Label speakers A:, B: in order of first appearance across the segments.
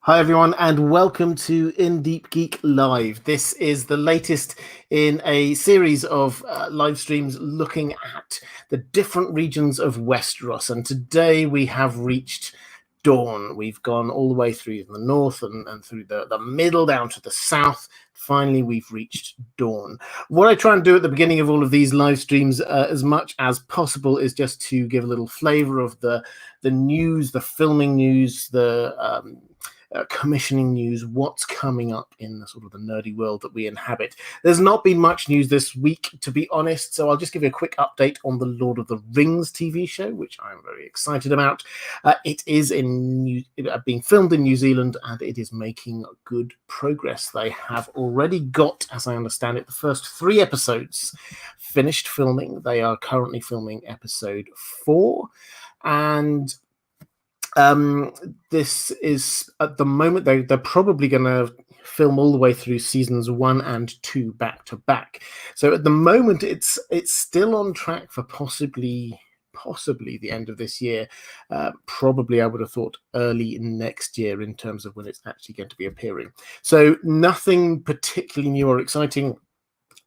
A: Hi, everyone, and welcome to Deep Geek Live. This is the latest in a series of live streams looking at the different regions of Westeros. And today we have reached Dorne. We've gone all the way through the north and through the middle down to the south. Finally, we've reached Dorne. What I try and do at the beginning of all of these live streams, as much as possible, is just to give a little flavor of the news, the filming news, the commissioning news, what's coming up in the sort of the nerdy world that we inhabit. There's not been much news this week, to be honest, so I'll just give you a quick update on the Lord of the Rings TV show, which I'm very excited about. It is being filmed in New Zealand, and it is making good progress. They have already got, as I understand it, the first 3 episodes finished filming. They are currently filming episode 4, and this is at the moment they're probably going to film all the way through seasons 1 and 2 back to back. So at the moment it's still on track for possibly the end of this year. Probably I would have thought early next year in terms of when it's actually going to be appearing. So nothing particularly new or exciting,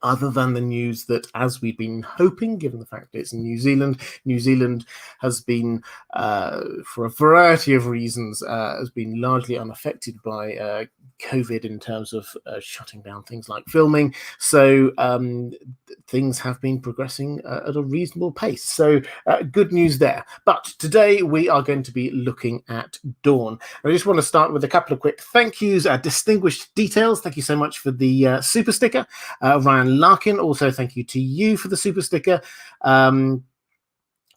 A: other than the news that, as we've been hoping, given the fact that it's in New Zealand has been, for a variety of reasons, has been largely unaffected by COVID in terms of shutting down things like filming. So things have been progressing at a reasonable pace. So good news there. But today we are going to be looking at Dorne. I just want to start with a couple of quick thank yous. Distinguished Details, thank you so much for the super sticker. Ryan Larkin, also thank you to you for the super sticker.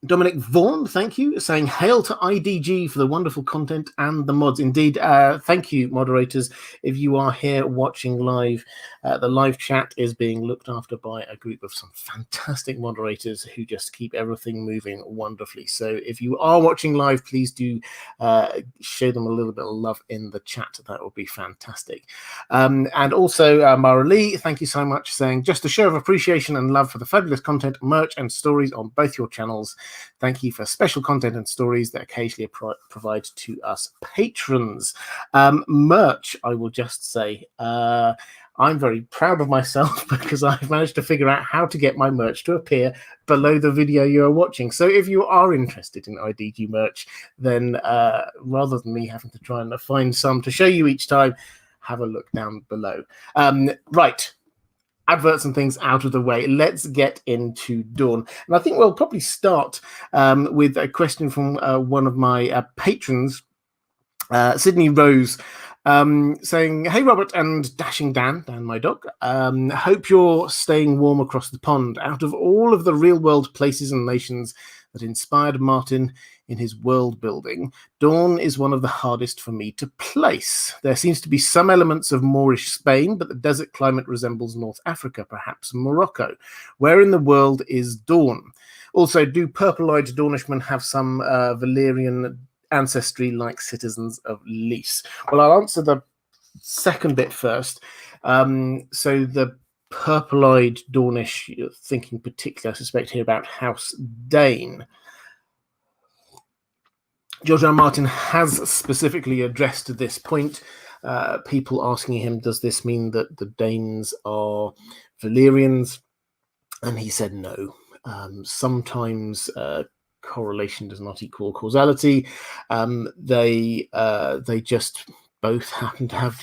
A: Dominic Vaughan, thank you, saying hail to IDG for the wonderful content and the mods. Indeed, thank you, moderators. If you are here watching live, the live chat is being looked after by a group of some fantastic moderators who just keep everything moving wonderfully. So if you are watching live, please do show them a little bit of love in the chat. That would be fantastic. And also, Mara Lee, thank you so much, saying just a show of appreciation and love for the fabulous content, merch, and stories on both your channels. Thank you for special content and stories that occasionally provide to us patrons. Merch, I will just say, I'm very proud of myself because I've managed to figure out how to get my merch to appear below the video you are watching. So if you are interested in IDG merch, then rather than me having to try and find some to show you each time, have a look down below. Right. Adverts and things out of the way, let's get into Dorne. And I think we'll probably start with a question from one of my patrons, Sydney Rose, saying, hey, Robert and Dashing Dan, my dog, hope you're staying warm across the pond. Out of all of the real-world places and nations that inspired Martin in his world building, Dorne is one of the hardest for me to place. There seems to be some elements of Moorish Spain, but the desert climate resembles North Africa, perhaps Morocco. Where in the world is Dorne? Also, do purple-eyed Dornishmen have some Valyrian ancestry like citizens of Lys? Well, I'll answer the second bit first. So the purple-eyed Dornish, you're thinking particularly, I suspect, here about House Dane. George R. R. Martin has specifically addressed this point. People asking him, does this mean that the Danes are Valyrians? And he said no. Sometimes correlation does not equal causality. They just both happen to have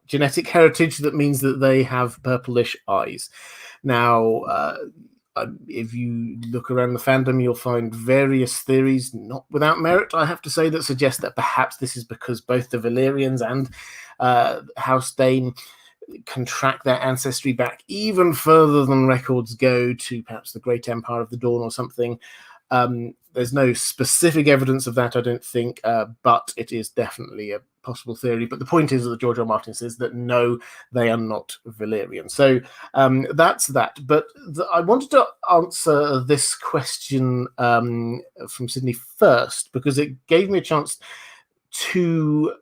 A: genetic heritage that means that they have purplish eyes. Now, if you look around the fandom, you'll find various theories, not without merit, I have to say, that suggest that perhaps this is because both the Valyrians and House Dane can track their ancestry back even further than records go to perhaps the Great Empire of the Dawn or something. There's no specific evidence of that, I don't think, but it is definitely a possible theory. But the point is that George R. R. Martin says that no, they are not Valyrian. So that's that. But I wanted to answer this question from Sydney first because it gave me a chance to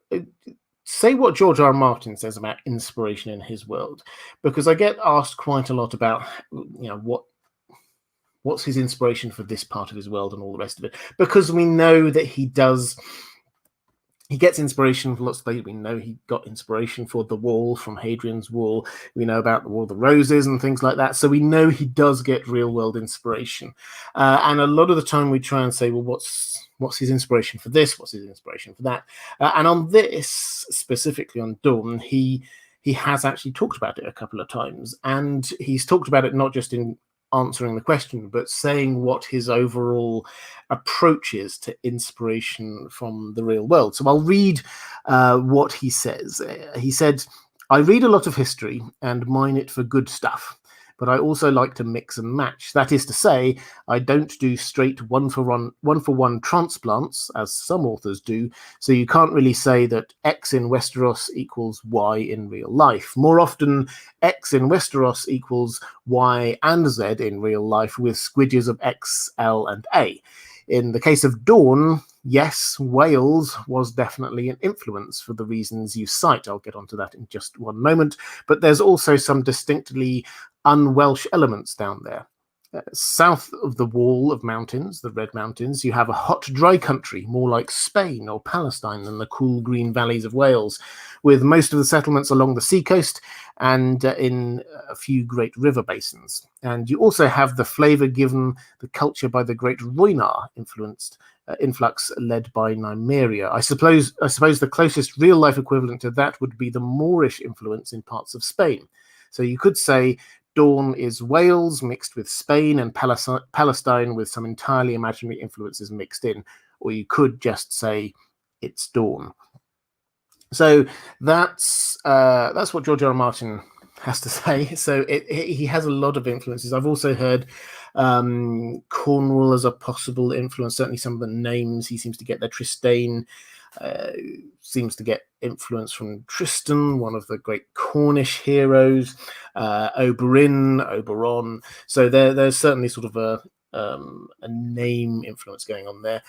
A: say what George R. R. Martin says about inspiration in his world, because I get asked quite a lot about, what's his inspiration for this part of his world and all the rest of it, because we know that he does He gets inspiration from lots of places. We know he got inspiration for the wall from Hadrian's Wall. We know about the Wall of the Roses and things like that. So we know he does get real world inspiration. And a lot of the time we try and say, well, what's his inspiration for this? What's his inspiration for that? And on this, specifically on Dorne, he has actually talked about it a couple of times. And he's talked about it not just in answering the question, but saying what his overall approach is to inspiration from the real world. So I'll read what he says. He said, "I read a lot of history and mine it for good stuff, but I also like to mix and match. That is to say, I don't do straight one-for-one transplants, as some authors do, so you can't really say that X in Westeros equals Y in real life. More often, X in Westeros equals Y and Z in real life, with squidges of X, L, and A. In the case of Dorne, yes, Wales was definitely an influence for the reasons you cite. I'll get onto that in just one moment. But there's also some distinctly un-Welsh elements down there. South of the wall of mountains, the Red Mountains, you have a hot, dry country, more like Spain or Palestine than the cool, green valleys of Wales, with most of the settlements along the seacoast and in a few great river basins. And you also have the flavour given the culture by the great Rhoynar influx led by Nymeria. I suppose the closest real-life equivalent to that would be the Moorish influence in parts of Spain. So you could say Dorne is Wales mixed with Spain and Palestine with some entirely imaginary influences mixed in, or you could just say it's Dorne." So that's what George R. R. Martin has to say. So he has a lot of influences. I've also heard Cornwall as a possible influence. Certainly some of the names he seems to get there. Tristane seems to get influence from Tristan, one of the great Cornish heroes. Oberon. So there's certainly sort of a name influence going on there.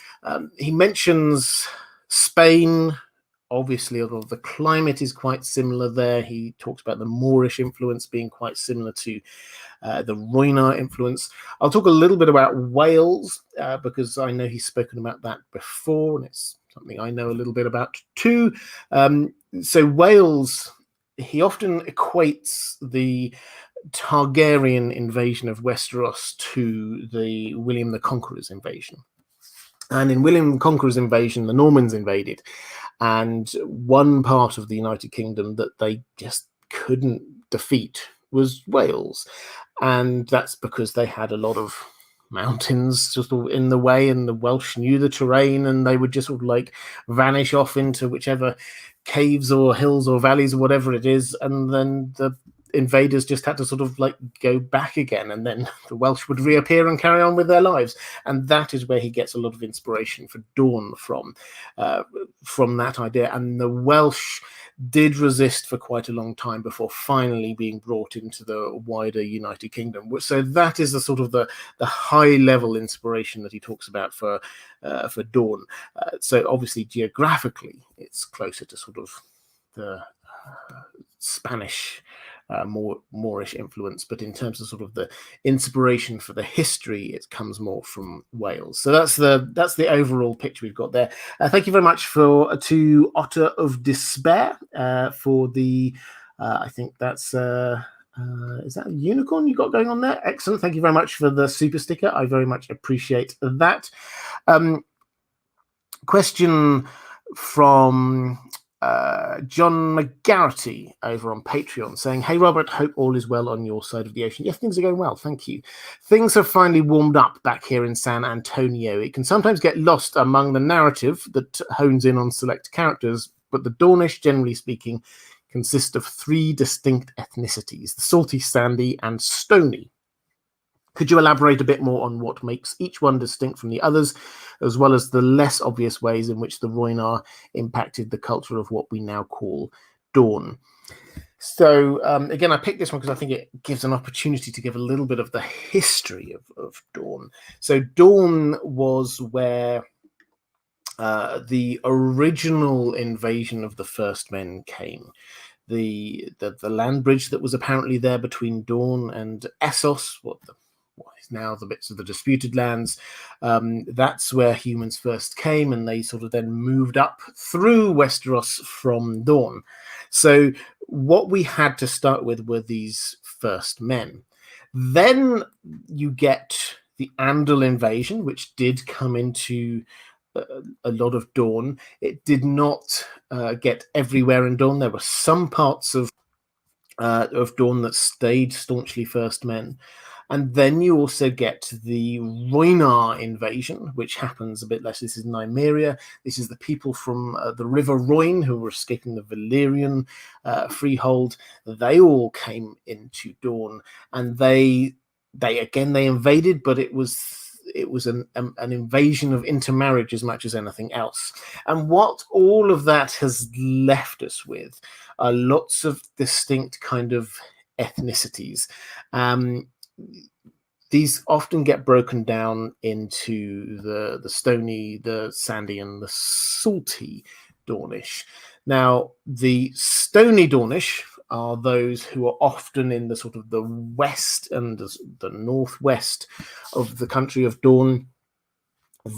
A: He mentions Spain. Obviously, although the climate is quite similar there, he talks about the Moorish influence being quite similar to the Rhoynar influence. I'll talk a little bit about Wales because I know he's spoken about that before, and it's something I know a little bit about too. So Wales, he often equates the Targaryen invasion of Westeros to the William the Conqueror's invasion. And in William the Conqueror's invasion, the Normans invaded. And one part of the United Kingdom that they just couldn't defeat was Wales. And that's because they had a lot of mountains just in the way, and the Welsh knew the terrain, and they would just sort of like vanish off into whichever caves or hills or valleys or whatever it is, and then the invaders just had to sort of like go back again, and then the Welsh would reappear and carry on with their lives. And that is where he gets a lot of inspiration for Dorne from that idea. And the Welsh did resist for quite a long time before finally being brought into the wider United Kingdom. So that is the sort of the high level inspiration that he talks about for Dorne. So obviously geographically it's closer to sort of the Spanish Moorish influence, but in terms of sort of the inspiration for the history, it comes more from Wales. So that's the overall picture we've got there. Thank you very much to Otter of Despair for the I think that's is that a unicorn you got going on there? Excellent. Thank you very much for the super sticker. I very much appreciate that. Question from John McGarity over on Patreon saying, "Hey Robert, hope all is well on your side of the ocean." Yes, things are going well, thank you. "Things have finally warmed up back here in San Antonio. It can sometimes get lost among the narrative that hones in on select characters, but the Dornish, generally speaking, consist of 3 distinct ethnicities: the salty, sandy, and stony. Could you elaborate a bit more on what makes each one distinct from the others, as well as the less obvious ways in which the Rhoynar impacted the culture of what we now call Dorne?" So again, I picked this one because I think it gives an opportunity to give a little bit of the history of Dorne. So Dorne was where the original invasion of the First Men came. The land bridge that was apparently there between Dorne and Essos, what the what is now the bits of the disputed lands. That's where humans first came, and they sort of then moved up through Westeros from Dorne. So what we had to start with were these first men. Then you get the Andal invasion, which did come into a lot of Dorne. It did not get everywhere in Dorne. There were some parts of Dorne that stayed staunchly first men. And then you also get the Rhoynar invasion, which happens a bit less. This is Nymeria. This is the people from the River Rhoyne who were escaping the Valyrian freehold. They all came into Dorne, and they invaded, but it was an invasion of intermarriage as much as anything else. And what all of that has left us with are lots of distinct kind of ethnicities. These often get broken down into the stony, the sandy, and the salty Dornish. Now, the stony Dornish are those who are often in the sort of the west and the northwest of the country of Dorne.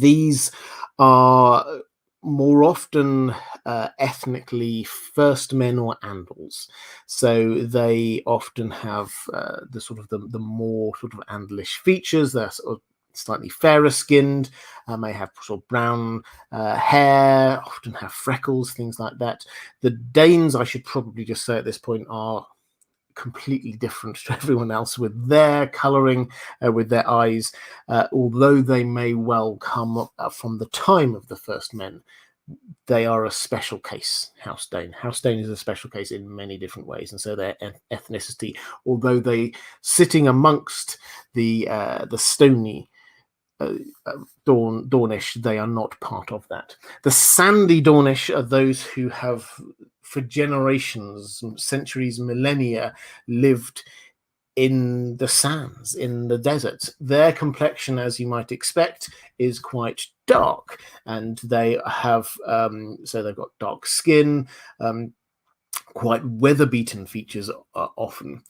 A: These are more often ethnically first men or Andals, so they often have the more sort of Andalish features. They're sort of slightly fairer skinned, may have sort of brown hair, often have freckles, things like that. The Danes, I should probably just say at this point, are completely different to everyone else with their colouring, with their eyes, although they may well come from the time of the first men. They are a special case, House Dane. House Dane is a special case in many different ways, and so their ethnicity, although they sitting amongst the stony Dornish, they are not part of that. The sandy Dornish are those who have, for generations, centuries, millennia, lived in the sands, in the desert. Their complexion, as you might expect, is quite dark, and they have so they've got dark skin, quite weather-beaten features often.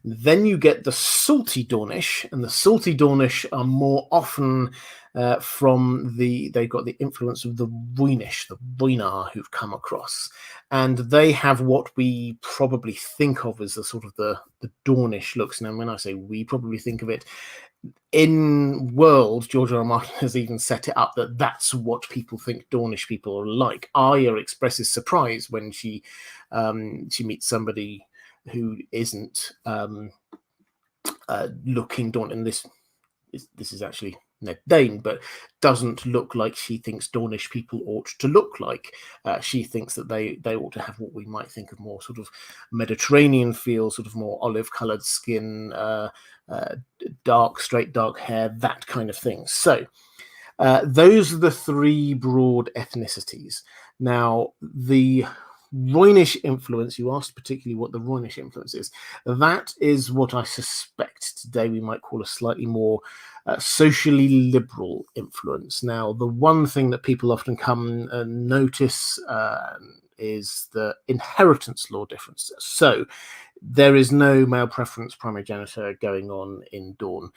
A: Then you get the salty Dornish, and the salty Dornish are more often they've got the influence of the Rhoynish, the Rhoynar who've come across, and they have what we probably think of as the sort of the Dornish looks. Now, when I say we probably think of it, in World, George R. R. Martin has even set it up that that's what people think Dornish people are like. Arya expresses surprise when she meets somebody who isn't looking Dorne, and this is actually Ned Dane, but doesn't look like she thinks Dornish people ought to look like. She thinks that they ought to have what we might think of more sort of Mediterranean feel, sort of more olive-coloured skin, straight dark hair, that kind of thing. So those are the three broad ethnicities. Now, the Rhoynish influence, you asked particularly what the Rhoynish influence is. That is what I suspect today we might call a slightly more socially liberal influence. Now, the one thing that people often come and notice is the inheritance law difference. So there is no male preference primogeniture going on in Dorne.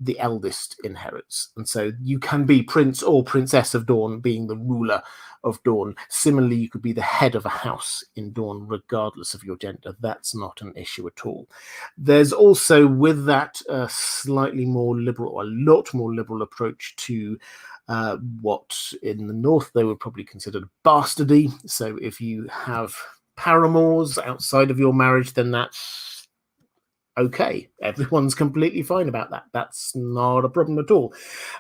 A: The eldest inherits, and so you can be prince or princess of Dorne, being the ruler of Dorne. Similarly, you could be the head of a house in Dorne regardless of your gender. That's not an issue at all. There's also, with that, a slightly more liberal, or a lot more liberal approach to what in the north they would probably consider bastardy. So if you have paramours outside of your marriage, then that's okay. Everyone's completely fine about that. That's not a problem at all.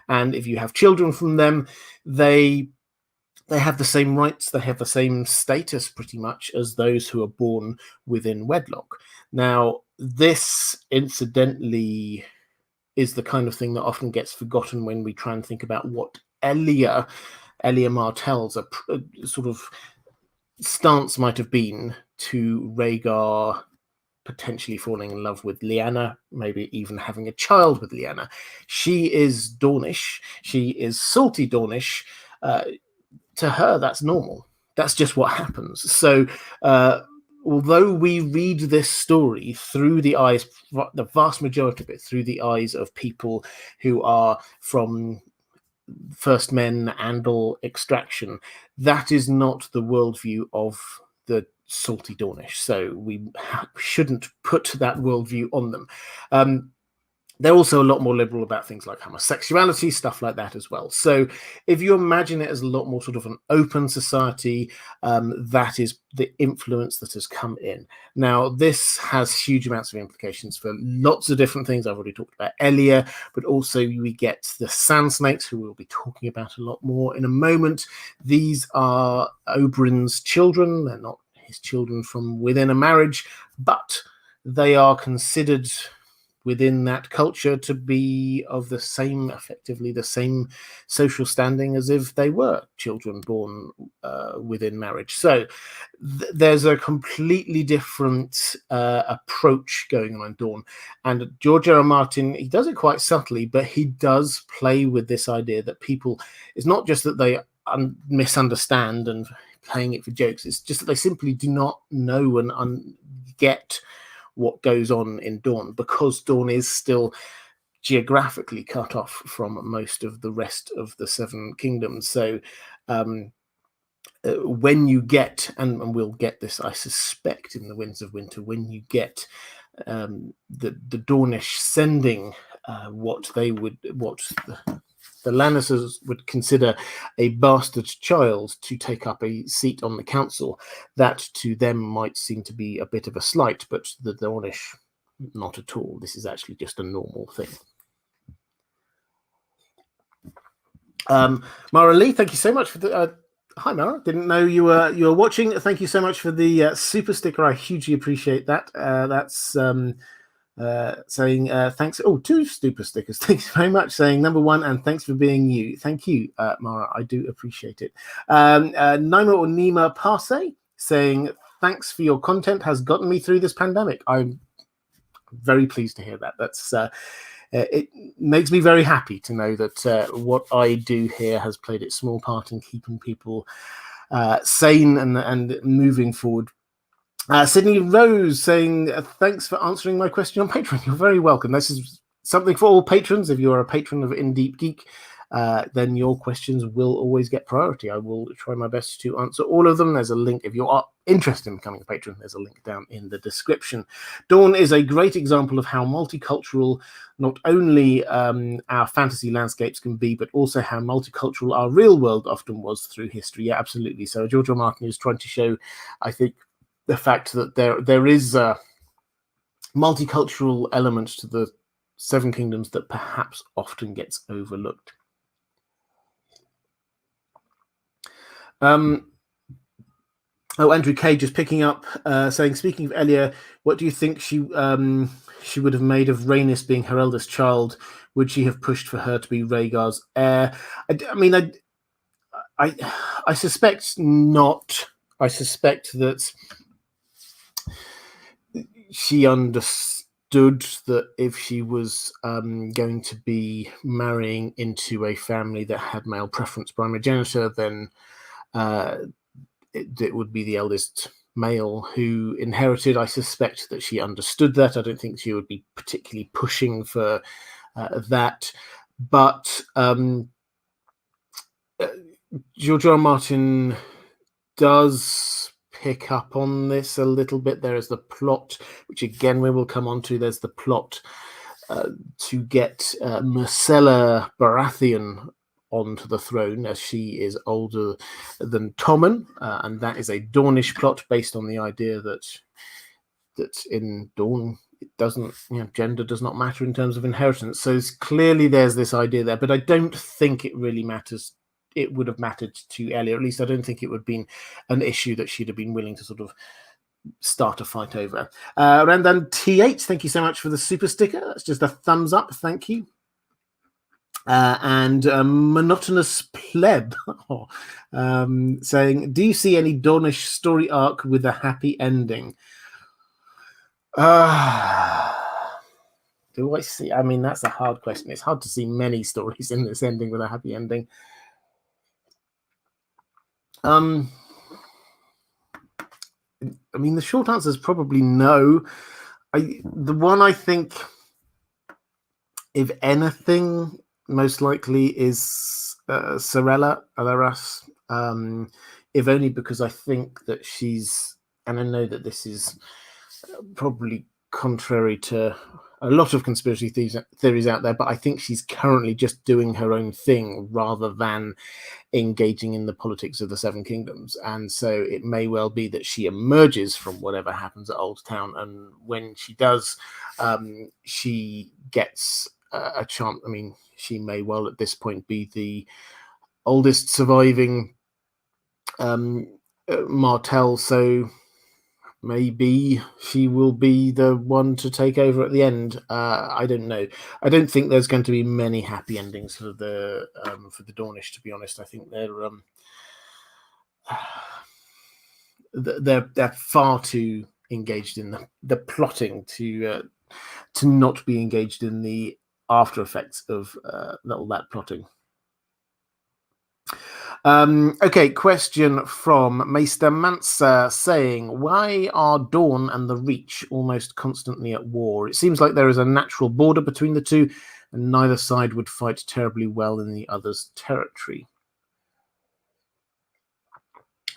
A: And if you have children from them, they have the same rights, they have the same status pretty much as those who are born within wedlock. Now, this incidentally is the kind of thing that often gets forgotten when we try and think about what Elia Martell's a sort of stance might have been to Rhaegar potentially falling in love with Lyanna, maybe even having a child with Lyanna. She is Dornish. She is salty Dornish. To her, that's normal. That's just what happens. So although we read this story through the eyes, the vast majority of it, through the eyes of people who are from First Men and or extraction, that is not the worldview of the salty Dornish. So we shouldn't put that worldview on them. They're also a lot more liberal about things like homosexuality, stuff like that as well. So if you imagine it as a lot more sort of an open society, that is the influence that has come in. Now, this has huge amounts of implications for lots of different things. I've already talked about Emilia, but also we get the Sand Snakes, who we'll be talking about a lot more in a moment. These are Oberyn's children. They're not his children from within a marriage, but they are considered within that culture to be of the same, effectively the same social standing as if they were children born within marriage. So there's a completely different approach going on in Dorne. And George R. R. Martin, he does it quite subtly, but he does play with this idea that people, it's not just that they misunderstand and playing it for jokes, it's just that they simply do not know and get what goes on in Dorne, because Dorne is still geographically cut off from most of the rest of the Seven Kingdoms. So when you get, and we'll get this, I suspect, in the Winds of Winter, when you get the Dornish sending what the Lannisters would consider a bastard child to take up a seat on the council, that to them might seem to be a bit of a slight, but the Dornish, not at all. This is actually just a normal thing. Mara Lee, thank you so much for the... hi, Mara. Didn't know you were watching. Thank you so much for the super sticker. I hugely appreciate that. That's... saying thanks. Oh, 2 super stickers. Thanks very much. Saying number 1, and thanks for being you. Thank you, Mara. I do appreciate it. Naima or Nima Parse saying thanks for your content, has gotten me through this pandemic. I'm very pleased to hear that. That's it makes me very happy to know that what I do here has played its small part in keeping people sane and moving forward. Sydney Rose saying, thanks for answering my question on Patreon. You're very welcome. This is something for all patrons. If you're a patron of Deep Geek, then your questions will always get priority. I will try my best to answer all of them. There's a link. If you are interested in becoming a patron, there's a link down in the description. Dorne is a great example of how multicultural not only our fantasy landscapes can be, but also how multicultural our real world often was through history. Yeah, absolutely. So George R. R. Martin is trying to show, I think, the fact that there is a multicultural element to the Seven Kingdoms that perhaps often gets overlooked. Andrew K just picking up, saying, speaking of Elia, what do you think she would have made of Rhaenys being her eldest child? Would she have pushed for her to be Rhaegar's heir? I suspect not. I suspect that she understood that if she was going to be marrying into a family that had male preference primogeniture, then it would be the eldest male who inherited. I suspect that she understood that. I don't think she would be particularly pushing for that. But George R. R. Martin does pick up on this a little bit. There is the plot, which again we will come on to. There's the plot to get Marcela Baratheon onto the throne, as she is older than Tommen, and that is a Dornish plot based on the idea that in Dorne it doesn't, gender does not matter in terms of inheritance. So clearly there's this idea there, but I don't think it really matters. It would have mattered to Elia. At least I don't think it would have been an issue that she'd have been willing to sort of start a fight over. Randan T8, thank you so much for the super sticker. That's just a thumbs up. Thank you. And Monotonous Pleb saying, do you see any Dornish story arc with a happy ending? Do I see? I mean, that's a hard question. It's hard to see many stories in this ending with a happy ending. I mean, the short answer is probably no. The one I think, if anything, most likely is Sorella Alaras, if only because I think that she's, and I know that this is probably contrary to a lot of conspiracy theories out there, but I think she's currently just doing her own thing rather than engaging in the politics of the Seven Kingdoms. And so it may well be that she emerges from whatever happens at Old Town, and when she does, she gets a chance. I mean, she may well at this point be the oldest surviving Martell, so maybe she will be the one to take over at the end. I don't know. I don't think there's going to be many happy endings for the Dornish, to be honest. I think they're far too engaged in the plotting to not be engaged in the after effects of all that plotting. Okay, question from Maester Mansa saying, why are Dorne and the Reach almost constantly at war? It seems like there is a natural border between the two, and neither side would fight terribly well in the other's territory.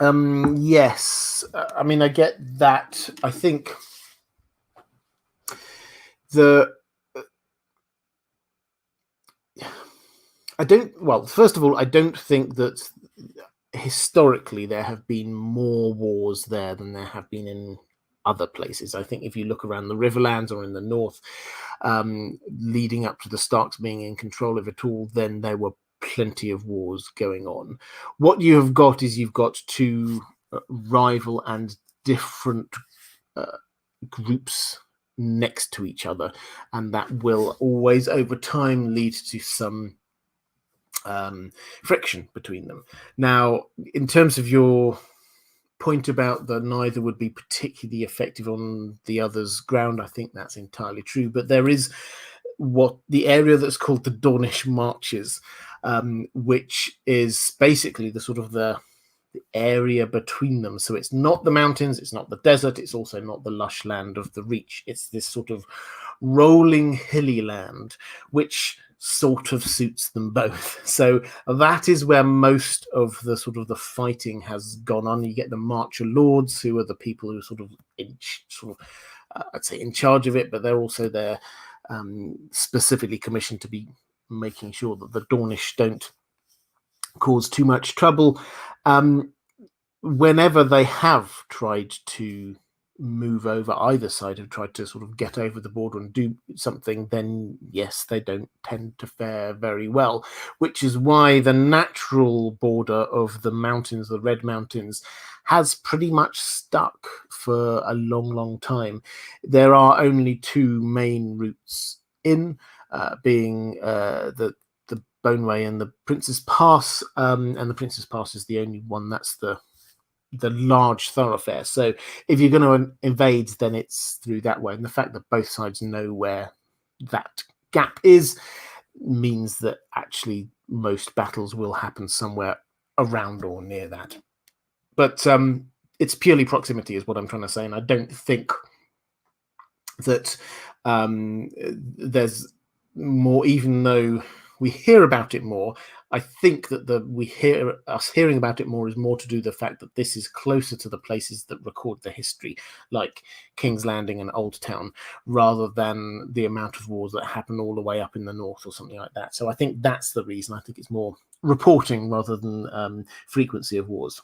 A: Yes, I mean, I get that. I think first of all, I don't think that historically there have been more wars there than there have been in other places. I think if you look around the Riverlands or in the north, leading up to the Starks being in control of it all, then there were plenty of wars going on. What you have got is you've got two rival and different groups next to each other, and that will always over time lead to some friction between them. Now, in terms of your point about that neither would be particularly effective on the other's ground, I think that's entirely true. But there is what the area that's called the Dornish Marches, which is basically the sort of the area between them. So it's not the mountains, it's not the desert, it's also not the lush land of the Reach. It's this sort of rolling hilly land, which sort of suits them both. So that is where most of the sort of the fighting has gone on. You get the Marcher Lords, who are the people who are sort of I'd say in charge of it, but they're also there specifically commissioned to be making sure that the Dornish don't cause too much trouble. Whenever they have tried to move over, either side have tried to sort of get over the border and do something, then yes, they don't tend to fare very well, which is why the natural border of the mountains, the Red Mountains, has pretty much stuck for a long time. There are only two main routes in, being the Boneway and the Prince's Pass, and the Prince's Pass is the only one that's the large thoroughfare. So if you're going to invade, then it's through that way. And the fact that both sides know where that gap is means that actually most battles will happen somewhere around or near that. But it's purely proximity is what I'm trying to say. And I don't think that there's more, even though we hear about it more. I think that us hearing about it more is more to do with the fact that this is closer to the places that record the history, like King's Landing and Old Town, rather than the amount of wars that happen all the way up in the north or something like that. So I think that's the reason. I think it's more reporting rather than frequency of wars.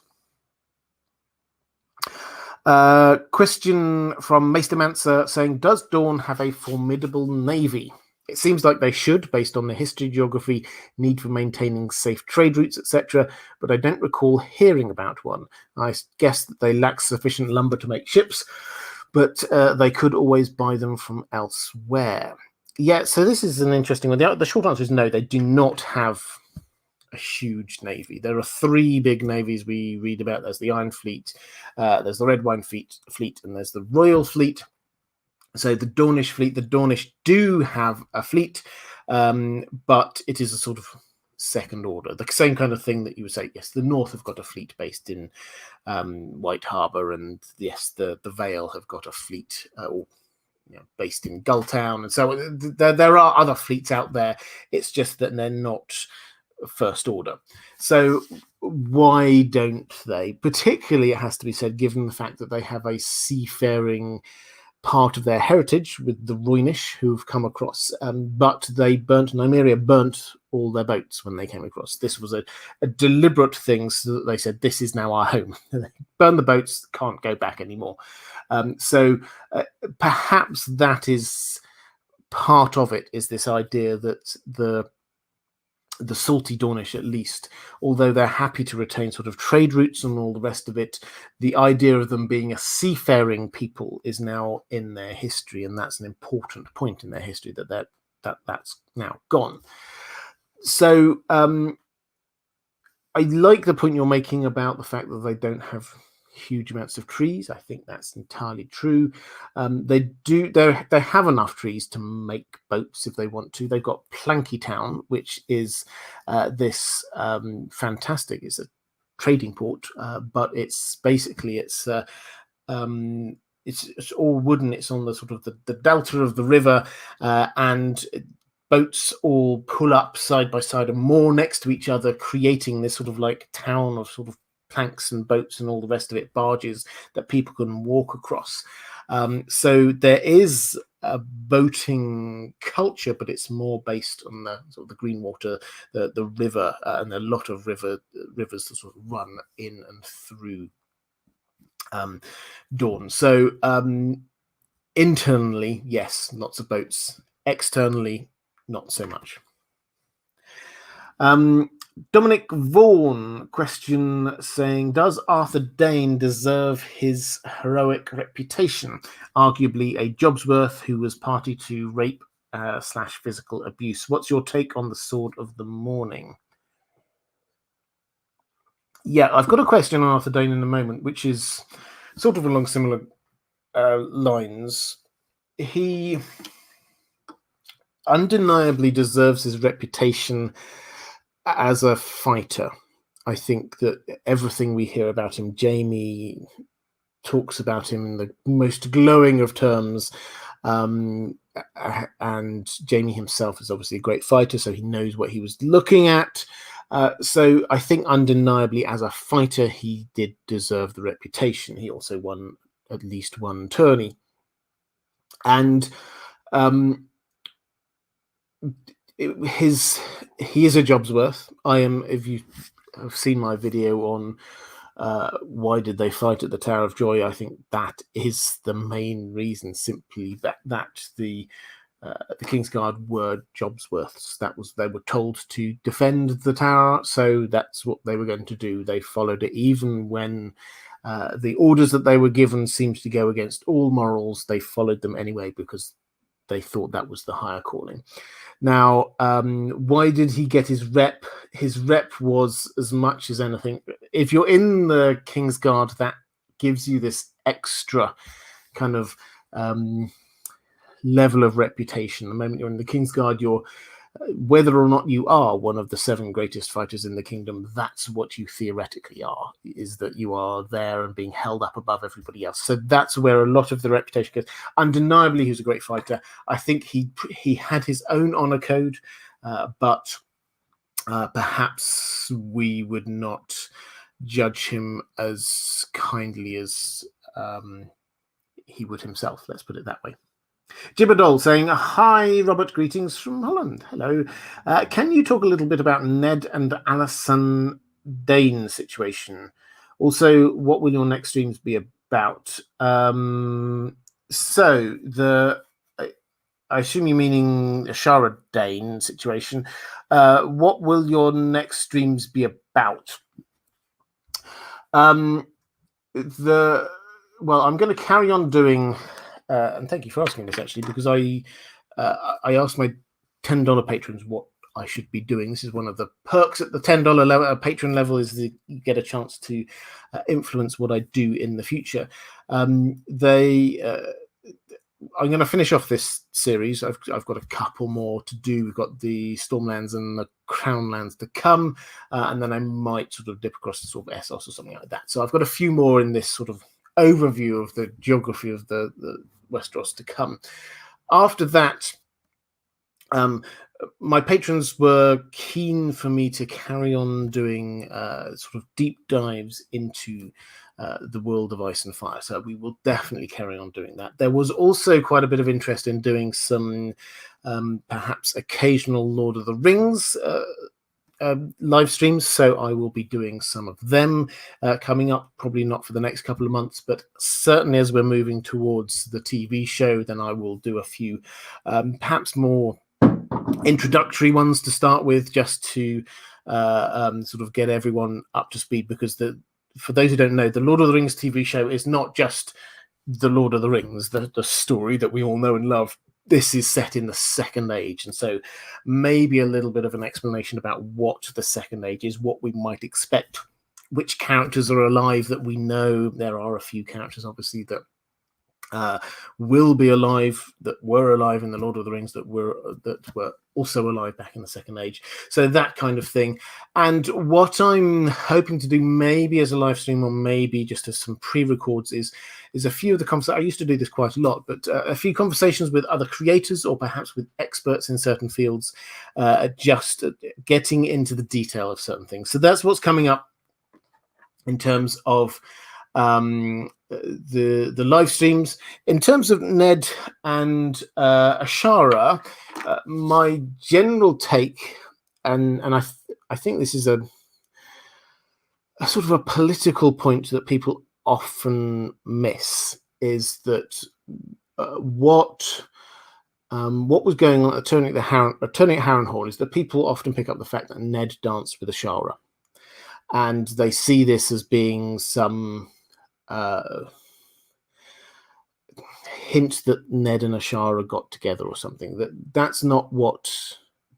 A: Question from Maester Mansa saying, does Dorne have a formidable navy? It seems like they should, based on the history, geography, need for maintaining safe trade routes, etc., but I don't recall hearing about one. I guess that they lack sufficient lumber to make ships, but they could always buy them from elsewhere. Yeah, so this is an interesting one. The short answer is no, they do not have a huge navy. There are three big navies we read about. There's the Iron Fleet, there's the Red Wine Fleet, and there's the Royal Fleet. So the Dornish fleet, the Dornish do have a fleet, but it is a sort of second order. The same kind of thing that you would say, yes, the North have got a fleet based in White Harbour, and yes, the Vale have got a fleet based in Gulltown, and so there are other fleets out there. It's just that they're not first order. So why don't they? Particularly, it has to be said, given the fact that they have a seafaring part of their heritage with the Roynish who've come across, but Nymeria burnt all their boats when they came across. This was a deliberate thing, so that they said, this is now our home. Burn the boats, can't go back anymore. So perhaps that is part of it, is this idea that the salty Dornish, at least, although they're happy to retain sort of trade routes and all the rest of it, the idea of them being a seafaring people is now in their history, and that's an important point in their history, that's now gone. So I like the point you're making about the fact that they don't have huge amounts of trees. I think that's entirely true. They have enough trees to make boats if they want to. They've got Planky Town, which is this fantastic. It's a trading port, but it's basically it's all wooden. It's on the sort of the delta of the river, and boats all pull up side by side and more next to each other, creating this sort of like town of sort of planks and boats and all the rest of it, barges that people can walk across. So there is a boating culture, but it's more based on the sort of the green water, the river, and a lot of rivers that sort of run in and through Dorne. So internally, yes, lots of boats. Externally, not so much. Dominic Vaughan question saying, does Arthur Dane deserve his heroic reputation? Arguably a Jobsworth who was party to rape / physical abuse. What's your take on the Sword of the Morning? Yeah, I've got a question on Arthur Dane in a moment, which is sort of along similar lines. He undeniably deserves his reputation as a fighter. I think that everything we hear about him, Jamie talks about him in the most glowing of terms, and Jamie himself is obviously a great fighter, so he knows what he was looking at. So I think undeniably as a fighter, he did deserve the reputation. He also won at least one tourney. And he is a Jobsworth. If you have seen my video on why did they fight at the Tower of Joy, I think that is the main reason, simply that the Kingsguard were Jobsworths. They were told to defend the tower, so that's what they were going to do. They followed it, even when the orders that they were given seemed to go against all morals. They followed them anyway because they thought that was the higher calling. Now, why did he get his rep? His rep was, as much as anything, if you're in the Kingsguard, that gives you this extra kind of level of reputation. The moment you're in the Kingsguard, whether or not you are one of the 7 greatest fighters in the kingdom, that's what you theoretically are, is that you are there and being held up above everybody else. So that's where a lot of the reputation goes. Undeniably, he was a great fighter. I think he had his own honor code, but perhaps we would not judge him as kindly as he would himself. Let's put it that way. Jibbadol saying, hi, Robert, greetings from Holland. Hello. Can you talk a little bit about Ned and Alison Dane situation? Also, what will your next streams be about? I assume you're meaning a Shara Dane situation. What will your next streams be about? I'm going to carry on doing... and thank you for asking this, actually, because I asked my $10 patrons what I should be doing. This is one of the perks at the $10 level, patron level, is that you get a chance to influence what I do in the future. I'm going to finish off this series. I've got a couple more to do. We've got the Stormlands and the Crownlands to come, and then I might sort of dip across to sort of Essos or something like that. So I've got a few more in this sort of overview of the geography of the Westeros to come. After that, my patrons were keen for me to carry on doing sort of deep dives into the world of Ice and Fire. So we will definitely carry on doing that. There was also quite a bit of interest in doing some perhaps occasional Lord of the Rings live streams. So I will be doing some of them coming up, probably not for the next couple of months, but certainly as we're moving towards the TV show, then I will do a few perhaps more introductory ones to start with, just to sort of get everyone up to speed, because for those who don't know, the Lord of the Rings TV show is not just the Lord of the Rings, the story that we all know and love. This is set in the Second Age, and so maybe a little bit of an explanation about what the Second Age is, what we might expect, which characters are alive that we know. There are a few characters, obviously, that will be alive, that were alive in the Lord of the Rings, that were also alive back in the Second Age. So that kind of thing. And what I'm hoping to do, maybe as a live stream or maybe just as some pre-records, is a few of the conversations. I used to do this quite a lot, but a few conversations with other creators or perhaps with experts in certain fields, just getting into the detail of certain things. So that's what's coming up in terms of the live streams. In terms of Ned and Ashara, my general take, and I think this is a sort of a political point that people often miss, is that what was going on at Turning at Harrenhal is that people often pick up the fact that Ned danced with Ashara, and they see this as being some hint that Ned and Ashara got together or something. That's not what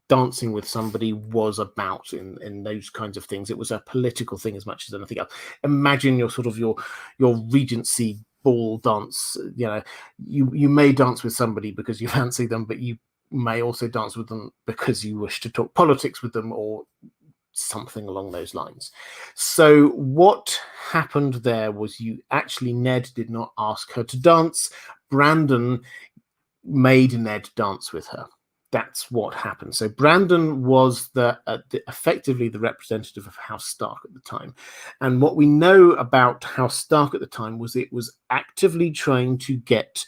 A: dancing with somebody was about in those kinds of things. It was a political thing as much as anything else. Imagine your Regency ball dance. You may dance with somebody because you fancy them, but you may also dance with them because you wish to talk politics with them or something along those lines. So what happened there was Ned did not ask her to dance. Brandon made Ned dance with her. That's what happened. So Brandon was effectively the representative of House Stark at the time. And what we know about House Stark at the time was it was actively trying to get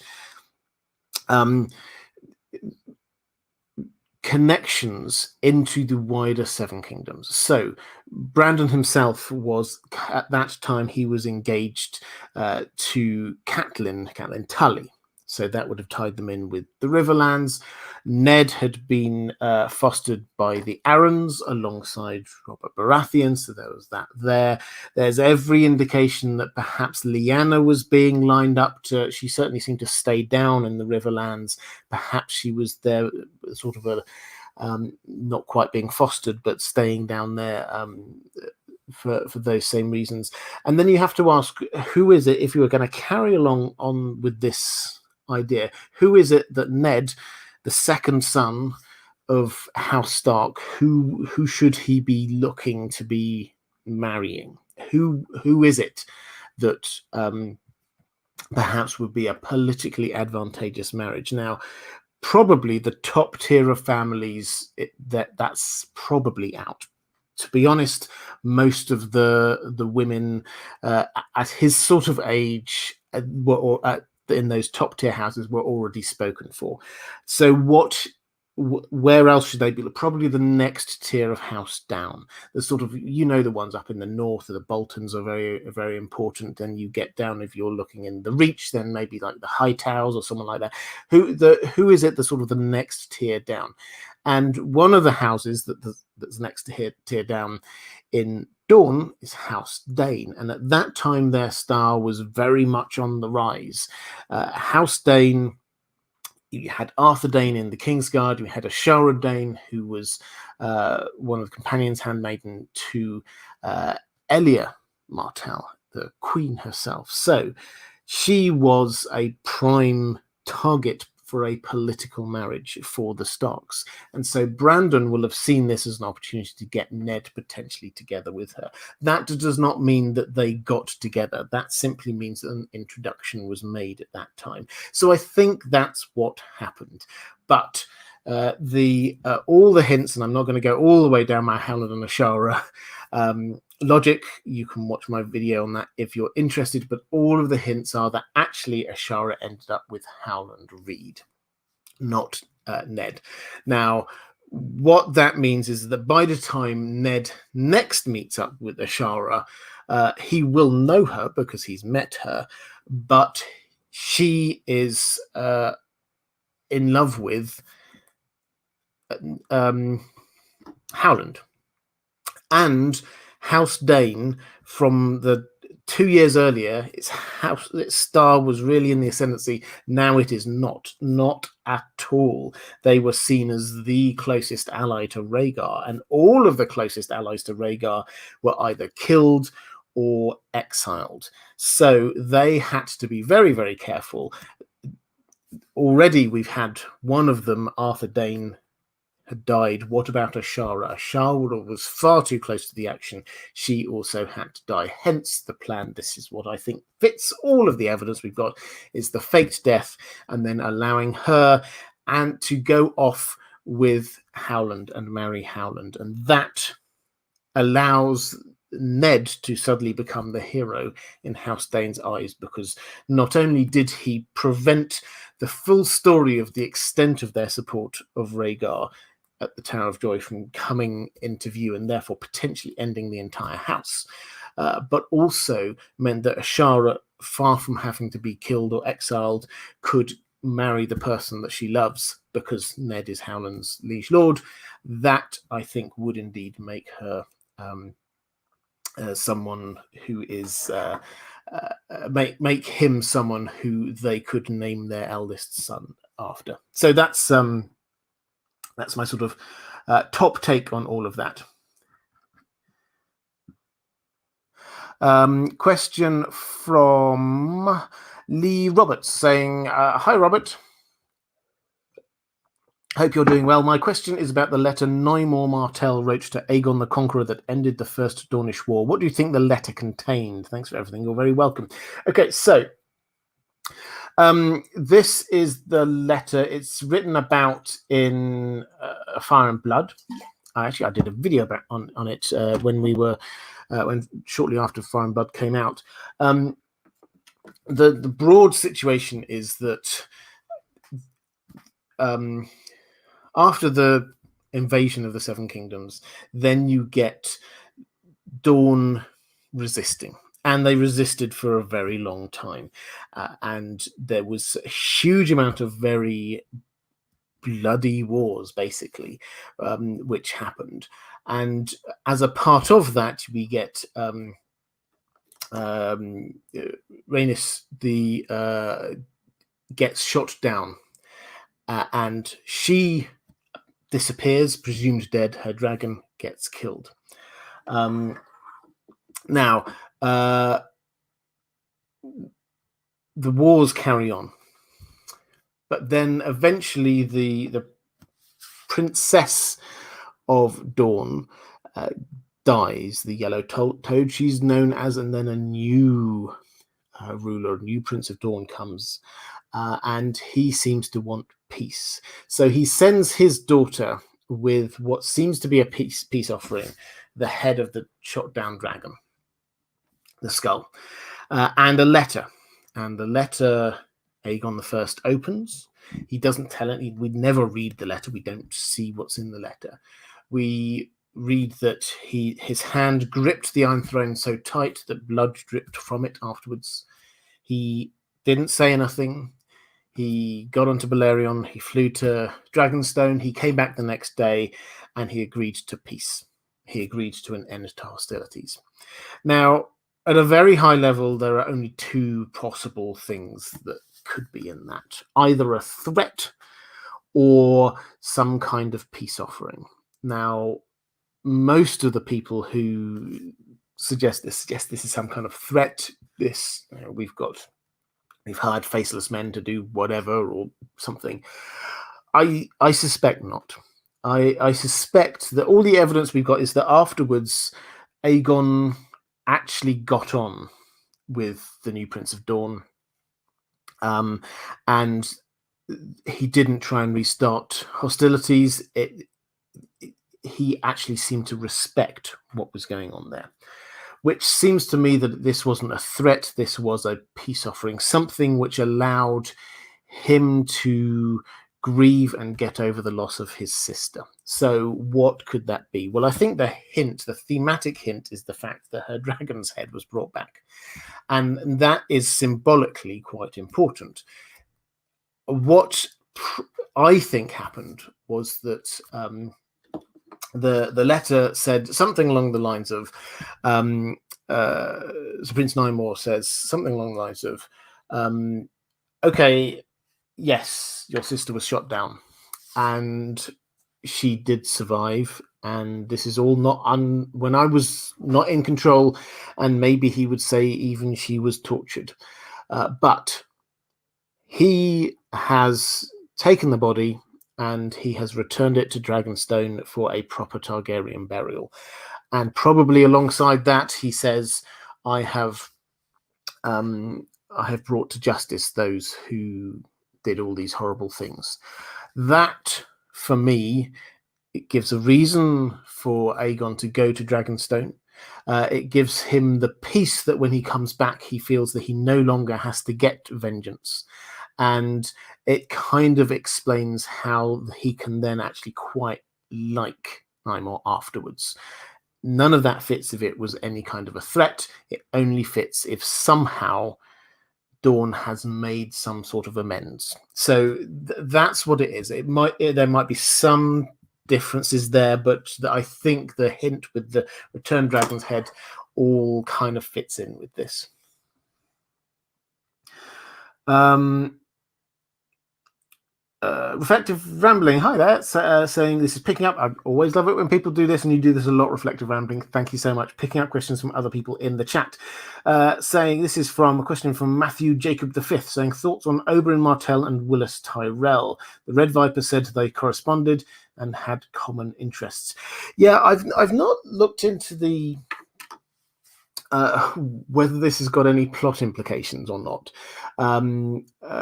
A: connections into the wider Seven Kingdoms. So Brandon himself was, at that time, he was engaged to Catelyn Tully. So that would have tied them in with the Riverlands. Ned had been fostered by the Arryns alongside Robert Baratheon, so there was that there. There's every indication that perhaps Lyanna was being lined up she certainly seemed to stay down in the Riverlands. Perhaps she was there sort of not quite being fostered, but staying down there for those same reasons. And then you have to ask, who is it, if you were going to carry on with this idea, who is it that Ned, the second son of House Stark, who should he be looking to be marrying? Who is it that perhaps would be a politically advantageous marriage? Now, probably the top tier of families, that's probably out. To be honest, most of the women at his sort of age in those top tier houses were already spoken for. So where else should they be? Probably the next tier of house down. The sort of, the ones up in the north, the Boltons are very, very important. And you get down, if you're looking in the Reach, then maybe like the Hightowers or someone like that. Who is it, the sort of the next tier down? And one of the houses that's next to tier down in Dorne is House Dane, and at that time their star was very much on the rise. House Dane, you had Arthur Dane in the Kingsguard, you had Ashara Dane, who was one of the companions, handmaiden to Elia Martell, the queen herself. So she was a prime target for a political marriage for the Starks. And so Brandon will have seen this as an opportunity to get Ned potentially together with her. That does not mean that they got together. That simply means that an introduction was made at that time. So I think that's what happened. But all the hints, and I'm not going to go all the way down my Howland and Ashara logic. You can watch my video on that if you're interested, but all of the hints are that actually Ashara ended up with Howland Reed, not Ned. Now, what that means is that by the time Ned next meets up with Ashara, he will know her because he's met her, but she is in love with Howland. And House Dane, from the 2 years earlier, its star was really in the ascendancy. Now it is not at all. They were seen as the closest ally to Rhaegar, and all of the closest allies to Rhaegar were either killed or exiled. So they had to be very, very careful. Already we've had one of them, Arthur Dane, had died. What about Ashara? Ashara was far too close to the action. She also had to die. Hence the plan. This is what I think fits all of the evidence we've got, is the faked death and then allowing her and to go off with Howland and marry Howland. And that allows Ned to suddenly become the hero in House Dane's eyes, because not only did he prevent the full story of the extent of their support of Rhaegar at the Tower of Joy from coming into view and therefore potentially ending the entire house, but also meant that Ashara, far from having to be killed or exiled, could marry the person that she loves because Ned is Howland's liege lord. That, I think, would indeed make her someone who is make him someone who they could name their eldest son after. So that's my sort of top take on all of that. Question from Lee Roberts saying, hi, Robert. Hope you're doing well. My question is about the letter Nymor Martell wrote to Aegon the Conqueror that ended the First Dornish War. What do you think the letter contained? Thanks for everything. You're very welcome. Okay, so this is the letter. It's written about in Fire and Blood. I did a video on it when we were when shortly after Fire and Blood came out. The broad situation is that after the invasion of the Seven Kingdoms, then you get Dorne resisting. And they resisted for a very long time. And there was a huge amount of very bloody wars, basically, which happened. And as a part of that, we get Rhaenys gets shot down. And she disappears, presumed dead. Her dragon gets killed. Now, the wars carry on, but then eventually the princess of Dorne dies, the Yellow Toad. She's known as, and then a new ruler, a new Prince of Dorne comes, and he seems to want peace. So he sends his daughter with what seems to be a peace offering, the head of the shot down dragon, the skull, and a letter. And the letter Aegon I opens. He doesn't tell it. We never read the letter. We don't see what's in the letter. We read that his hand gripped the Iron Throne so tight that blood dripped from it afterwards. He didn't say anything. He got onto Valyrian. He flew to Dragonstone. He came back the next day, and he agreed to peace. He agreed to an end to hostilities. Now, at a very high level, there are only two possible things that could be in that. Either a threat or some kind of peace offering. Now, most of the people who suggest this is some kind of threat. We've got They've hired faceless men to do whatever or something. I suspect not. I suspect that all the evidence we've got is that afterwards Aegon actually got on with the new Prince of Dorne, and he didn't try and restart hostilities. He actually seemed to respect what was going on there, which seems to me that this wasn't a threat. This was a peace offering, something which allowed him to grieve and get over the loss of his sister. So what could that be? Well, I think the thematic hint is the fact that her dragon's head was brought back. And that is symbolically quite important. What I think happened was that the letter said something along the lines of, so Prince Nymore says something along the lines of, okay, yes, your sister was shot down, and she did survive, and this is all not when I was not in control, and maybe he would say even she was tortured, but he has taken the body and he has returned it to Dragonstone for a proper Targaryen burial. And probably alongside that, he says, I have brought to justice those who did all these horrible things. That, for me, it gives a reason for Aegon to go to Dragonstone. It gives him the peace that when he comes back, he feels that he no longer has to get vengeance. And it kind of explains how he can then actually quite like Nymore afterwards. None of that fits if it was any kind of a threat. It only fits if somehow Dorne has made some sort of amends. So that's what it is. There might be some differences there, but I think the hint with the returned dragon's head all kind of fits in with this. Reflective rambling, hi there, saying this is picking up. I always love it when people do this, and you do this a lot. Reflective rambling, thank you so much. Picking up questions from other people in the chat, saying this is from a question from Matthew Jacob V, saying thoughts on Oberyn Martell and Willis Tyrell. The Red Viper said they corresponded and had common interests. Yeah, I've not looked into the whether this has got any plot implications or not,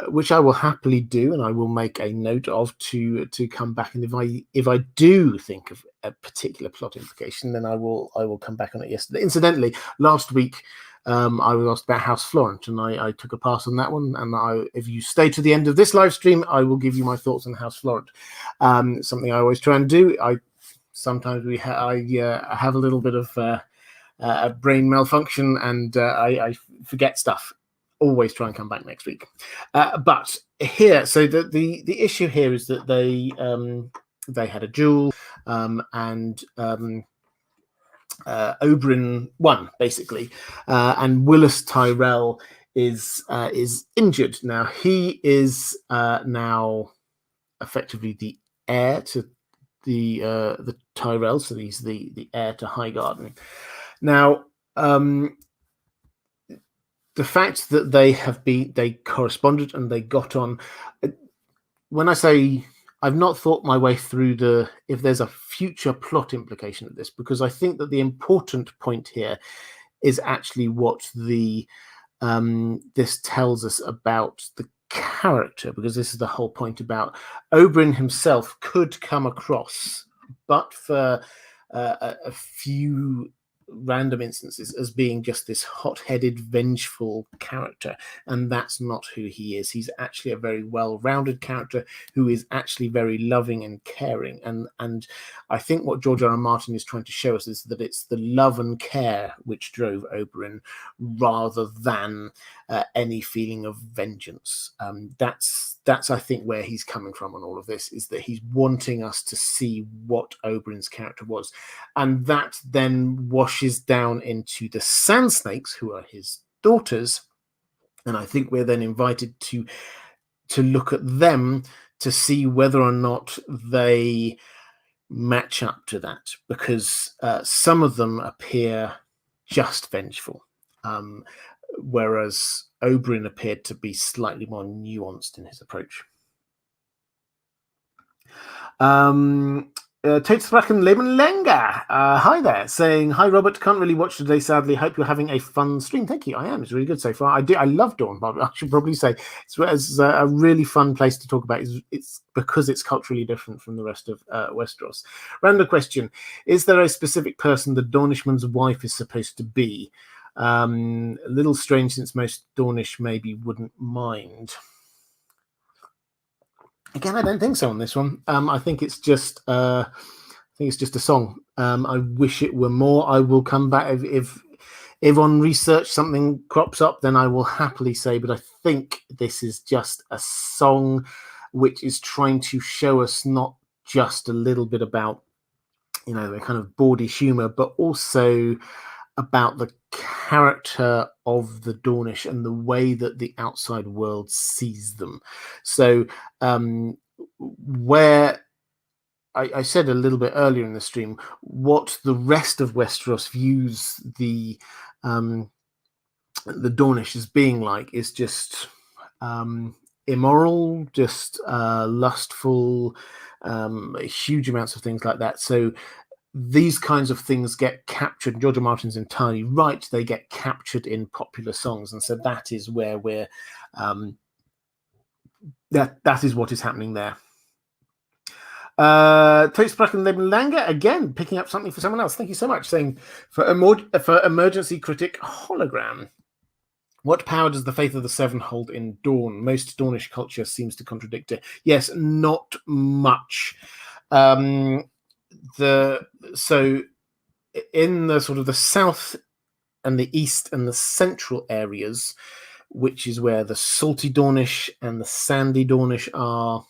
A: which I will happily do, and I will make a note of to come back. And if I do think of a particular plot implication, then I will come back on it. Yesterday, incidentally, last week I was asked about House Florent, and I took a pass on that one. And if you stay to the end of this live stream, I will give you my thoughts on House Florent. Something I always try and do. Sometimes I have a little bit of a brain malfunction, and I forget stuff. Always try and come back next week. But here, so the issue here is that they had a duel, and Oberyn won basically, and Willis Tyrell is injured now. He is now effectively the heir to the Tyrell, so he's the heir to Highgarden. Now, the fact that they corresponded and they got on. When I say I've not thought my way through if there's a future plot implication of this, because I think that the important point here is actually what this tells us about the character, because this is the whole point about Oberyn himself could come across, but for a few random instances, as being just this hot-headed, vengeful character, and that's not who he is. He's actually a very well-rounded character who is actually very loving and caring, and I think what George R. R. Martin is trying to show us is that it's the love and care which drove Oberyn rather than any feeling of vengeance. That's I think where he's coming from on all of this, is that he's wanting us to see what Oberyn's character was, and that then washes down into the Sand Snakes, who are his daughters, and I think we're then invited to look at them to see whether or not they match up to that, because some of them appear just vengeful. whereas Oberyn appeared to be slightly more nuanced in his approach. Totesbracken Leben Lenga, hi there, saying, hi Robert, can't really watch today sadly, hope you're having a fun stream. Thank you, I am, it's really good so far. I love Dorne, but I should probably say it's a really fun place to talk about. It's because it's culturally different from the rest of Westeros. Random question, is there a specific person the Dornishman's wife is supposed to be? A little strange since most Dornish maybe wouldn't mind. Again, I don't think so on this one. I think it's just a song. I wish it were more. I will come back if on research something crops up, then I will happily say. But I think this is just a song which is trying to show us not just a little bit about, the kind of bawdy humor, but also about the character of the Dornish and the way that the outside world sees them. So where I said a little bit earlier in the stream, what the rest of Westeros views the Dornish as being like is just immoral, just lustful, huge amounts of things like that. So these kinds of things get captured. George R. Martin's entirely right. They get captured in popular songs. And so that is where we're, that is what is happening there. Totesbracken Leben Langer, again, picking up something for someone else. Thank you so much. Saying, for emergency critic hologram, what power does the Faith of the Seven hold in Dorne? Most Dornish culture seems to contradict it. Yes, not much. So in the sort of the south and the east and the central areas, which is where the salty Dornish and the sandy Dornish are,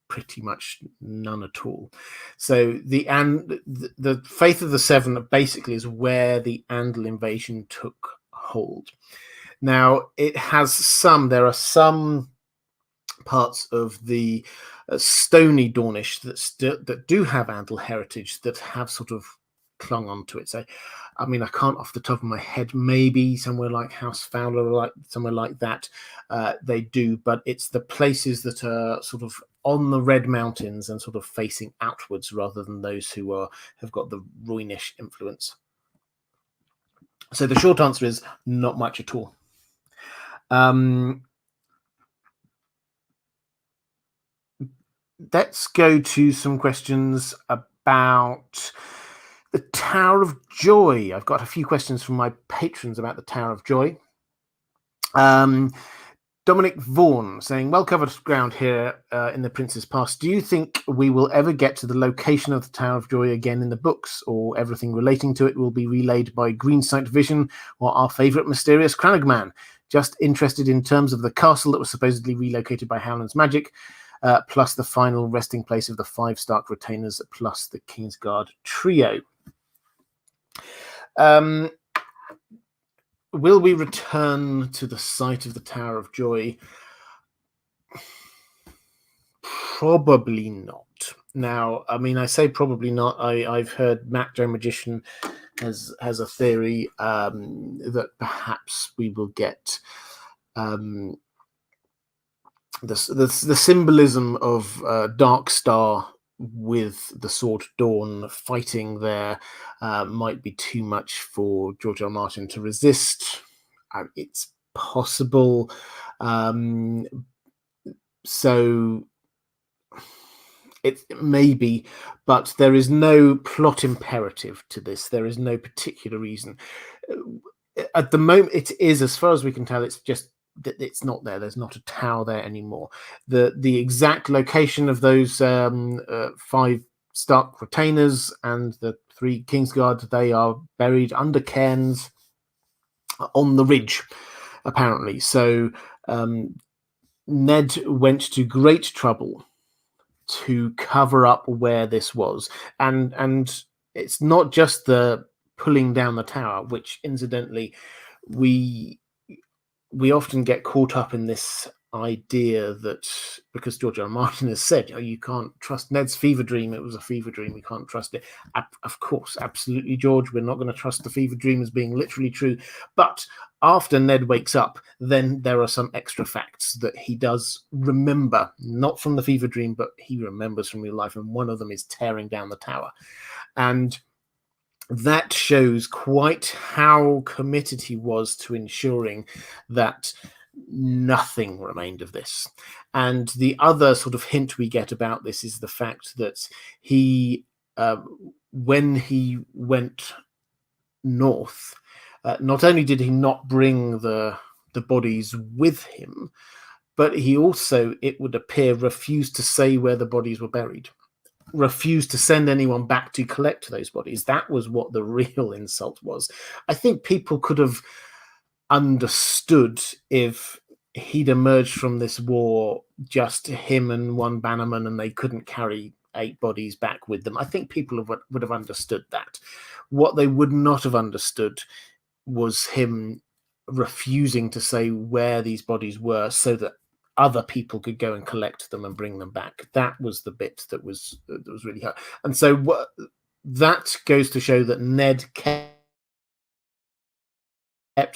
A: pretty much none at all. So the Faith of the Seven basically is where the Andal invasion took hold. Now there are some parts of the stony Dornish that do have Andal heritage that have sort of clung onto it. So, I mean, I can't off the top of my head, maybe somewhere like House Fowler or like somewhere like that, they do, but it's the places that are sort of on the Red Mountains and sort of facing outwards rather than those who have got the Roynish influence. So the short answer is not much at all. Let's go to some questions about the Tower of Joy. I've got a few questions from my patrons about the Tower of Joy. Dominic Vaughan saying, well covered ground here in the Prince's Past. Do you think we will ever get to the location of the Tower of Joy again in the books, or everything relating to it will be relayed by Greensight Vision or our favourite mysterious Cranagman? Just interested in terms of the castle that was supposedly relocated by Howland's magic, plus the final resting place of the 5 Stark retainers, plus the Kingsguard trio. Will we return to the site of the Tower of Joy? Probably not. Now, I mean, I say probably not. I've heard Matt Joe Magician has a theory that perhaps we will get the symbolism of Dark Star with the Sword Dawn fighting there might be too much for George R. R. Martin to resist. It's possible. So it may be, but there is no plot imperative to this. There is no particular reason. At the moment, it is, as far as we can tell, it's just that it's not there. There's not a tower there anymore. The exact location of those 5 Stark retainers and the 3 Kingsguard, they are buried under cairns on the ridge, apparently. So Ned went to great trouble to cover up where this was, and it's not just the pulling down the tower, which incidentally we often get caught up in this idea that because George R. R. Martin has said, you can't trust Ned's fever dream, it was a fever dream, we can't trust it. Of course, absolutely, George, we're not going to trust the fever dream as being literally true. But after Ned wakes up, then there are some extra facts that he does remember, not from the fever dream, but he remembers from real life, and one of them is tearing down the tower. And that shows quite how committed he was to ensuring that nothing remained of this. And the other sort of hint we get about this is the fact that he, when he went north, not only did he not bring the bodies with him, but he also, it would appear, refused to say where the bodies were buried. Refused to send anyone back to collect those bodies. That was what the real insult was. I think people could have understood if he'd emerged from this war just him and one bannerman and they couldn't carry 8 bodies back with them. I think people would have understood that. What they would not have understood was him refusing to say where these bodies were so that other people could go and collect them and bring them back. That was the bit that was really hard. And so that goes to show that Ned kept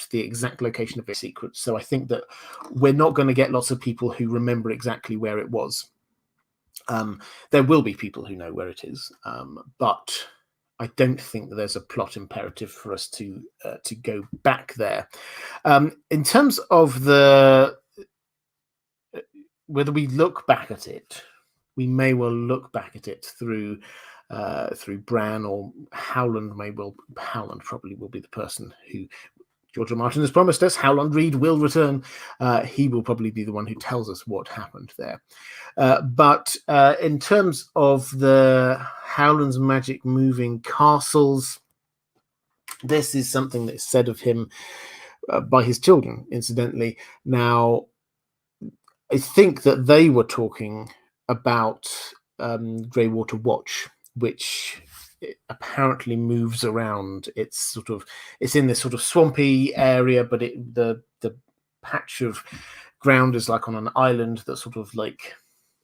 A: the exact location of his secret. So I think that we're not going to get lots of people who remember exactly where it was. There will be people who know where it is, but I don't think that there's a plot imperative for us to go back there. In terms of whether we look back at it, we may well look back at it through Bran, or Howland Howland probably will be the person who George R. Martin has promised us. Howland Reed will return. He will probably be the one who tells us what happened there. But in terms of the Howland's magic moving castles, this is something that is said of him by his children, incidentally. Now, I think that they were talking about Greywater Watch, which apparently moves around. It's in this sort of swampy area, but the patch of ground is like on an island that sort of like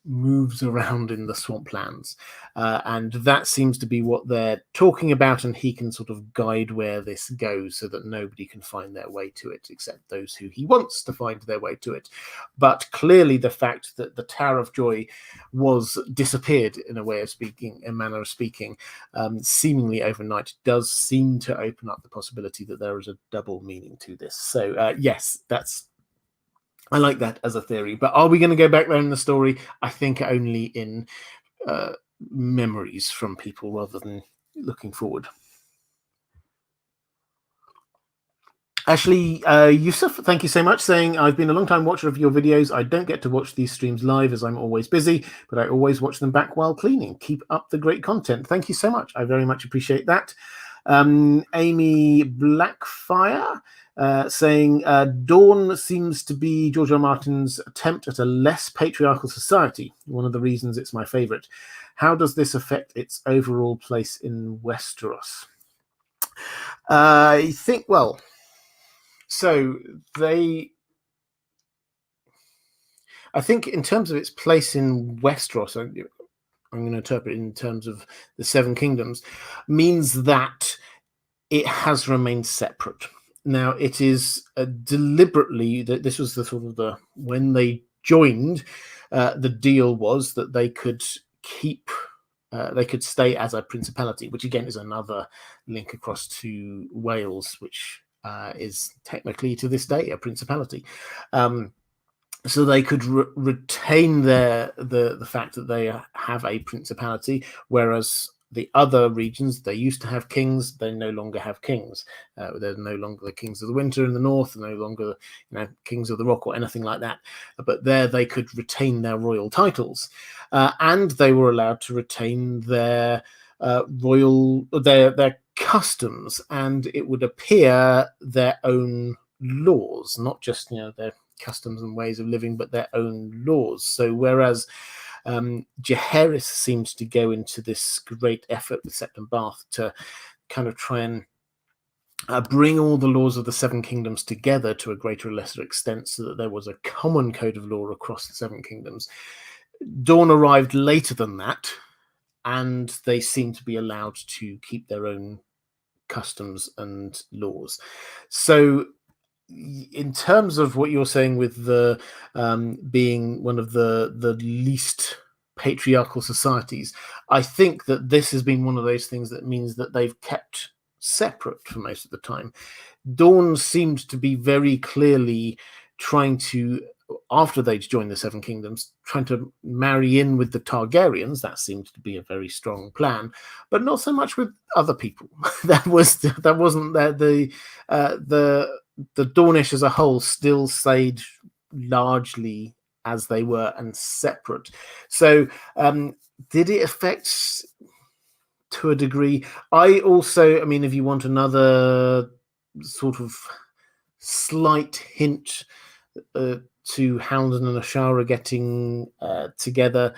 A: moves around in the swamplands, and that seems to be what they're talking about, and he can sort of guide where this goes so that nobody can find their way to it except those who he wants to find their way to it. But clearly the fact that the Tower of Joy was disappeared, in a manner of speaking, seemingly overnight, does seem to open up the possibility that there is a double meaning to this. So yes, I like that as a theory. But are we going to go back there in the story? I think only in memories from people rather than looking forward. Ashley Yusuf, thank you so much, saying, I've been a long time watcher of your videos. I don't get to watch these streams live as I'm always busy, but I always watch them back while cleaning. Keep up the great content. Thank you so much. I very much appreciate that. Amy Blackfire, saying Dorne seems to be George R. R. Martin's attempt at a less patriarchal society. One of the reasons it's my favorite. How does this affect its overall place in Westeros? I think, well, so I think in terms of its place in Westeros, I'm going to interpret it in terms of the Seven Kingdoms, means that it has remained separate. Now, it is deliberately that this was the sort of when they joined, the deal was that they could stay as a principality, which again is another link across to Wales, which is technically to this day a principality. So they could retain the fact that they have a principality, whereas the other regions, they used to have kings, they no longer have kings. They're no longer the kings of the winter in the north, no longer kings of the rock or anything like that. But there they could retain their royal titles, and they were allowed to retain their their customs, and it would appear their own laws, not just their customs and ways of living, but their own laws. So whereas Jaehaerys seems to go into this great effort with Septon Bath to kind of try and bring all the laws of the Seven Kingdoms together to a greater or lesser extent so that there was a common code of law across the Seven Kingdoms. Dorne arrived later than that, and they seem to be allowed to keep their own customs and laws. So in terms of what you're saying with the being one of the least patriarchal societies, I think that this has been one of those things that means that they've kept separate for most of the time. Dorne seemed to be very clearly trying to, after they'd joined the Seven Kingdoms, trying to marry in with the Targaryens. That seemed to be a very strong plan, but not so much with other people. that wasn't the Dornish as a whole still stayed largely as they were and separate. So did it affect to a degree? I also, I mean, if you want another sort of slight hint to Houndan and Ashara getting together,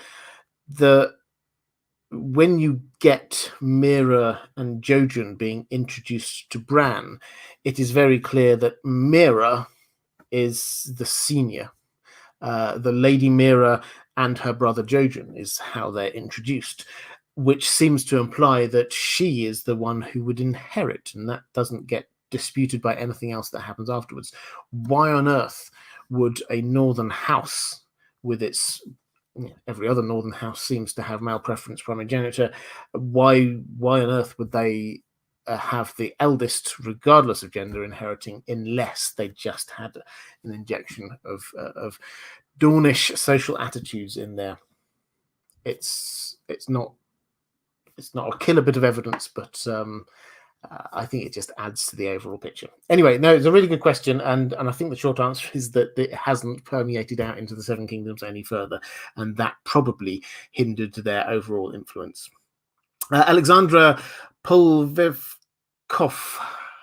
A: when you get Mira and Jojen being introduced to Bran, it is very clear that Mira is the senior. The Lady Mira and her brother Jojen is how they're introduced, which seems to imply that she is the one who would inherit, and that doesn't get disputed by anything else that happens afterwards. Why on earth would a northern house with its every other northern house seems to have male preference primogeniture? Why on earth would they have the eldest, regardless of gender, inheriting, unless they just had an injection of Dornish social attitudes in there? It's not a killer bit of evidence, but I think it just adds to the overall picture. Anyway, no, it's a really good question, and I think the short answer is that it hasn't permeated out into the Seven Kingdoms any further, and that probably hindered their overall influence. Alexandra Polvevkov.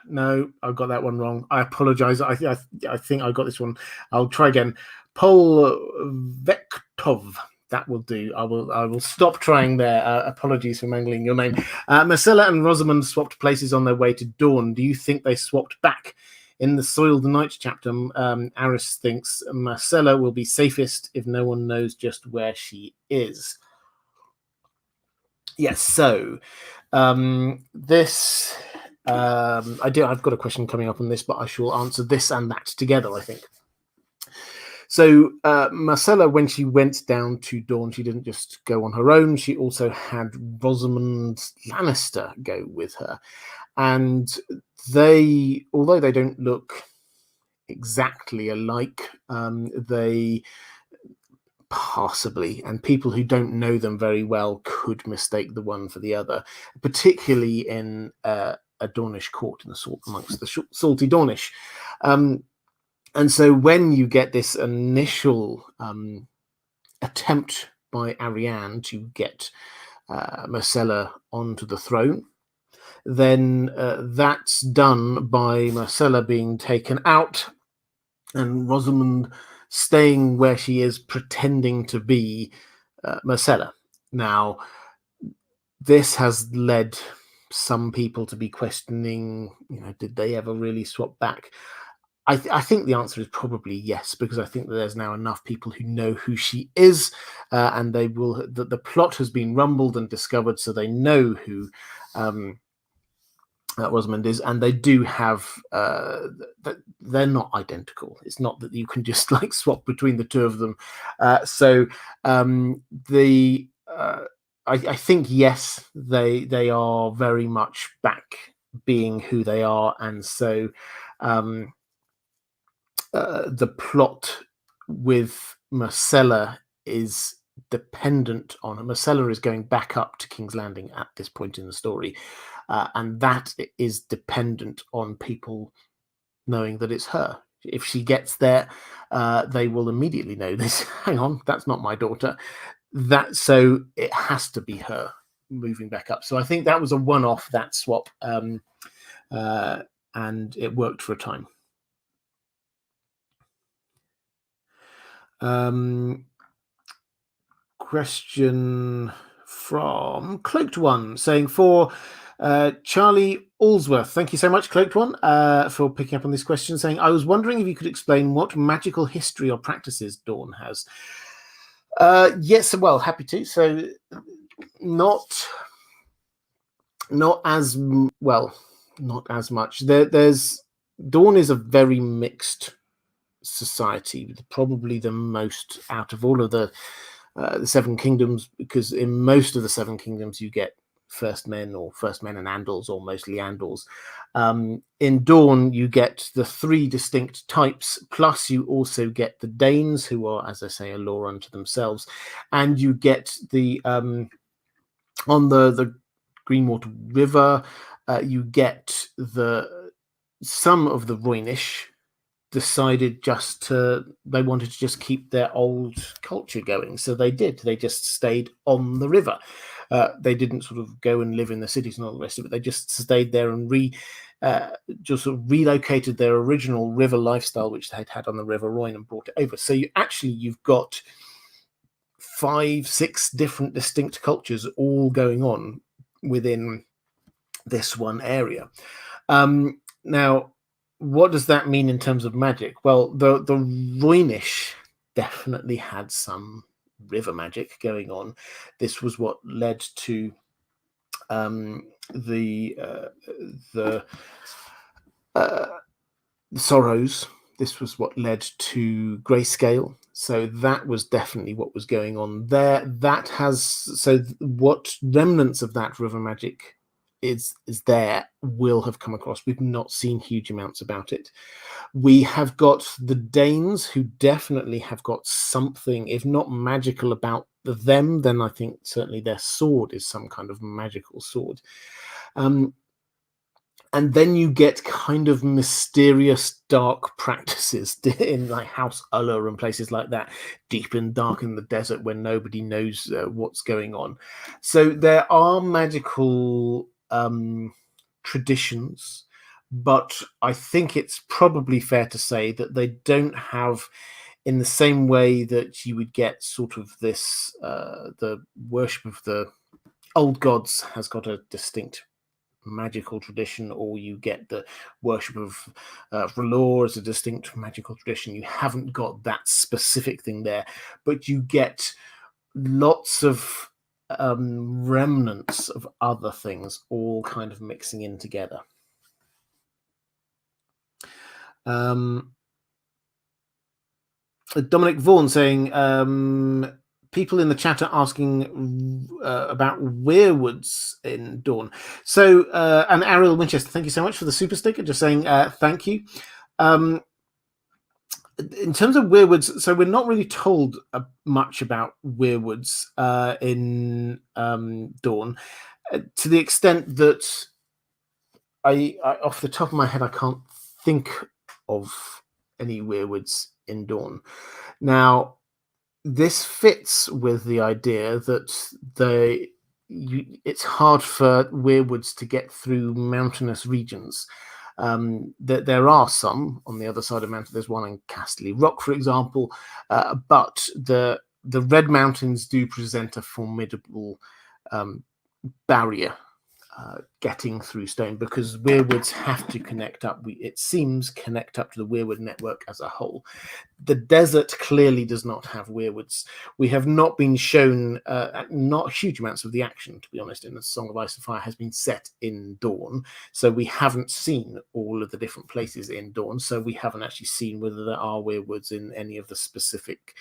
A: No, I got that one wrong. I apologize. I think I got this one. I'll try again. Polvektov. That will do. I will stop trying there. Apologies for mangling your name. Marcela and Rosamund swapped places on their way to Dorne. Do you think they swapped back? In the Soiled Knights chapter, Aris thinks Marcela will be safest if no one knows just where she is. Yes, so this I've got a question coming up on this, but I shall answer this and that together, I think. So Marcela, when she went down to Dorne, she didn't just go on her own. She also had Rosamund Lannister go with her. And they, although they don't look exactly alike, they possibly, and people who don't know them very well could mistake the one for the other, particularly in a Dornish court amongst the salty Dornish. And so when you get this initial attempt by Arianne to get Marcela onto the throne, then that's done by Marcela being taken out and Rosamund staying where she is, pretending to be Marcela. Now, this has led some people to be questioning, did they ever really swap back? I think the answer is probably yes, because I think that there's now enough people who know who she is, and they will. The plot has been rumbled and discovered, so they know who Rosamund is, and they do have. They're not identical. It's not that you can just like swap between the two of them. I think yes, they are very much back being who they are, and so. The plot with Marcela is dependent on her. Marcela is going back up to King's Landing at this point in the story, and that is dependent on people knowing that it's her. If she gets there, they will immediately know this. Hang on, that's not my daughter. So it has to be her moving back up. So I think that was a one-off, that swap, and it worked for a time. Question from Cloaked One saying, for Charlie Allsworth, thank you so much, Cloaked One, for picking up on this question, saying, I was wondering if you could explain what magical history or practices Dorne has. Yes, well, happy to. So, not as well, not as much. There's Dorne is a very mixed society, probably the most out of all of the Seven Kingdoms, because in most of the Seven Kingdoms you get first men and Andals, or mostly Andals. In Dorne you get the three distinct types, plus you also get the Danes, who are, as I say, a law unto themselves, and you get the on the Greenwater River, you get some of the Rhoynish decided they wanted to just keep their old culture going, so they just stayed on the river. They didn't sort of go and live in the cities and all the rest of it. They just stayed there and just sort of relocated their original river lifestyle, which they'd had on the River Rhoyne, and brought it over. So you've got 5-6 different distinct cultures all going on within this one area. Now, what does that mean in terms of magic? Well, the Rhoynish definitely had some river magic going on. This was what led to the Sorrows. This was what led to Grayscale. So that was definitely what was going on there. What remnants of that river magic is there will have come across. We've not seen huge amounts about it. We have got the Danes, who definitely have got something, if not magical about them, then I think certainly their sword is some kind of magical sword. And then you get kind of mysterious dark practices in like House Uller and places like that, deep and dark in the desert where nobody knows what's going on. So there are magical traditions, but I think it's probably fair to say that they don't have, in the same way that you would get sort of this, the worship of the old gods has got a distinct magical tradition, or you get the worship of R'hllor as a distinct magical tradition. You haven't got that specific thing there, but you get lots of remnants of other things all kind of mixing in together. Dominic Vaughan saying, people in the chat are asking about weirwoods in Dorne. So, and Ariel Winchester, thank you so much for the super sticker, just saying thank you. In terms of weirwoods, so we're not really told much about weirwoods in Dorne, to the extent that I, off the top of my head, I can't think of any weirwoods in Dorne. Now, this fits with the idea that it's hard for weirwoods to get through mountainous regions. There are some on the other side of the mountain. There's one in Casterly Rock, for example, but the Red Mountains do present a formidable barrier getting through stone, because weirwoods have to connect up. It seems connect up to the weirwood network as a whole. The desert clearly does not have weirwoods. We have not been shown not huge amounts of the action, to be honest, in the Song of Ice and Fire has been set in Dorne, so we haven't seen all of the different places in Dorne, so we haven't actually seen whether there are weirwoods in any of the specific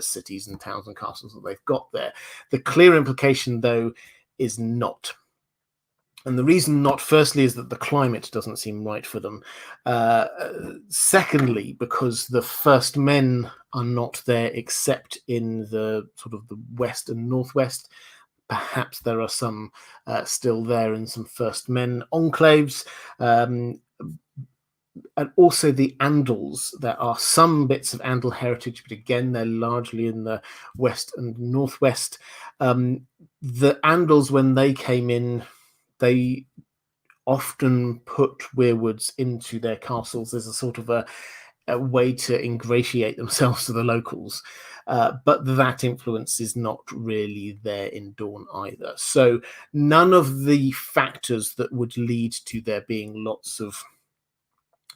A: cities and towns and castles that they've got there. The clear implication, though, is not. And the reason not, firstly, is that the climate doesn't seem right for them. Secondly, because the first men are not there except in the sort of the west and northwest. Perhaps there are some still there in some first men enclaves. And also the Andals. There are some bits of Andal heritage, but again, they're largely in the west and northwest. The Andals, when they came in, they often put weirwoods into their castles. There's a sort of a a way to ingratiate themselves to the locals. But that influence is not really there in Dorne either. So none of the factors that would lead to there being lots of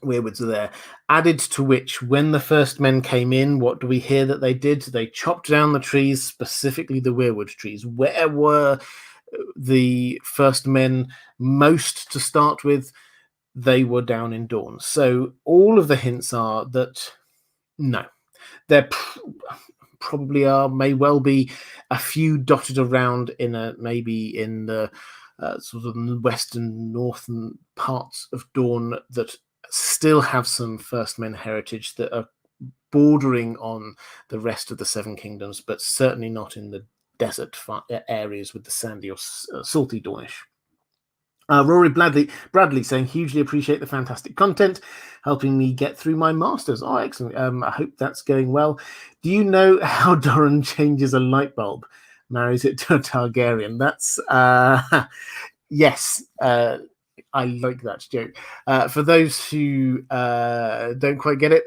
A: weirwoods are there. Added to which, when the first men came in, what do we hear that they did? They chopped down the trees, specifically the weirwood trees. Where were the first men most to start with? They were down in Dorne. So all of the hints are that no, there probably are, may well be a few dotted around maybe in the sort of western northern parts of Dorne that still have some First Men heritage that are bordering on the rest of the Seven Kingdoms, but certainly not in the desert areas with the sandy or salty Dornish. Rory Bradley saying, hugely appreciate the fantastic content, helping me get through my masters. Oh, excellent. I hope that's going well. Do you know how Doran changes a light bulb? Marries it to a Targaryen. That's yes. I like that joke. For those who don't quite get it,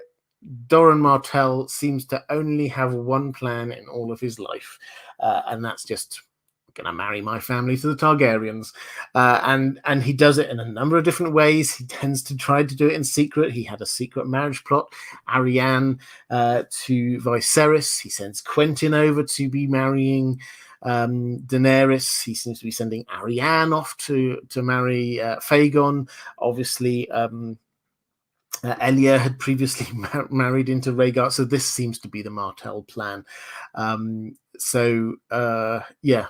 A: Doran Martell seems to only have one plan in all of his life, and that's just going to marry my family to the Targaryens. And he does it in a number of different ways. He tends to try to do it in secret. He had a secret marriage plot, Arianne to Viserys. He sends Quentyn over to be marrying Daenerys. He seems to be sending Arianne off to marry Fagon. Obviously, Elia had previously married into Rhaegar, so this seems to be the Martell plan. Yeah,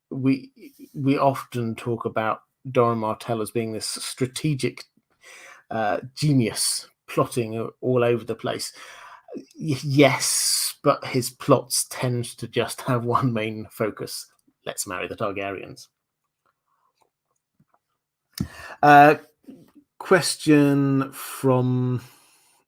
A: we often talk about Doran Martell as being this strategic genius, plotting all over the place. Yes, but his plots tend to just have one main focus: let's marry the Targaryens. Question from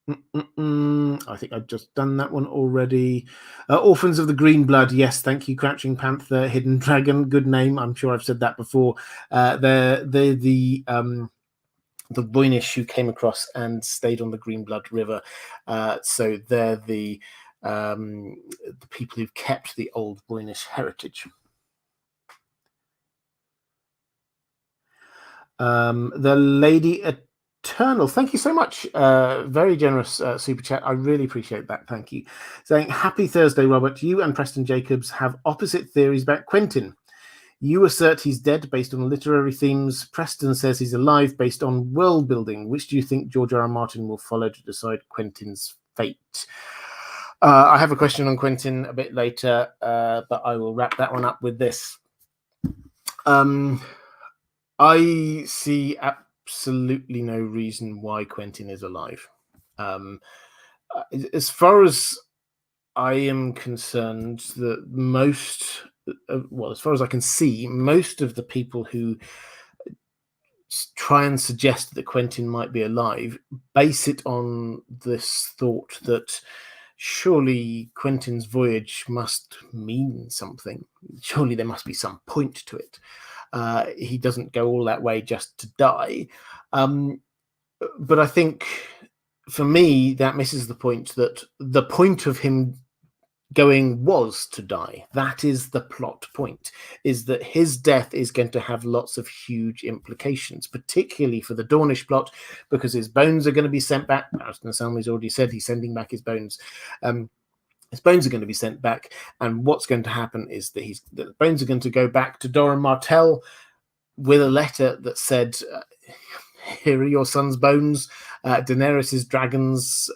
A: I think I've just done that one already. Orphans of the Green Blood. Yes, thank you. Crouching Panther, Hidden Dragon. Good name. I'm sure I've said that before. They're the Boynish who came across and stayed on the Green Blood River. So they're the people who've kept the old Boynish heritage. The Lady Eternal, thank you so much. Very generous super chat. I really appreciate that. Thank you. Saying, happy Thursday, Robert. You and Preston Jacobs have opposite theories about Quentyn. You assert he's dead based on literary themes. Preston says he's alive based on world building. Which do you think George R. R. Martin will follow to decide Quentyn's fate? I have a question on Quentyn a bit later, but I will wrap that one up with this. I see absolutely no reason why Quentyn is alive. As far as I am concerned, as far as I can see, most of the people who try and suggest that Quentyn might be alive base it on this thought that surely Quentyn's voyage must mean something. Surely there must be some point to it. He doesn't go all that way just to die. But I think, for me, that misses the point that the point of him going was to die. That is the plot point, is that his death is going to have lots of huge implications, particularly for the Dornish plot, because his bones are going to be sent back. Aston Selmy's already said he's sending back his bones. His bones are going to be sent back, and what's going to happen is that the bones are going to go back to Doran Martell with a letter that said, here are your son's bones. Daenerys' dragons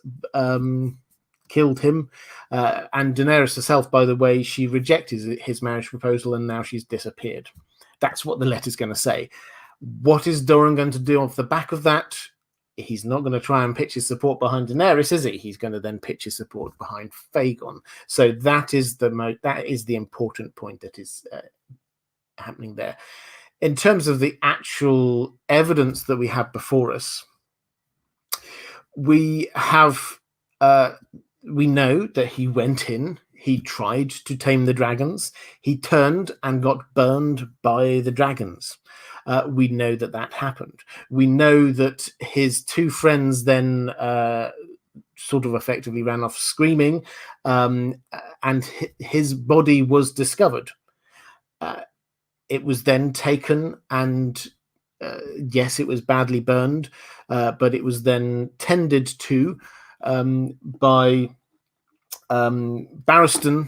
A: killed him. And Daenerys herself, by the way, she rejected his marriage proposal and now she's disappeared. That's what the letter's going to say. What is Doran going to do off the back of that? He's not going to try and pitch his support behind Daenerys, is he? He's going to then pitch his support behind Fagon. So that is the important point that is happening there. In terms of the actual evidence that we have before us, we know that he went in, he tried to tame the dragons, he turned and got burned by the dragons. We know that happened. We know that his two friends then sort of effectively ran off screaming, and his body was discovered. It was then taken, and yes, it was badly burned, but it was then tended to by Barristan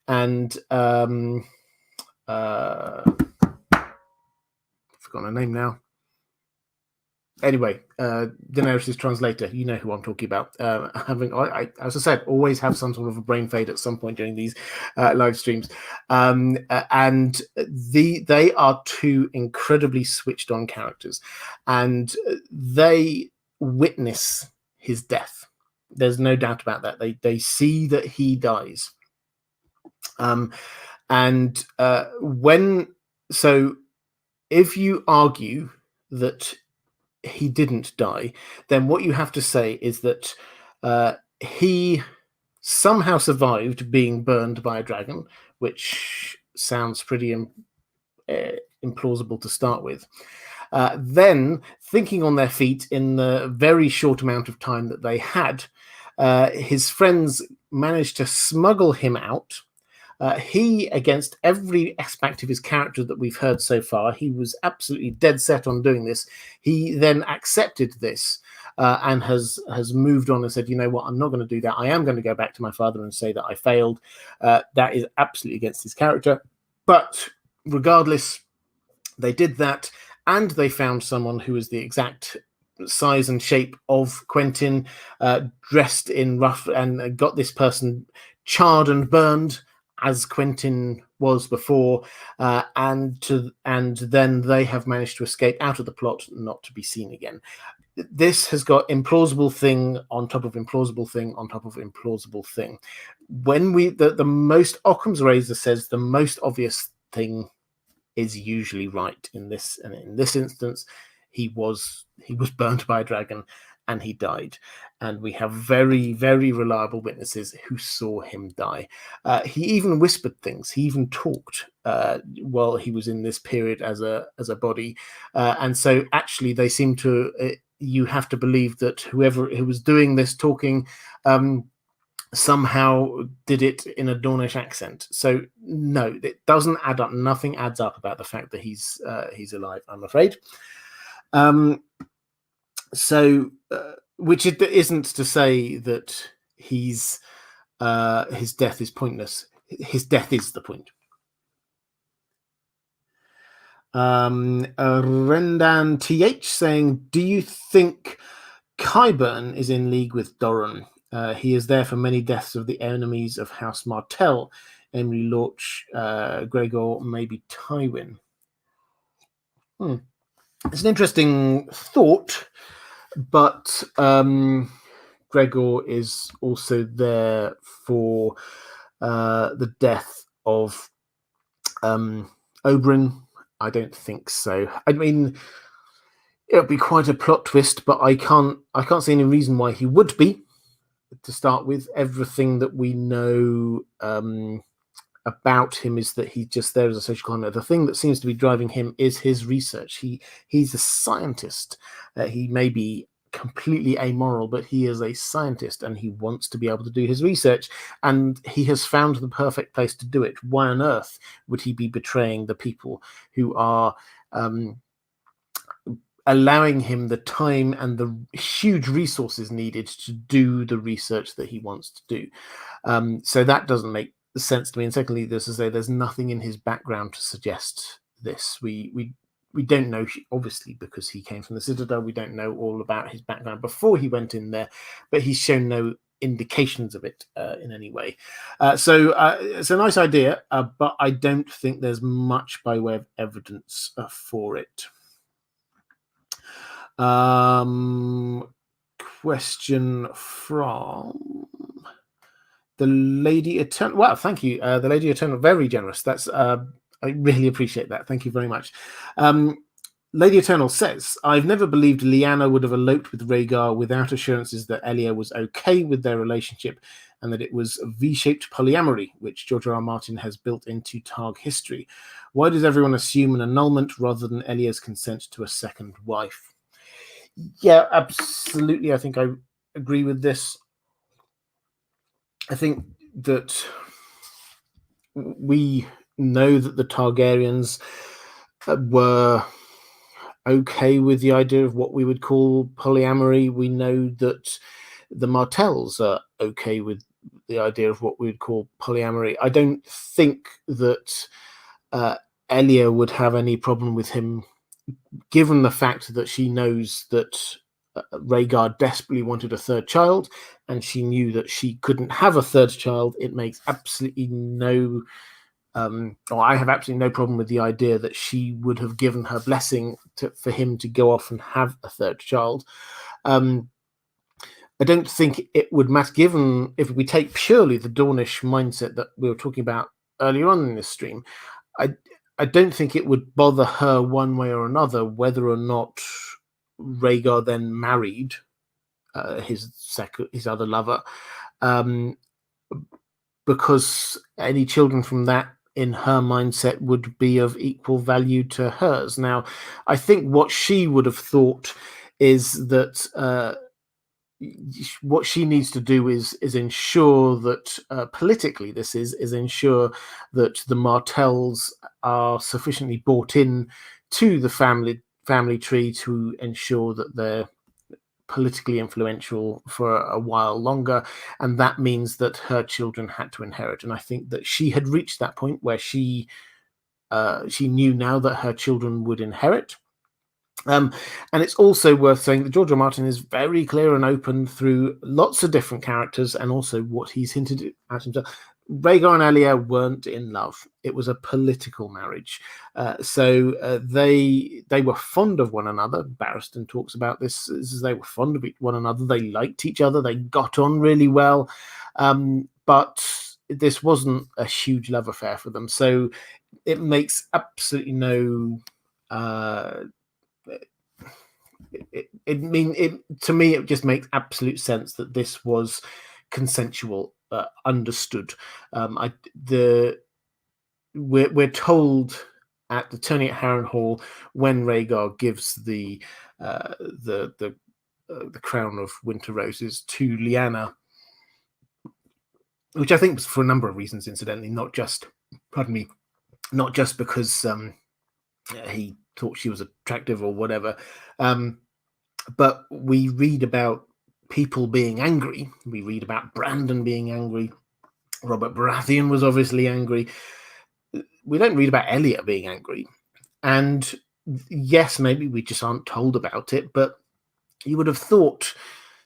A: and forgotten her name now. Anyway, Daenerys' translator, you know who I'm talking about. I, as I said, always have some sort of a brain fade at some point during these live streams. And they are two incredibly switched on characters, and they witness his death. There's no doubt about that. They see that he dies. So if you argue that he didn't die, then what you have to say is that he somehow survived being burned by a dragon, which sounds pretty implausible to start with. Then, thinking on their feet in the very short amount of time that they had, his friends managed to smuggle him out. He, against every aspect of his character that we've heard so far, he was absolutely dead set on doing this. He then accepted this and has moved on and said, you know what, I'm not going to do that. I am going to go back to my father and say that I failed. That is absolutely against his character. But regardless, they did that, and they found someone who was the exact size and shape of Quentyn, dressed in rough, and got this person charred and burned as Quentyn was before, and then they have managed to escape out of the plot, not to be seen again. This has got implausible thing on top of implausible thing on top of implausible thing. When the most Occam's razor says the most obvious thing is usually right in this, and in this instance, he was burnt by a dragon and he died, and we have very, very reliable witnesses who saw him die. He even whispered things. He even talked while he was in this period as a body, and so actually they seem to. You have to believe that whoever who was doing this talking somehow did it in a Dornish accent. So no, it doesn't add up. Nothing adds up about the fact that he's alive, I'm afraid. Which it isn't to say that his death is pointless. His death is the point. Rendan TH saying, do you think Qyburn is in league with Dorne? He is there for many deaths of the enemies of House Martell, Emily Lorch, Gregor, maybe Tywin. It's an interesting thought, but Gregor is also there for the death of Oberyn. I don't think so. I mean, it would be quite a plot twist, but I can't see any reason why he would be. To start with, everything that we know about him is that he's just there as a social climber. The thing that seems to be driving him is his research. He's a scientist. He may be completely amoral, but he is a scientist, and he wants to be able to do his research, and he has found the perfect place to do it. Why on earth would he be betraying the people who are allowing him the time and the huge resources needed to do the research that he wants to do? So that doesn't make sense to me. And secondly, there's nothing in his background to suggest this. We don't know, obviously, because he came from the Citadel. We don't know all about his background before he went in there, but he's shown no indications of it in any way. So it's a nice idea, but I don't think there's much by way of evidence for it. Question from the Lady Eternal. Wow, thank you. The Lady Eternal, very generous. That's I really appreciate that. Thank you very much. Lady Eternal says, I've never believed Lyanna would have eloped with Rhaegar without assurances that Elia was okay with their relationship and that it was V-shaped polyamory, which George R.R. Martin has built into Targ history. Why does everyone assume an annulment rather than Elia's consent to a second wife? Yeah, absolutely. I think I agree with this. I think that we know that the Targaryens were okay with the idea of what we would call polyamory. We know that the Martells are okay with the idea of what we would call polyamory. I don't think that Elia would have any problem with him, given the fact that she knows that Rhaegar desperately wanted a third child, and she knew that she couldn't have a third child. It makes absolutely no or I have absolutely no problem with the idea that she would have given her blessing for him to go off and have a third child. I don't think it would matter, given if we take purely the Dornish mindset that we were talking about earlier on in this stream. I don't think it would bother her one way or another whether or not Rhaegar then married his other lover, because any children from that, in her mindset, would be of equal value to hers. Now, I think what she would have thought is that what she needs to do is ensure that politically this is ensure that the Martells are sufficiently bought in to the family tree to ensure that they're politically influential for a while longer, and that means that her children had to inherit. And I think that she had reached that point where she knew now that her children would inherit. And it's also worth saying that George R. R. Martin is very clear and open through lots of different characters, and also what he's hinted at himself. Rhaegar and Elia weren't in love. It was a political marriage. So they were fond of one another. Barristan talks about this as they were fond of one another. They liked each other. They got on really well. But this wasn't a huge love affair for them. So it makes absolutely no... to me, it just makes absolute sense that this was consensual, understood. We're told at the tourney at Harrenhal when Rhaegar gives the crown of winter roses to Lyanna, which I think was for a number of reasons, incidentally, not just because he thought she was attractive or whatever. But we read about people being angry. We read about Brandon being angry. Robert Baratheon was obviously angry. We don't read about Elia being angry. And yes, maybe we just aren't told about it, but you would have thought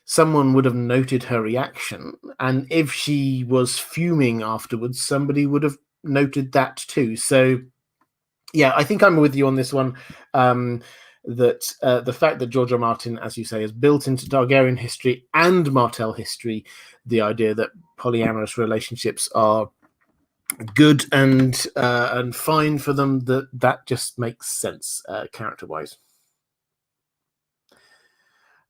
A: someone would have noted her reaction. And if she was fuming afterwards, somebody would have noted that too. So, yeah, I think I'm with you on this one. That the fact that George R. R. Martin, as you say, has built into Targaryen history and Martell history the idea that polyamorous relationships are good and fine for them, that just makes sense character-wise.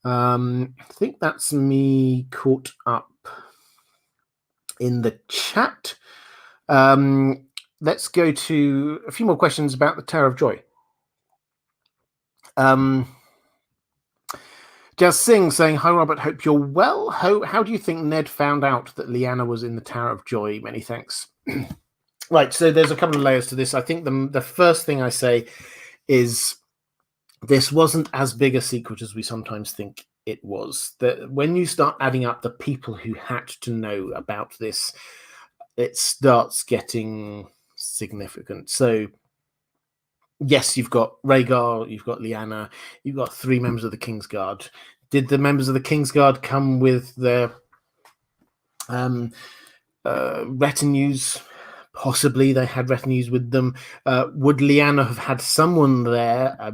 A: I think that's me caught up in the chat. Let's go to a few more questions about the Tower of Joy. Jazz Singh saying, "Hi Robert, hope you're well. How do you think Ned found out that Lyanna was in the Tower of Joy? Many thanks." Right, so there's a couple of layers to this. I think the first thing I say is this wasn't as big a secret as we sometimes think it was. That when you start adding up the people who had to know about this, it starts getting significant. So yes, you've got Rhaegar, you've got Lyanna, you've got 3 members of the Kingsguard. Did the members of the Kingsguard come with their retinues? Possibly they had retinues with them. Would Lyanna have had someone there, a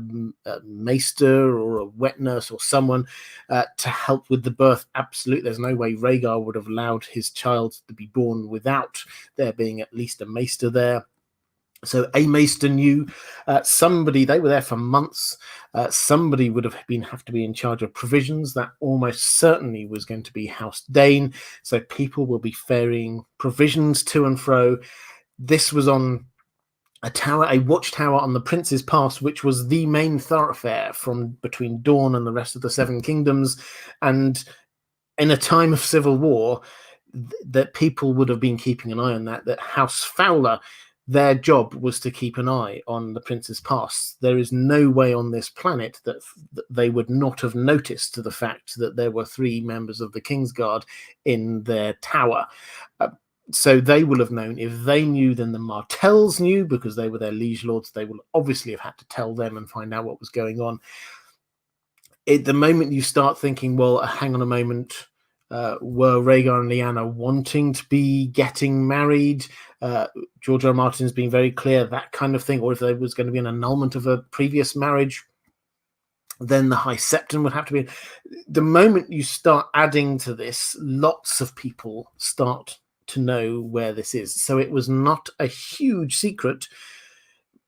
A: maester or a wet nurse or someone to help with the birth? Absolutely. There's no way Rhaegar would have allowed his child to be born without there being at least a maester there. So a maester knew somebody. They were there for months. Somebody would have to be in charge of provisions. That almost certainly was going to be House Dane. So people will be ferrying provisions to and fro. This was on a watchtower on the Prince's Pass, which was the main thoroughfare from between Dorne and the rest of the Seven Kingdoms. And in a time of civil war, that people would have been keeping an eye on that House Fowler, their job was to keep an eye on the Prince's past. There is no way on this planet that they would not have noticed the fact that there were 3 members of the Kingsguard in their tower. So they will have known. If they knew, then the Martells knew, because they were their liege lords. They will obviously have had to tell them and find out what was going on. At the moment you start thinking, well, hang on a moment, were Rhaegar and Lyanna wanting to be getting married? George R. R. Martin's been very clear, that kind of thing. Or if there was going to be an annulment of a previous marriage, then the High Septon would have to be. The moment you start adding to this, lots of people start to know where this is. So it was not a huge secret.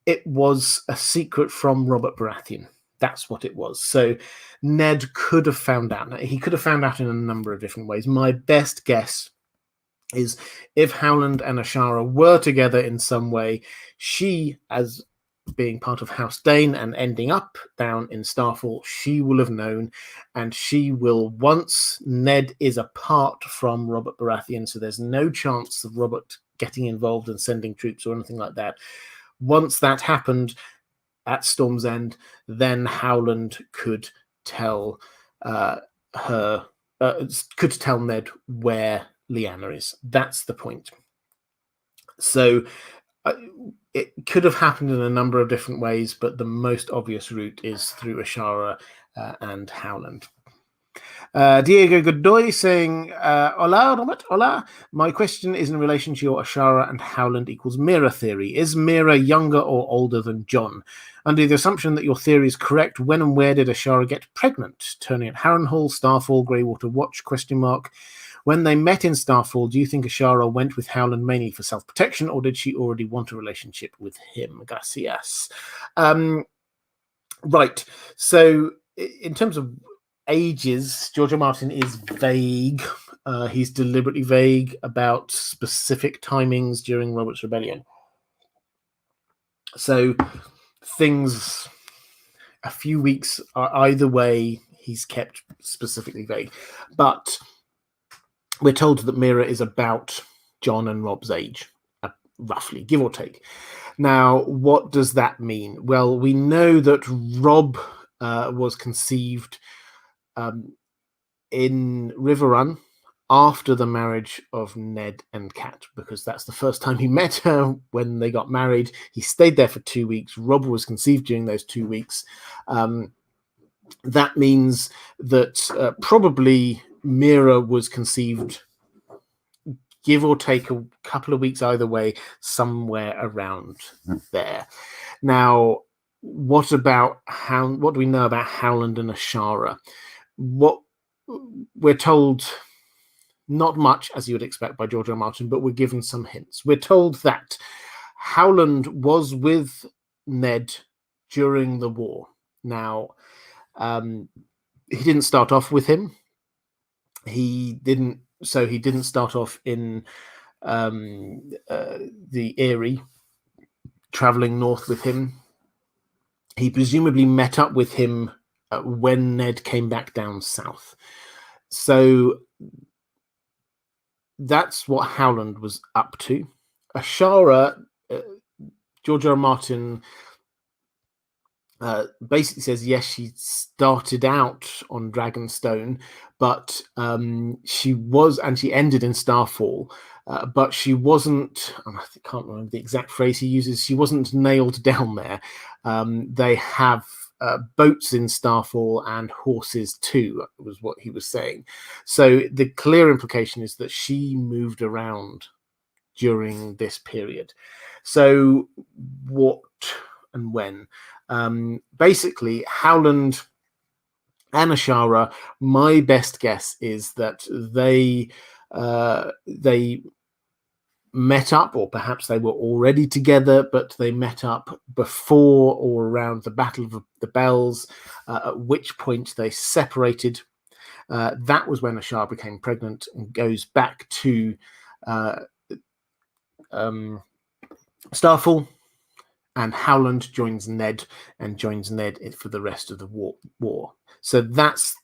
A: It was a secret from Robert Baratheon. That's what it was. So Ned could have found out. He could have found out in a number of different ways. My best guess is if Howland and Ashara were together in some way, she, as being part of House Dane and ending up down in Starfall, she will have known, and she will, once Ned is apart from Robert Baratheon, so there's no chance of Robert getting involved and sending troops or anything like that. Once that happened at Storm's End, then Howland could tell could tell Ned where Lyanna is. That's the point. So it could have happened in a number of different ways, but the most obvious route is through Ashara and Howland. Diego Godoy saying, hola, Robert, hola. My question is in relation to your Ashara and Howland equals Mira theory. Is Mira younger or older than Jon? Under the assumption that your theory is correct, when and where did Ashara get pregnant? Turning at Harrenhal, Starfall, Greywater Watch, ? When they met in Starfall, do you think Ashara went with Howland mainly for self-protection, or did she already want a relationship with him? Gracias. Right. So in terms of ages, George R. R. Martin is vague. He's deliberately vague about specific timings during Robert's Rebellion. So things, a few weeks are either way, he's kept specifically vague. But we're told that Mira is about Jon and Rob's age, roughly, give or take. Now, what does that mean? Well, we know that Rob was conceived in Riverrun after the marriage of Ned and Kat, because that's the first time he met her when they got married. He stayed there for 2 weeks. Rob was conceived during those 2 weeks. That means that probably Mira was conceived, give or take a couple of weeks either way, somewhere around there. Now, what do we know about Howland and Ashara? What we're told, not much as you would expect by George R. R. Martin, but we're given some hints. We're told that Howland was with Ned during the war. Now, he didn't start off with him. He didn't start off in the Eyrie, traveling north with him. He presumably met up with him when Ned came back down south. So that's what Howland was up to. Ashara, George R. R. Martin basically says, yes, she started out on Dragonstone, but she ended in Starfall, but she wasn't, I can't remember the exact phrase he uses, she wasn't nailed down there. They have boats in Starfall and horses too, was what he was saying. So the clear implication is that she moved around during this period. So what and when? Basically, Howland and Ashara, my best guess is that they met up, or perhaps they were already together, but they met up before or around the Battle of the Bells, at which point they separated. That was when Ashara became pregnant and goes back to Starfall, and Howland joins Ned for the rest of the war. So that's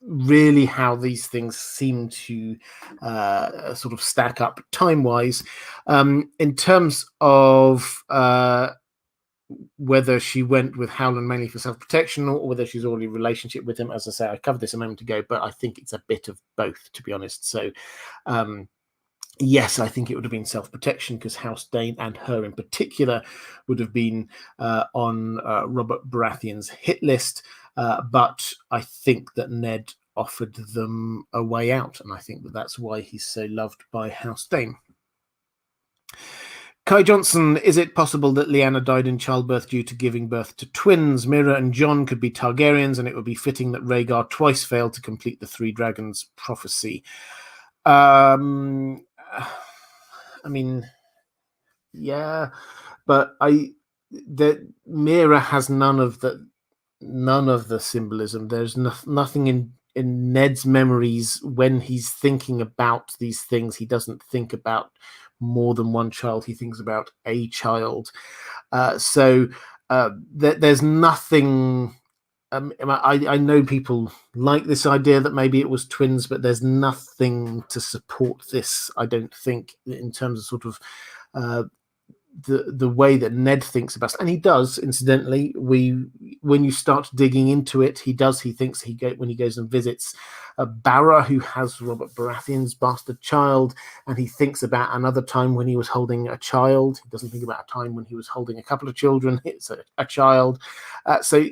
A: really how these things seem to sort of stack up time-wise. In terms of whether she went with Howland mainly for self-protection or whether she's already in a relationship with him, as I say, I covered this a moment ago, but I think it's a bit of both, to be honest. So yes, I think it would have been self-protection, because House Dane and her in particular would have been on Robert Baratheon's hit list, but I think that Ned offered them a way out, and I think that that's why he's so loved by House Dane. Kai Johnson, is it possible that Lyanna died in childbirth due to giving birth to twins? Mira and Jon could be Targaryens, and it would be fitting that Rhaegar twice failed to complete the Three Dragons prophecy. I mean, yeah, but Mira has none of the symbolism. There's nothing in Ned's memories when he's thinking about these things. He doesn't think about more than one child. He thinks about a child. So there's nothing. I know people like this idea that maybe it was twins, but there's nothing to support this, I don't think, in terms of sort of the way that Ned thinks about it. And he does, incidentally. When you start digging into it, he thinks when he goes and visits Barra, who has Robert Baratheon's bastard child, and he thinks about another time when he was holding a child. He doesn't think about a time when he was holding a couple of children. It's a child. So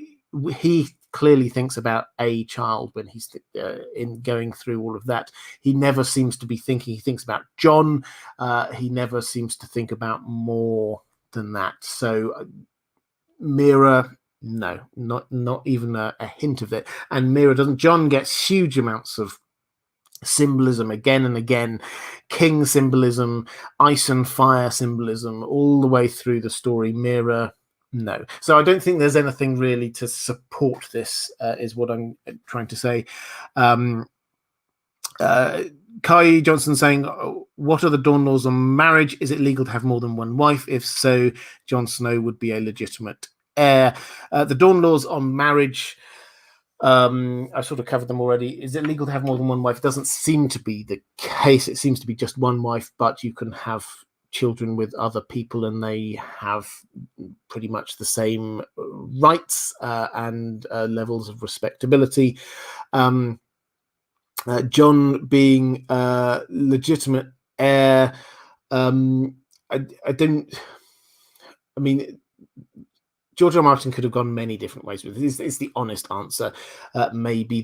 A: he clearly thinks about a child when he's in going through all of that. He never seems to be thinking. He thinks about Jon. He never seems to think about more than that. So Mira, no, not even a hint of it. And Mira doesn't. Jon gets huge amounts of symbolism again and again, king symbolism, ice and fire symbolism, all the way through the story. Mira, no. So I don't think there's anything really to support this, is what I'm trying to say. Kai Johnson saying, what are the Dorne laws on marriage? Is it legal to have more than one wife? If so, Jon Snow would be a legitimate heir. The Dorne laws on marriage, I sort of covered them already. Is it legal to have more than one wife? It doesn't seem to be the case. It seems to be just one wife, but you can have children with other people, and they have pretty much the same rights and levels of respectability. Jon being legitimate heir, I mean, George R. R. Martin could have gone many different ways with this. It's the honest answer. Maybe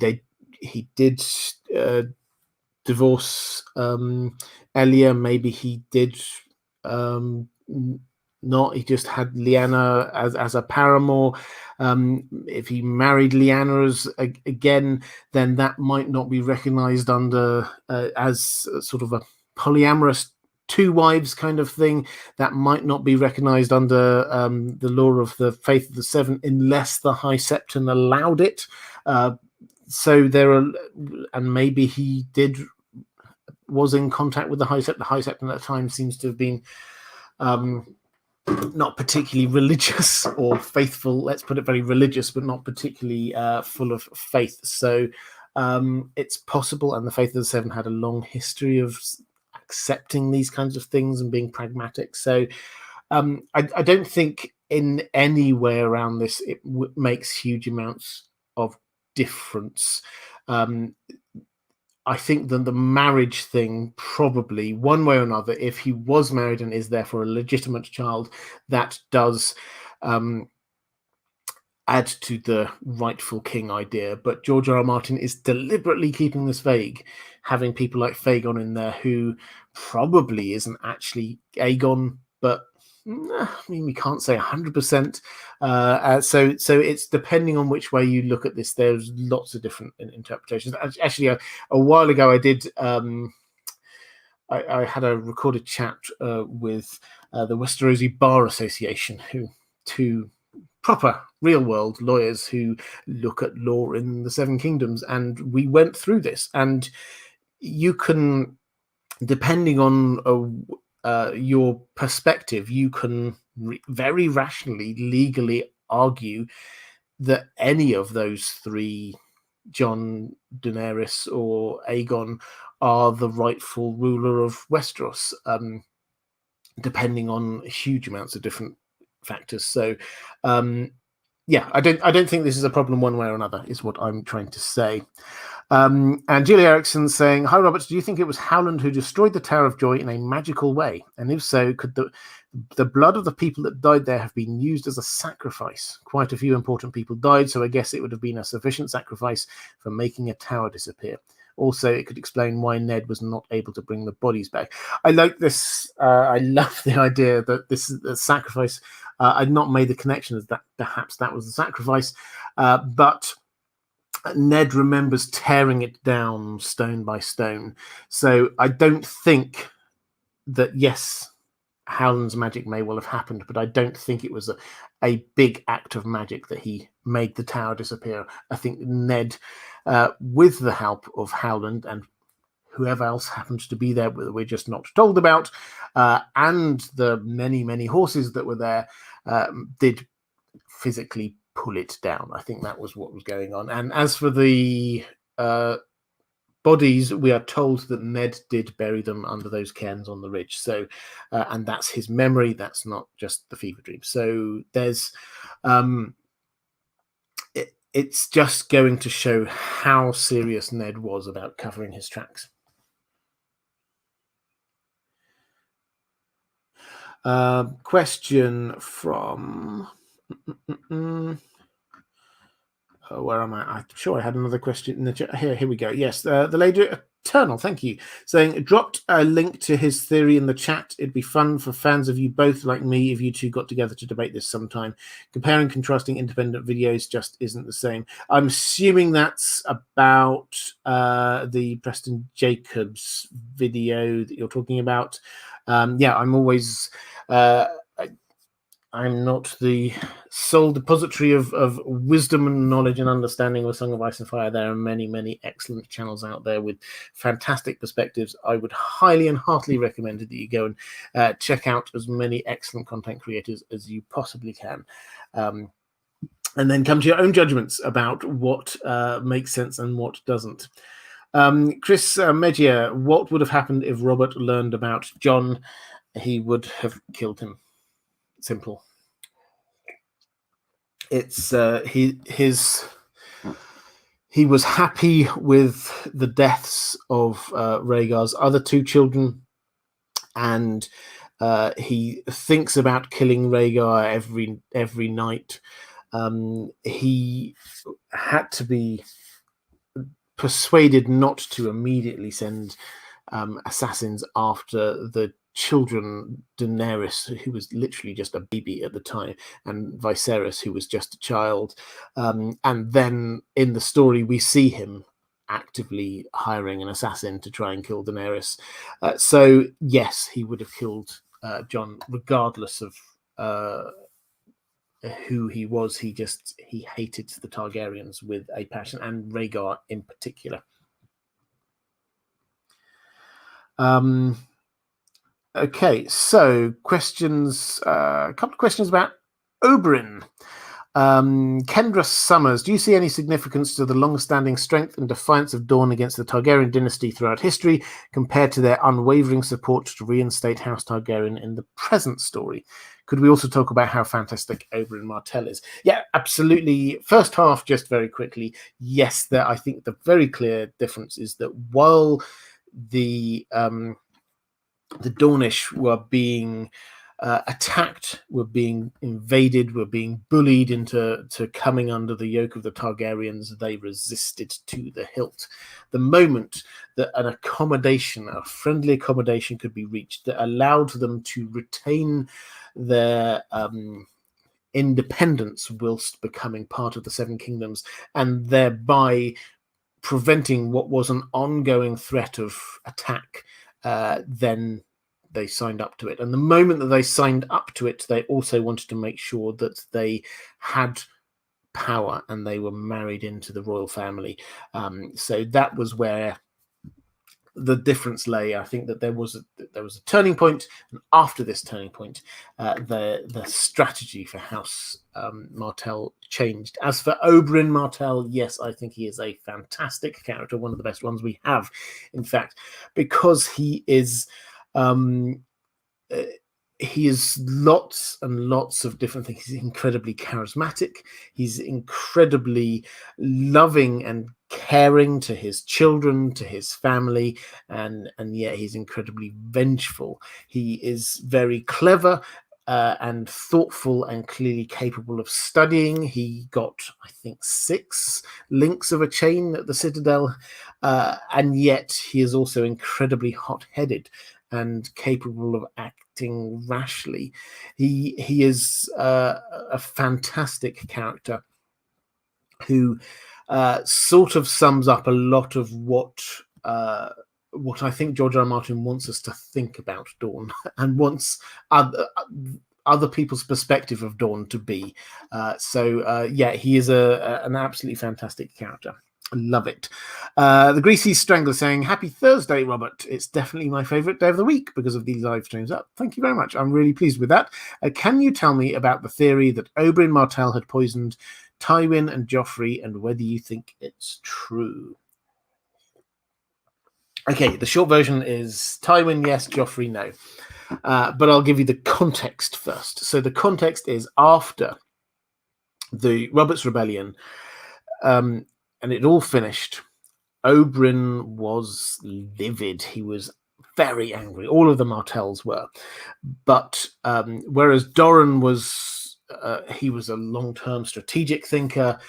A: he did divorce Elia. Maybe he did not. He just had Lyanna as a paramour. If he married Lyanna again, then that might not be recognized under as sort of a polyamorous two wives kind of thing. That might not be recognized under the law of the Faith of the Seven, unless the High Septon allowed it. So there are, and maybe he was in contact with the High Septon. The High Septon at the time seems to have been not particularly religious or faithful. Let's put it very religious, but not particularly full of faith. So it's possible, and the Faith of the Seven had a long history of accepting these kinds of things and being pragmatic. So I don't think in any way around this it makes huge amounts of difference. I think that the marriage thing, probably one way or another, if he was married and is therefore a legitimate child, that does add to the rightful king idea. But George R. R. Martin is deliberately keeping this vague, having people like Fagon in there who probably isn't actually Aegon, but I mean, we can't say 100%. So it's depending on which way you look at this. There's lots of different interpretations. Actually, a while ago, I did. I had a recorded chat with the Westerosi Bar Association, two proper real-world lawyers who look at law in the Seven Kingdoms, and we went through this. And you can, depending on your perspective, you can very rationally, legally argue that any of those three Jon, Daenerys, or Aegon are the rightful ruler of Westeros, depending on huge amounts of different factors. So, I don't think this is a problem one way or another, is what I'm trying to say. And Julie Erickson saying, "Hi Roberts, do you think it was Howland who destroyed the Tower of Joy in a magical way? And if so, could the blood of the people that died there have been used as a sacrifice? Quite a few important people died, so I guess it would have been a sufficient sacrifice for making a tower disappear. Also, it could explain why Ned was not able to bring the bodies back." I like this. I love the idea that this is a sacrifice. I'd not made the connection as that perhaps that was the sacrifice, but Ned remembers tearing it down stone by stone. So I don't think that, yes, Howland's magic may well have happened, but I don't think it was a big act of magic that he made the tower disappear. I think Ned, with the help of Howland and whoever else happens to be there, we're just not told about, and the many, many horses that were there, did physically pull it down. I think that was what was going on. And as for the bodies, we are told that Ned did bury them under those cairns on the ridge. So, and that's his memory. That's not just the fever dream. So there's, it's just going to show how serious Ned was about covering his tracks. Question from... where am I? I'm sure I had another question in the chat. Here we go. Yes, the Lady Eternal, thank you, saying, dropped a link to his theory in the chat. It'd be fun for fans of you both like me if you two got together to debate this sometime. Comparing, contrasting independent videos just isn't the same. I'm assuming that's about the Preston Jacobs video that you're talking about. Yeah, I'm always... I'm not the sole depository of wisdom and knowledge and understanding of A Song of Ice and Fire. There are many, many excellent channels out there with fantastic perspectives. I would highly and heartily recommend that you go and check out as many excellent content creators as you possibly can. And then come to your own judgments about what makes sense and what doesn't. Chris Megia, what would have happened if Robert learned about Jon? He would have killed him. Simple. It's he was happy with the deaths of Rhaegar's other two children, and he thinks about killing Rhaegar every night. He had to be persuaded not to immediately send assassins after the children, Daenerys, who was literally just a baby at the time, and Viserys, who was just a child. And then in the story, we see him actively hiring an assassin to try and kill Daenerys. So yes, he would have killed Jon, regardless of who he was. He hated the Targaryens with a passion, and Rhaegar in particular. Okay, so questions. A couple of questions about Oberyn. Kendra Summers, do you see any significance to the long-standing strength and defiance of Dorne against the Targaryen dynasty throughout history, compared to their unwavering support to reinstate House Targaryen in the present story? Could we also talk about how fantastic Oberyn Martell is? Yeah, absolutely. First half, just very quickly. Yes, I think the very clear difference is that while the Dornish were being attacked, were being invaded, were being bullied into coming under the yoke of the Targaryens, they resisted to the hilt. The moment that an accommodation, a friendly accommodation, could be reached that allowed them to retain their independence whilst becoming part of the Seven Kingdoms, and thereby preventing what was an ongoing threat of attack, then they signed up to it. And the moment that they signed up to it, they also wanted to make sure that they had power and they were married into the royal family. So that was where the difference lay. I think that there was a turning point, and after this turning point, the strategy for House Martell changed. As for Oberyn Martell, yes, I think he is a fantastic character, one of the best ones we have, in fact, because he is. He is lots and lots of different things. He's incredibly charismatic. He's incredibly loving and caring to his children, to his family, and yet he's incredibly vengeful. He is very clever and thoughtful and clearly capable of studying. He got, I think, 6 links of a chain at the Citadel, and yet he is also incredibly hot-headed and capable of acting rashly. He is a fantastic character who sort of sums up a lot of what I think George R. R. Martin wants us to think about Dorne and wants other people's perspective of Dorne to be. Yeah, he is an absolutely fantastic character. Love it. The Greasy Strangler saying, happy Thursday, Robert. It's definitely my favourite day of the week because of these live streams. Thank you very much. I'm really pleased with that. Can you tell me about the theory that Oberyn Martell had poisoned Tywin and Joffrey and whether you think it's true? Okay, the short version is Tywin, yes, Joffrey, no. But I'll give you the context first. So the context is after the Robert's Rebellion, and it all finished. Oberyn was livid. He was very angry. All of the Martells were. But whereas Dorne was, he was a long-term strategic thinker,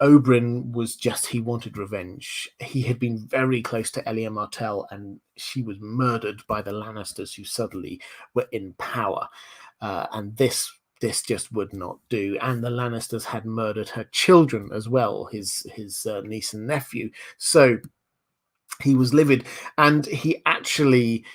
A: Oberyn was just, he wanted revenge. He had been very close to Elia Martell, and she was murdered by the Lannisters, who suddenly were in power. And this just would not do. And the Lannisters had murdered her children as well, his niece and nephew. So he was livid, and he actually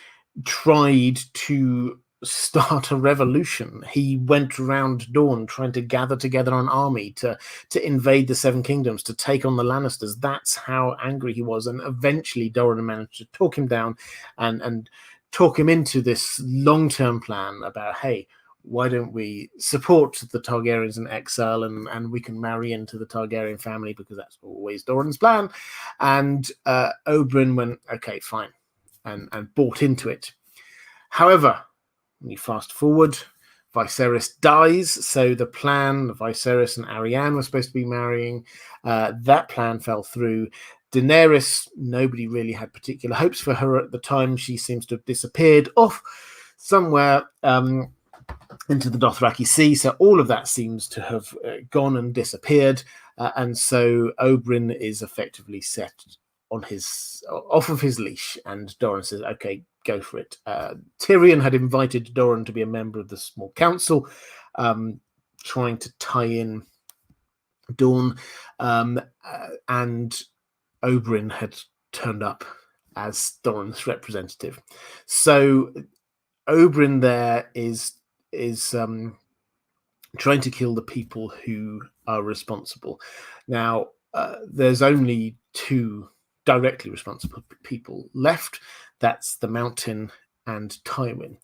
A: tried to start a revolution. He went around Dorne trying to gather together an army to invade the Seven Kingdoms, to take on the Lannisters. That's how angry he was. And eventually Dorne managed to talk him down and talk him into this long-term plan about, hey, why don't we support the Targaryens in exile, and we can marry into the Targaryen family, because that's always Doran's plan. And Oberyn went, okay, fine, and bought into it. However, when you fast forward, Viserys dies, so the plan, Viserys and Arianne were supposed to be marrying, that plan fell through. Daenerys, nobody really had particular hopes for her at the time. She seems to have disappeared off somewhere into the Dothraki Sea, so all of that seems to have gone and disappeared, and so Oberyn is effectively set on off of his leash, and Doran says, okay, go for it. Tyrion had invited Doran to be a member of the small council, trying to tie in Dorne, and Oberyn had turned up as Doran's representative. So Oberyn there is trying to kill the people who are responsible. Now, there's only 2 directly responsible people left. That's the Mountain and Tywin.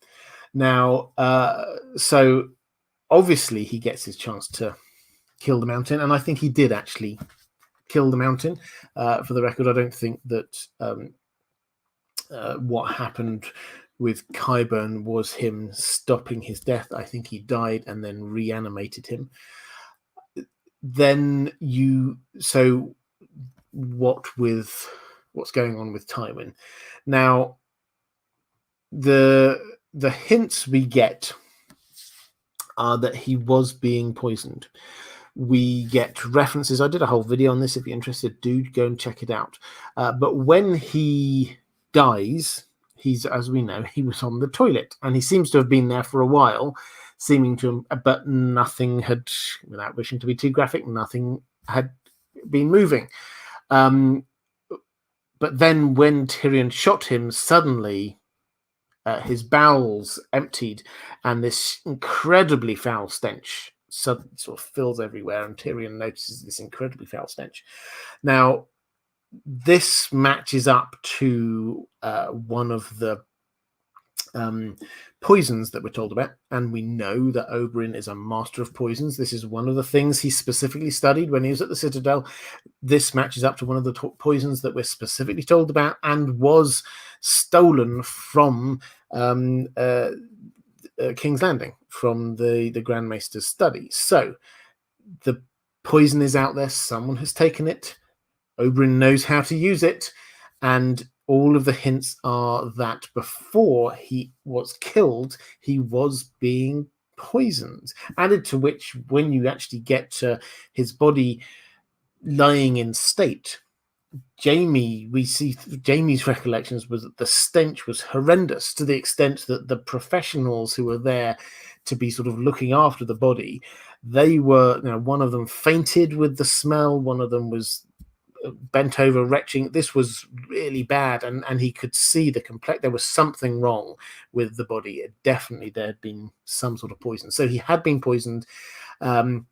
A: Now, so obviously he gets his chance to kill the Mountain, and I think he did actually kill the Mountain. For the record, I don't think that what happened with Qyburn was him stopping his death. I think he died and then reanimated him. Then so what's going on with Tywin? Now, the hints we get are that he was being poisoned. We get references. I did a whole video on this. If you're interested, do go and check it out. But when he dies, as we know, he was on the toilet, and he seems to have been there for a while, but nothing had, without wishing to be too graphic, nothing had been moving. But then when Tyrion shot him, suddenly his bowels emptied, and this incredibly foul stench sort of fills everywhere, and Tyrion notices this incredibly foul stench. Now, this matches up to one of the poisons that we're told about, and we know that Oberyn is a master of poisons. This is one of the things he specifically studied when he was at the Citadel. This matches up to one of the poisons that we're specifically told about and was stolen from King's Landing, from the Grand Maester's study. So the poison is out there. Someone has taken it. Oberyn knows how to use it, and all of the hints are that before he was killed, he was being poisoned. Added to which, when you actually get to his body lying in state, we see Jaime's recollections was that the stench was horrendous, to the extent that the professionals who were there to be sort of looking after the body, they were, one of them fainted with the smell, one of them was bent over retching. This was really bad, and he could see there was something wrong with the body. There had been some sort of poison, so he had been poisoned. And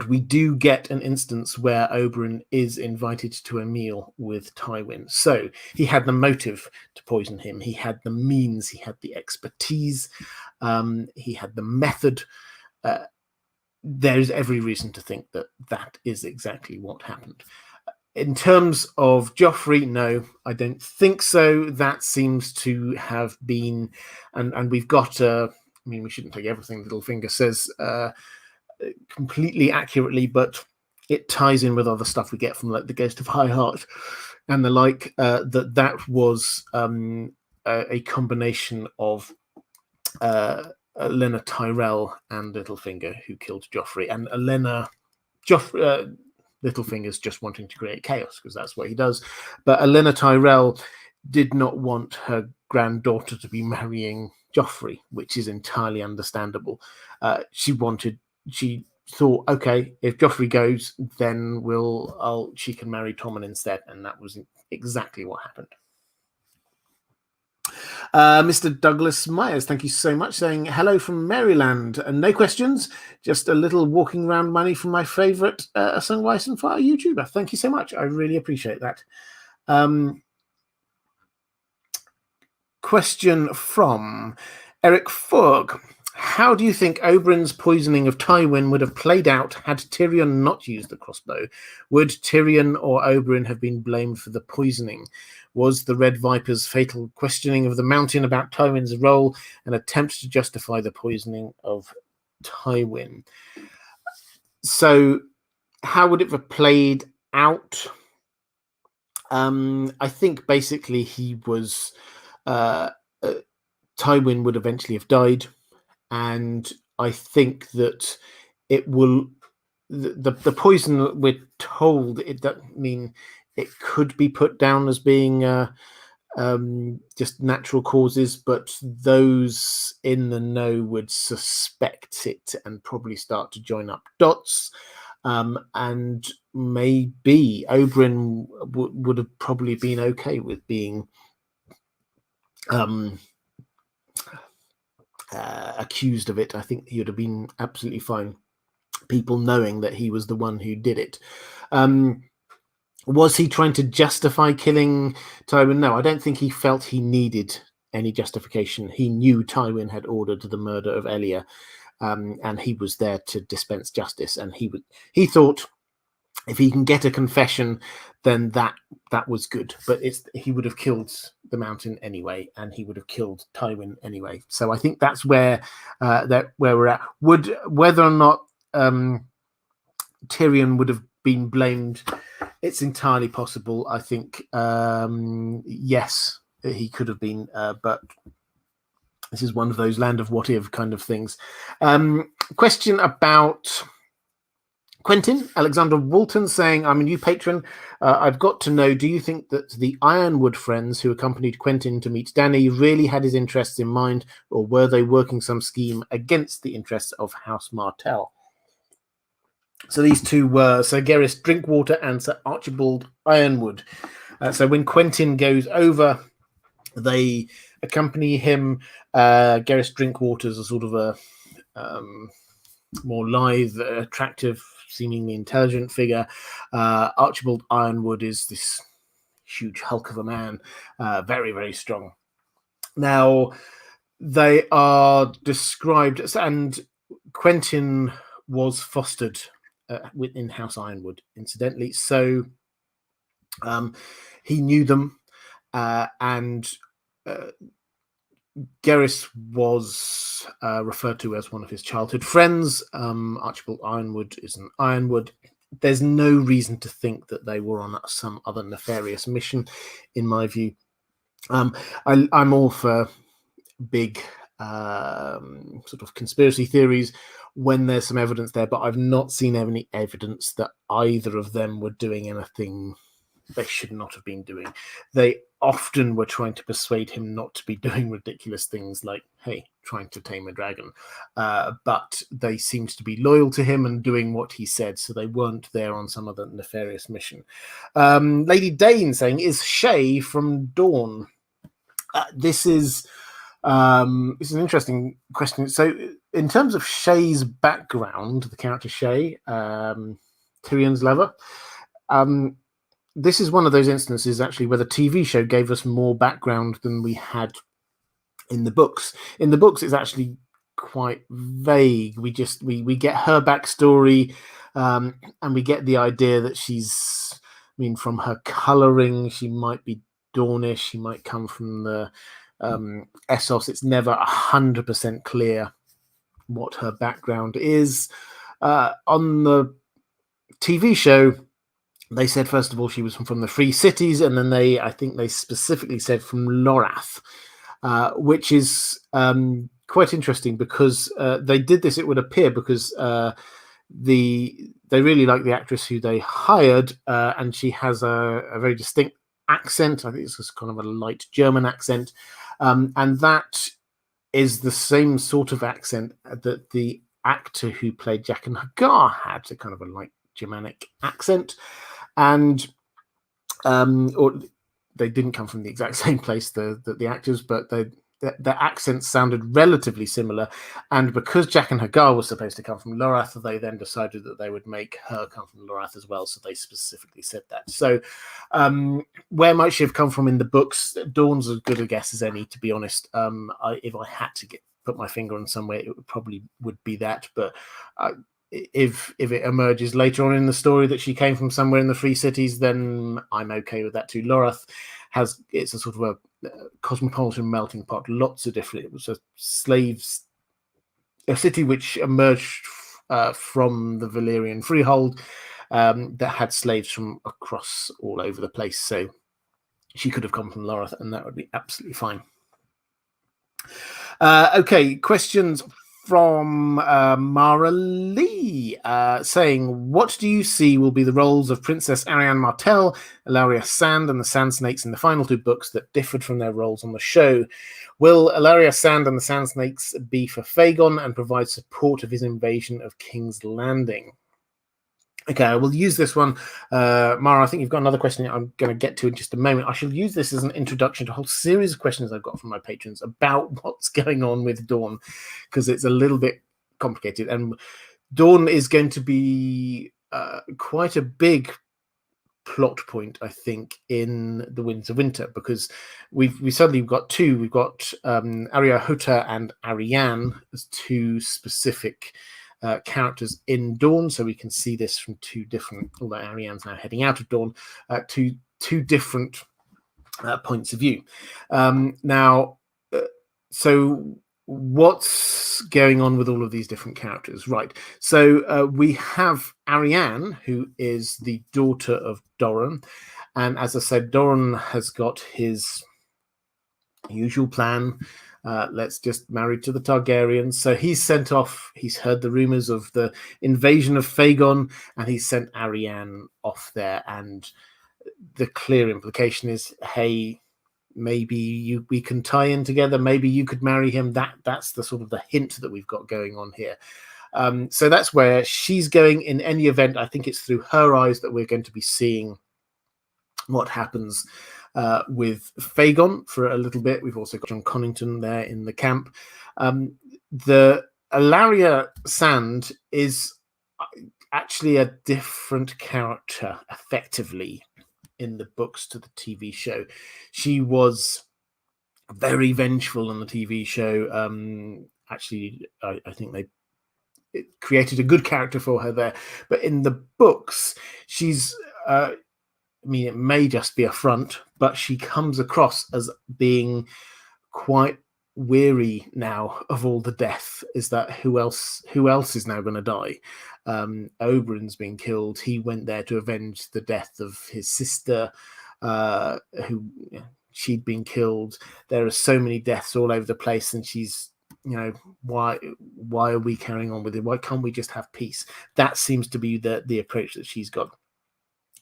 A: we do get an instance where Oberyn is invited to a meal with Tywin. So he had the motive to poison him. He had the means. He had the expertise. He had the method. There's every reason to think that is exactly what happened. In terms of Joffrey, no, I don't think so. That seems to have been, and we've got, we shouldn't take everything Littlefinger says completely accurately, but it ties in with other stuff we get from like the Ghost of High Heart and the like, that was a combination of Olenna Tyrell and Littlefinger who killed Joffrey, and Littlefinger's just wanting to create chaos because that's what he does. But Olenna Tyrell did not want her granddaughter to be marrying Joffrey, which is entirely understandable. She thought, okay, if Joffrey goes, then she can marry Tommen instead, and that was exactly what happened. Mr. Douglas Myers, thank you so much, saying hello from Maryland. And no questions, just a little walking around money from my favorite Song of Ice and Fire YouTuber. Thank you so much. I really appreciate that. Question from Eric Fogg. How do you think Oberyn's poisoning of Tywin would have played out had Tyrion not used the crossbow? Would Tyrion or Oberyn have been blamed for the poisoning? Was the Red Viper's fatal questioning of the Mountain about Tywin's role an attempt to justify the poisoning of Tywin? So how would it have played out? I think basically he was... Tywin would eventually have died. And I think that it will, the poison, we're told, it doesn't mean it could be put down as being just natural causes, but those in the know would suspect it and probably start to join up dots. And maybe Oberyn would have probably been okay with being accused of it. I think he would have been absolutely fine, people knowing that he was the one who did it. Was he trying to justify killing Tywin? No, I don't think he felt he needed any justification. He knew Tywin had ordered the murder of Elia, and he was there to dispense justice, and he thought if he can get a confession, then that was good. But he would have killed the Mountain anyway, and he would have killed Tywin anyway. So I think that's where we're at. Whether or not Tyrion would have been blamed, it's entirely possible. I think yes, he could have been, but this is one of those land of what if kind of things. Question about Quentin Alexander Walton, saying, I'm a new patron. I've got to know, do you think that the Ironwood friends who accompanied Quentin to meet Dany really had his interests in mind, or were they working some scheme against the interests of House Martell? So these two were Sir Gareth Drinkwater and Sir Archibald Ironwood. So when Quentin goes over, they accompany him. Gareth Drinkwater's a sort of a more lithe, attractive seemingly intelligent figure. Archibald Ironwood is this huge hulk of a man, very, very strong. Now, they are described, and Quentin was fostered within House Ironwood, incidentally. So he knew them, and Gerris was referred to as one of his childhood friends. Archibald Ironwood is an Ironwood. There's no reason to think that they were on some other nefarious mission, in my view. I'm all for big sort of conspiracy theories when there's some evidence there, but I've not seen any evidence that either of them were doing anything they should not have been doing. They often were trying to persuade him not to be doing ridiculous things like, hey, trying to tame a dragon. But they seemed to be loyal to him and doing what he said, so they weren't there on some other nefarious mission. Lady Dane saying, is Shay from Dorne? This is an interesting question. So in terms of Shay's background, the character Shay, Tyrion's lover, this is one of those instances actually where the TV show gave us more background than we had in the books. In the books, it's actually quite vague. We get her backstory, and we get the idea that she's, I mean, from her colouring, she might be Dornish, she might come from the Essos. It's never 100% clear what her background is. On the TV show, they said, first of all, she was from the Free Cities, and then I think they specifically said from Lorath, which is quite interesting because they did this, it would appear, because they really like the actress who they hired, and she has a very distinct accent. I think it's kind of a light German accent, and that is the same sort of accent that the actor who played Jaqen H'ghar had, a kind of a light Germanic accent. And or they didn't come from the exact same place, the actors, but their accents sounded relatively similar. And because Jaqen H'ghar was supposed to come from Lorath, they then decided that they would make her come from Lorath as well. So they specifically said that. So where might she have come from in the books? Dawn's as good a guess as any, to be honest. If I had to put my finger on somewhere, it would be that. But if it emerges later on in the story that she came from somewhere in the Free Cities, then I'm okay with that too. Lorath it's a sort of a cosmopolitan melting pot, lots of different. It was a city which emerged from the Valyrian freehold that had slaves from across all over the place. So she could have come from Lorath, and that would be absolutely fine. Okay, questions from Mara Lee saying, what do you see will be the roles of Princess Arianne Martell, Ilaria Sand, and the Sand Snakes in the final two books that differed from their roles on the show? Will Ilaria Sand and the Sand Snakes be for Fagon and provide support of his invasion of King's Landing? Okay, I will use this one. Mara, I think you've got another question I'm going to get to in just a moment. I shall use this as an introduction to a whole series of questions I've got from my patrons about what's going on with Dorne, because it's a little bit complicated. And Dorne is going to be quite a big plot point, I think, in The Winds of Winter, because we suddenly got two. We've got Arya Hota and Arianne as two specific characters in Dorne, so we can see this from two different, although Arianne's now heading out of Dorne, two different points of view. So what's going on with all of these different characters? Right, so we have Arianne, who is the daughter of Doran, and as I said, Doran has got his usual plan. Let's just marry to the Targaryens. So he's sent off, he's heard the rumors of the invasion of Fagon, and he's sent Arianne off there. And the clear implication is, hey, maybe we can tie in together. Maybe you could marry him. That's the sort of the hint that we've got going on here. So that's where she's going. In any event, I think it's through her eyes that we're going to be seeing what happens with Fagon for a little bit. We've also got John Connington there in the camp. The Ilaria Sand is, actually a different character, effectively, in the books to the TV show. She was very vengeful on the TV show. Actually, I think it created a good character for her there. But in the books, she's, I mean, it may just be a front, but she comes across as being quite weary now of all the death. Is that who else is now going to die? Oberyn's been killed. He went there to avenge the death of his sister, who she'd been killed. There are so many deaths all over the place, and she's, why are we carrying on with it? Why can't we just have peace? That seems to be the approach that she's got.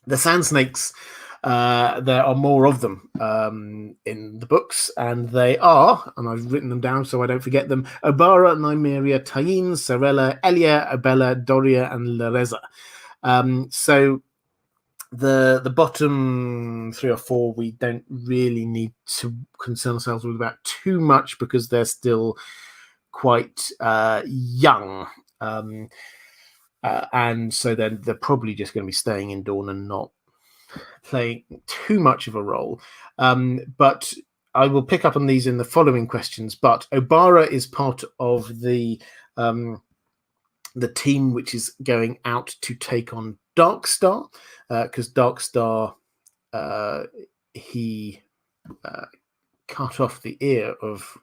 A: The sand snakes, there are more of them in the books, and they are, and I've written them down so I don't forget them: Obara, Nymeria, Taine, Sorella, Elia, Abella, Doria, and Lareza. So the bottom 3 or 4 we don't really need to concern ourselves with about too much, because they're still quite young. And so then they're probably just going to be staying in Dorne and not playing too much of a role. But I will pick up on these in the following questions. But Obara is part of the team which is going out to take on Darkstar, because Darkstar, he cut off the ear of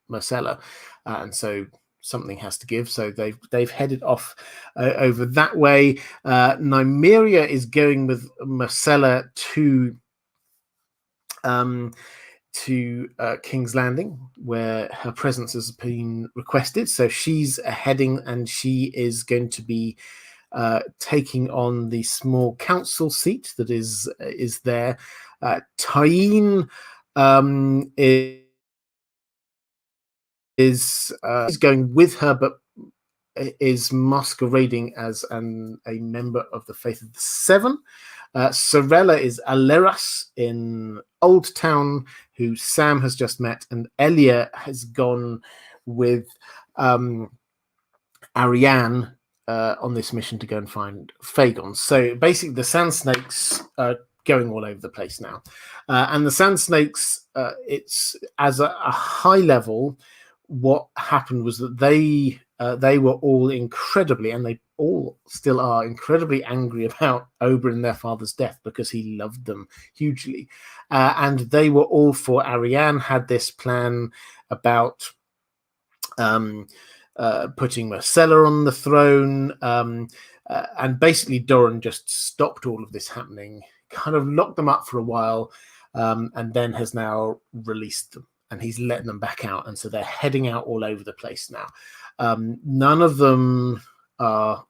A: Marcella, and so something has to give. So they've headed off over that way. Nymeria is going with Marcella to King's Landing, where her presence has been requested. So she's heading, and she is going to be taking on the small council seat that is there. Taine is going with her, but is masquerading as a member of the Faith of the Seven. Sorella is Aleras in Old Town, who Sam has just met, and Elia has gone with Arianne on this mission to go and find Fagon. So basically, the Sand Snakes are going all over the place now, and the Sand Snakes, it's as a high level. What happened was that they were all incredibly, and they all still are incredibly angry about Oberyn, their father's death, because he loved them hugely, and they were all for Arianne. Had this plan about putting Marcella on the throne, and basically Doran just stopped all of this happening, kind of locked them up for a while, and then has now released them, and he's letting them back out, and so they're heading out all over the place now. None of them are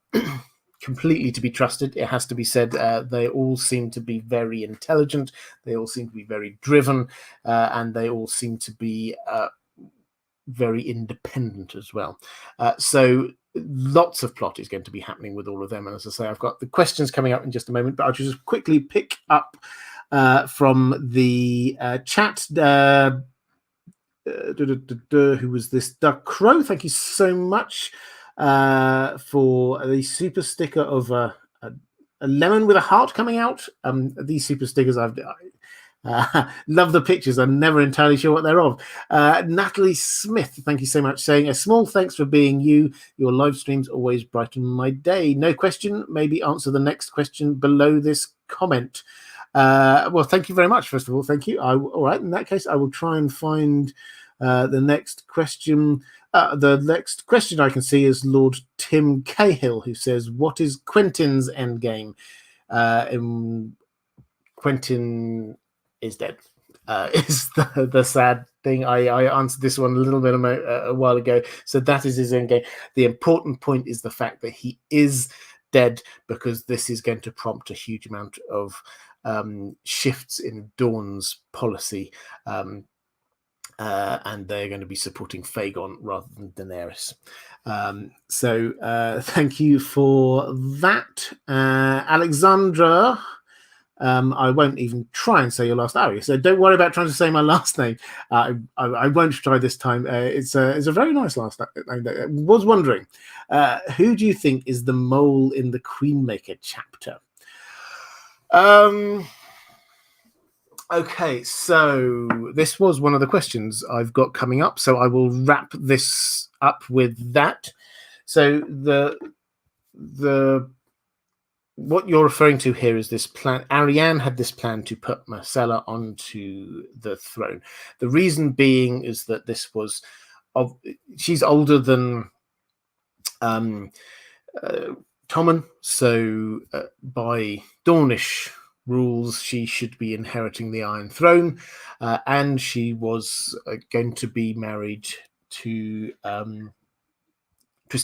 A: completely to be trusted, it has to be said. They all seem to be very intelligent, they all seem to be very driven, and they all seem to be very independent as well. So lots of plot is going to be happening with all of them, and as I say, I've got the questions coming up in just a moment, but I'll just quickly pick up from the chat. Who was this? Duck Crow, thank you so much for the super sticker of a lemon with a heart coming out. These super stickers, I've love the pictures. I'm never entirely sure what they're of. Natalie Smith, thank you so much, saying a small thanks for being you. Your live streams always brighten my day. No question, maybe answer the next question below this comment. Well, thank you very much. First of all, thank you. All right, in that case, I will try and find the next question. The next question I can see is Lord Tim Cahill, who says, "What is Quentin's endgame?" Quentin is dead. Is the sad thing. I answered this one a little bit a while ago. So that is his endgame. The important point is the fact that he is dead, because this is going to prompt a huge amount of shifts in Dorne's policy, and they're going to be supporting Fagon rather than Daenerys. So thank you for that. Alexandra I won't even try and say your last Arya, so don't worry about trying to say my last name. I won't try this time. It's a very nice last name. I was wondering, who do you think is the mole in the Queenmaker chapter? Okay, so this was one of the questions I've got coming up, so I will wrap this up with that. So the what you're referring to here is this plan. Arianne had this plan to put Marcela onto the throne. The reason being is that this was she's older than Tommen, so by Dornish rules, she should be inheriting the Iron Throne, and she was going to be married to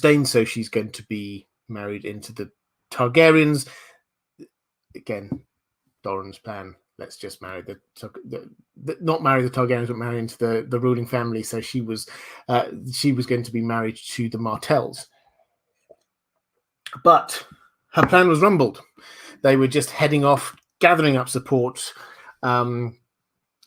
A: Dane, so she's going to be married into the Targaryens. Again, Doran's plan. Let's just marry not marry the Targaryens, but marry into the ruling family. So she was going to be married to the Martells. But her plan was rumbled. They were just heading off, gathering up support, and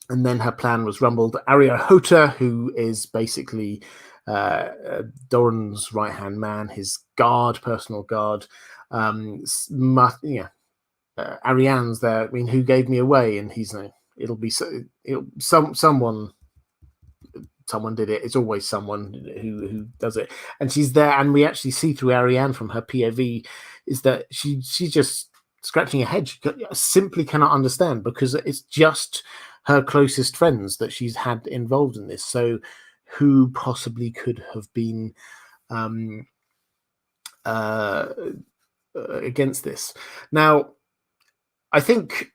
A: then her plan was rumbled. Arya Hota, who is basically Doran's right-hand man, his personal guard, Arianne's there. I mean, who gave me away? And he's like, someone did it. It's always someone who does it. And she's there, and we actually see through Arianne from her POV is that she's just scratching her head. She simply cannot understand, because it's just her closest friends that she's had involved in this. So who possibly could have been against this? Now, I think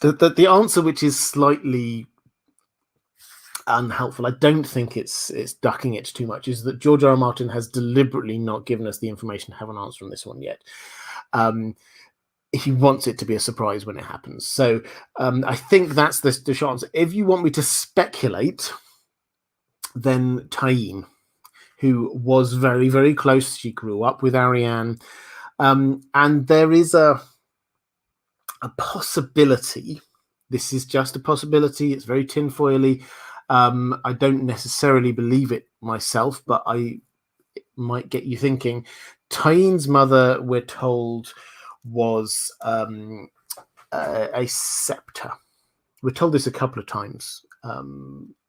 A: the answer, which is slightly unhelpful, I don't think it's ducking it too much, is that George R. R. Martin has deliberately not given us the information to have an answer on this one yet. He wants it to be a surprise when it happens. So I think that's the short answer. If you want me to speculate, then Tyene, who was very, very close. She grew up with Arianne. And there is a possibility. This is just a possibility. It's very tinfoily. I don't necessarily believe it myself, but it might get you thinking. Tyene's mother, we're told, was a scepter. We're told this a couple of times,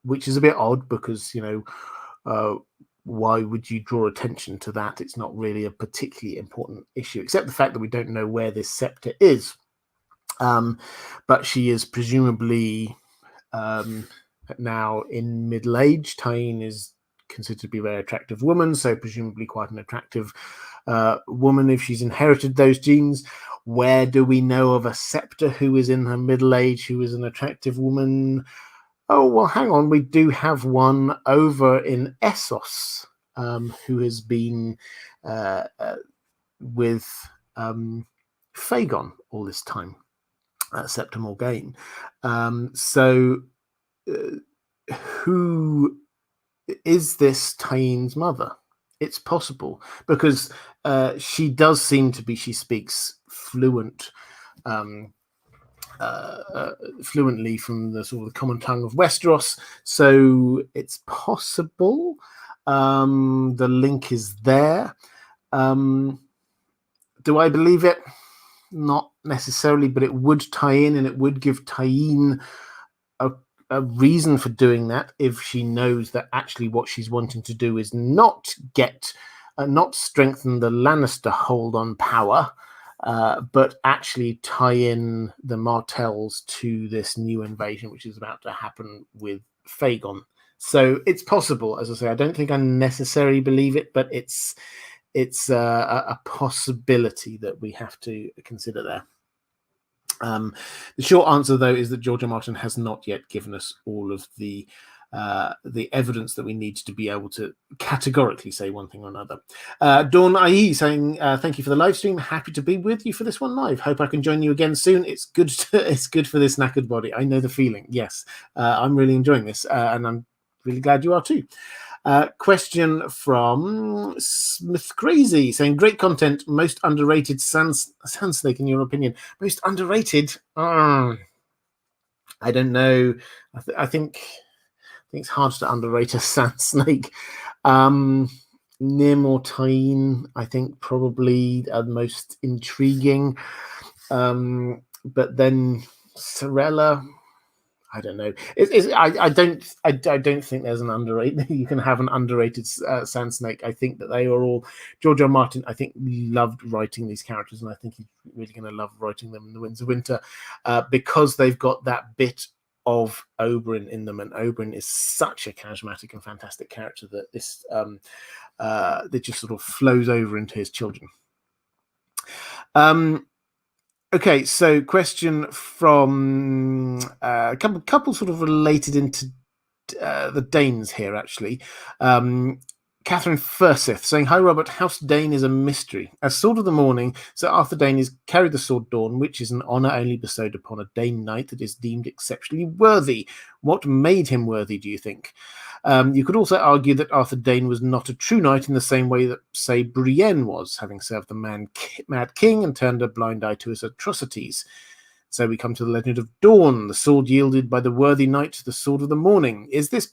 A: which is a bit odd, because, why would you draw attention to that? It's not really a particularly important issue, except the fact that we don't know where this scepter is. But she is presumably now in middle age. Tyene is considered to be a very attractive woman, so presumably quite an attractive woman if she's inherited those genes. Where do we know of a scepter who is in her middle age who is an attractive woman? Oh, well, hang on. We do have one over in Essos, who has been with Fagon all this time, Septa Morgaine. So who is this Tyene's mother? It's possible, because she does seem to be, she speaks fluently from the sort of the common tongue of Westeros, so it's possible. The link is there. Do I believe it? Not necessarily, but it would tie in, and it would give Tyene a reason for doing that if she knows that actually what she's wanting to do is not strengthen the Lannister hold on power, but actually tie in the Martells to this new invasion, which is about to happen with Fagon. So it's possible, as I say. I don't think I necessarily believe it, but it's a possibility that we have to consider there. The short answer, though, is that George R. Martin has not yet given us all of the evidence that we need to be able to categorically say one thing or another. Dawn IE saying, thank you for the live stream. Happy to be with you for this one live. Hope I can join you again soon. It's good for this knackered body. I know the feeling. Yes, I'm really enjoying this, and I'm really glad you are too. Question from Smith Crazy saying, great content, most underrated sand snake in your opinion. Most underrated? I don't know. I think it's hard to underrate a sand snake. Nim or Tyne, I think probably are the most intriguing. But then Sorella, I don't know. I don't think there's an underrated. You can have an underrated sand snake. I think that they are all. George R. Martin, I think, loved writing these characters, and I think he's really going to love writing them in the Winds of Winter, because they've got that bit of Oberyn in them, and Oberyn is such a charismatic and fantastic character that this that just sort of flows over into his children. Okay, so question from a couple sort of related into the Danes here, actually. Catherine Furseth saying, hi Robert, House Dane is a mystery. As Sword of the Morning, Sir Arthur Dane is carried the sword Dorne, which is an honour only bestowed upon a Dane knight that is deemed exceptionally worthy. What made him worthy, do you think? You could also argue that Arthur Dane was not a true knight in the same way that, say, Brienne was, having served the Mad King and turned a blind eye to his atrocities. So we come to the legend of Dorne, the sword yielded by the worthy knight to the Sword of the Morning. Is this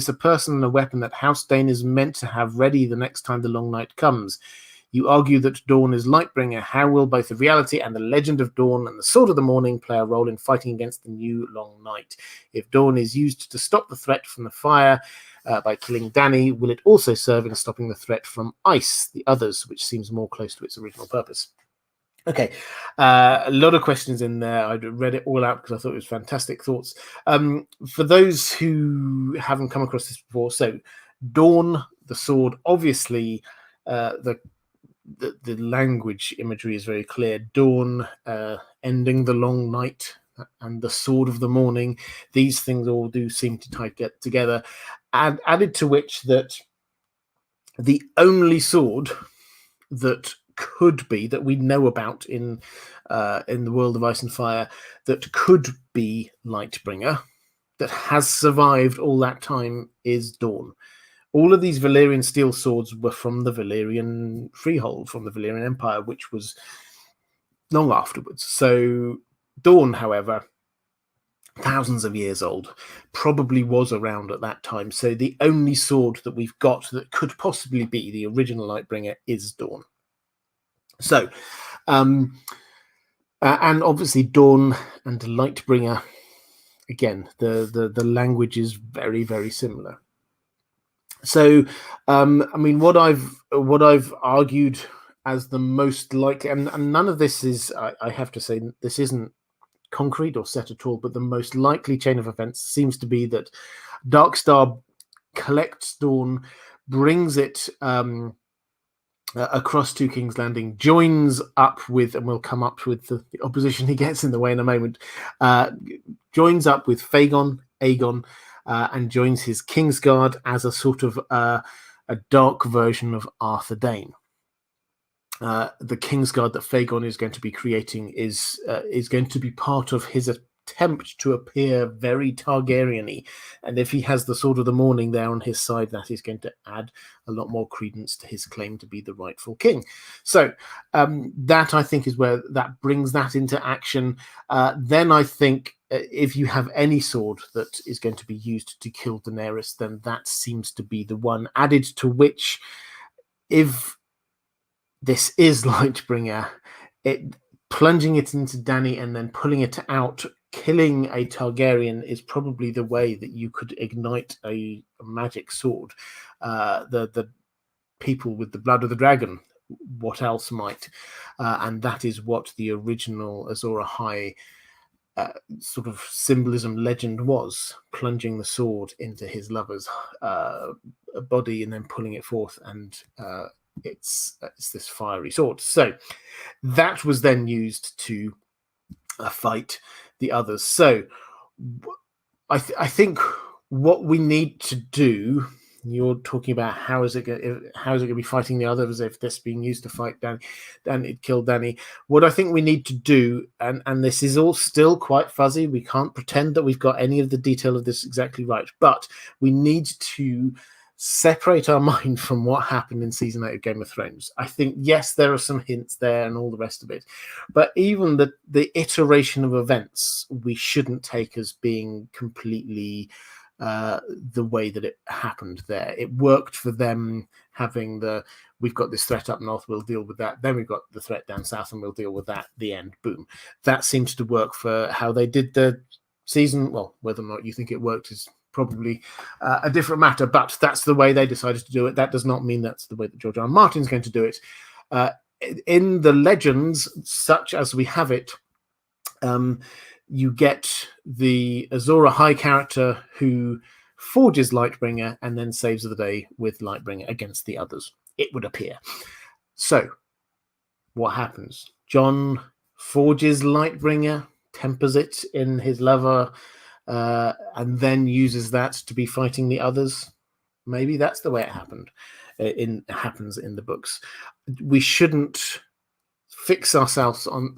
A: a person and a weapon that House Dane is meant to have ready the next time the long night comes? You argue that Dorne is Lightbringer. How will both the reality and the legend of Dorne and the Sword of the Morning play a role in fighting against the new long night? If Dorne is used to stop the threat from the fire by killing Dany, will it also serve in stopping the threat from ice, the others, which seems more close to its original purpose? Okay, a lot of questions in there. I read it all out because I thought it was fantastic thoughts. For those who haven't come across this before, so Dorne, the sword, obviously the language imagery is very clear. Dawn, ending the long night, and the Sword of the Morning. These things all do seem to get together. And added to which that the only sword that could be, that we know about in the world of Ice and Fire, that could be Lightbringer, that has survived all that time, is Dorne. All of these Valyrian steel swords were from the Valyrian freehold, from the Valyrian Empire, which was long afterwards. So Dorne, however, thousands of years old, probably was around at that time. So the only sword that we've got that could possibly be the original Lightbringer is Dorne. So, and obviously Dorne and Lightbringer, again, the language is very, very similar. So, I mean, what I've argued as the most likely, and none of this is, I have to say, this isn't concrete or set at all, but the most likely chain of events seems to be that Darkstar collects Dorne, brings it across to King's Landing, joins up with, and we'll come up with the opposition he gets in the way in a moment, joins up with Aegon, and joins his Kingsguard as a sort of a dark version of Arthur Dane. The Kingsguard that Aegon is going to be creating is going to be part of his attempt to appear very Targaryen-y. And if he has the Sword of the Morning there on his side, that is going to add a lot more credence to his claim to be the rightful king. So that, I think, is where that brings that into action. Then I think if you have any sword that is going to be used to kill Daenerys, then that seems to be the one, added to which, if this is Lightbringer, plunging it into Dany and then pulling it out, killing a Targaryen, is probably the way that you could ignite a magic sword. The people with the blood of the dragon, what else might? And that is what the original Azor Ahai sort of symbolism legend was, plunging the sword into his lover's body and then pulling it forth, and it's this fiery sword. So that was then used to fight the others. So I think what we need to do, you're talking about how is it going to be fighting the others if this being used to fight Dany, and it killed Dany. What I think we need to do, and this is all still quite fuzzy, we can't pretend that we've got any of the detail of this exactly right, but we need to separate our mind from what happened in season 8 of Game of Thrones. I think, yes, there are some hints there and all the rest of it, but even the iteration of events we shouldn't take as being completely the way that it happened there. It worked for them having we've got this threat up north, we'll deal with that. Then we've got the threat down south and we'll deal with that. The end. Boom. That seems to work for how they did the season. Well, whether or not you think it worked is probably a different matter, but that's the way they decided to do it. That does not mean that's the way that George R. R. Martin's going to do it. In the legends, such as we have it, you get the Azor Ahai character who forges Lightbringer and then saves the day with Lightbringer against the others, it would appear. So, what happens? Jon forges Lightbringer, tempers it in his lever, and then uses that to be fighting the others. Maybe that's the way it happened. It happens in the books. We shouldn't fix ourselves on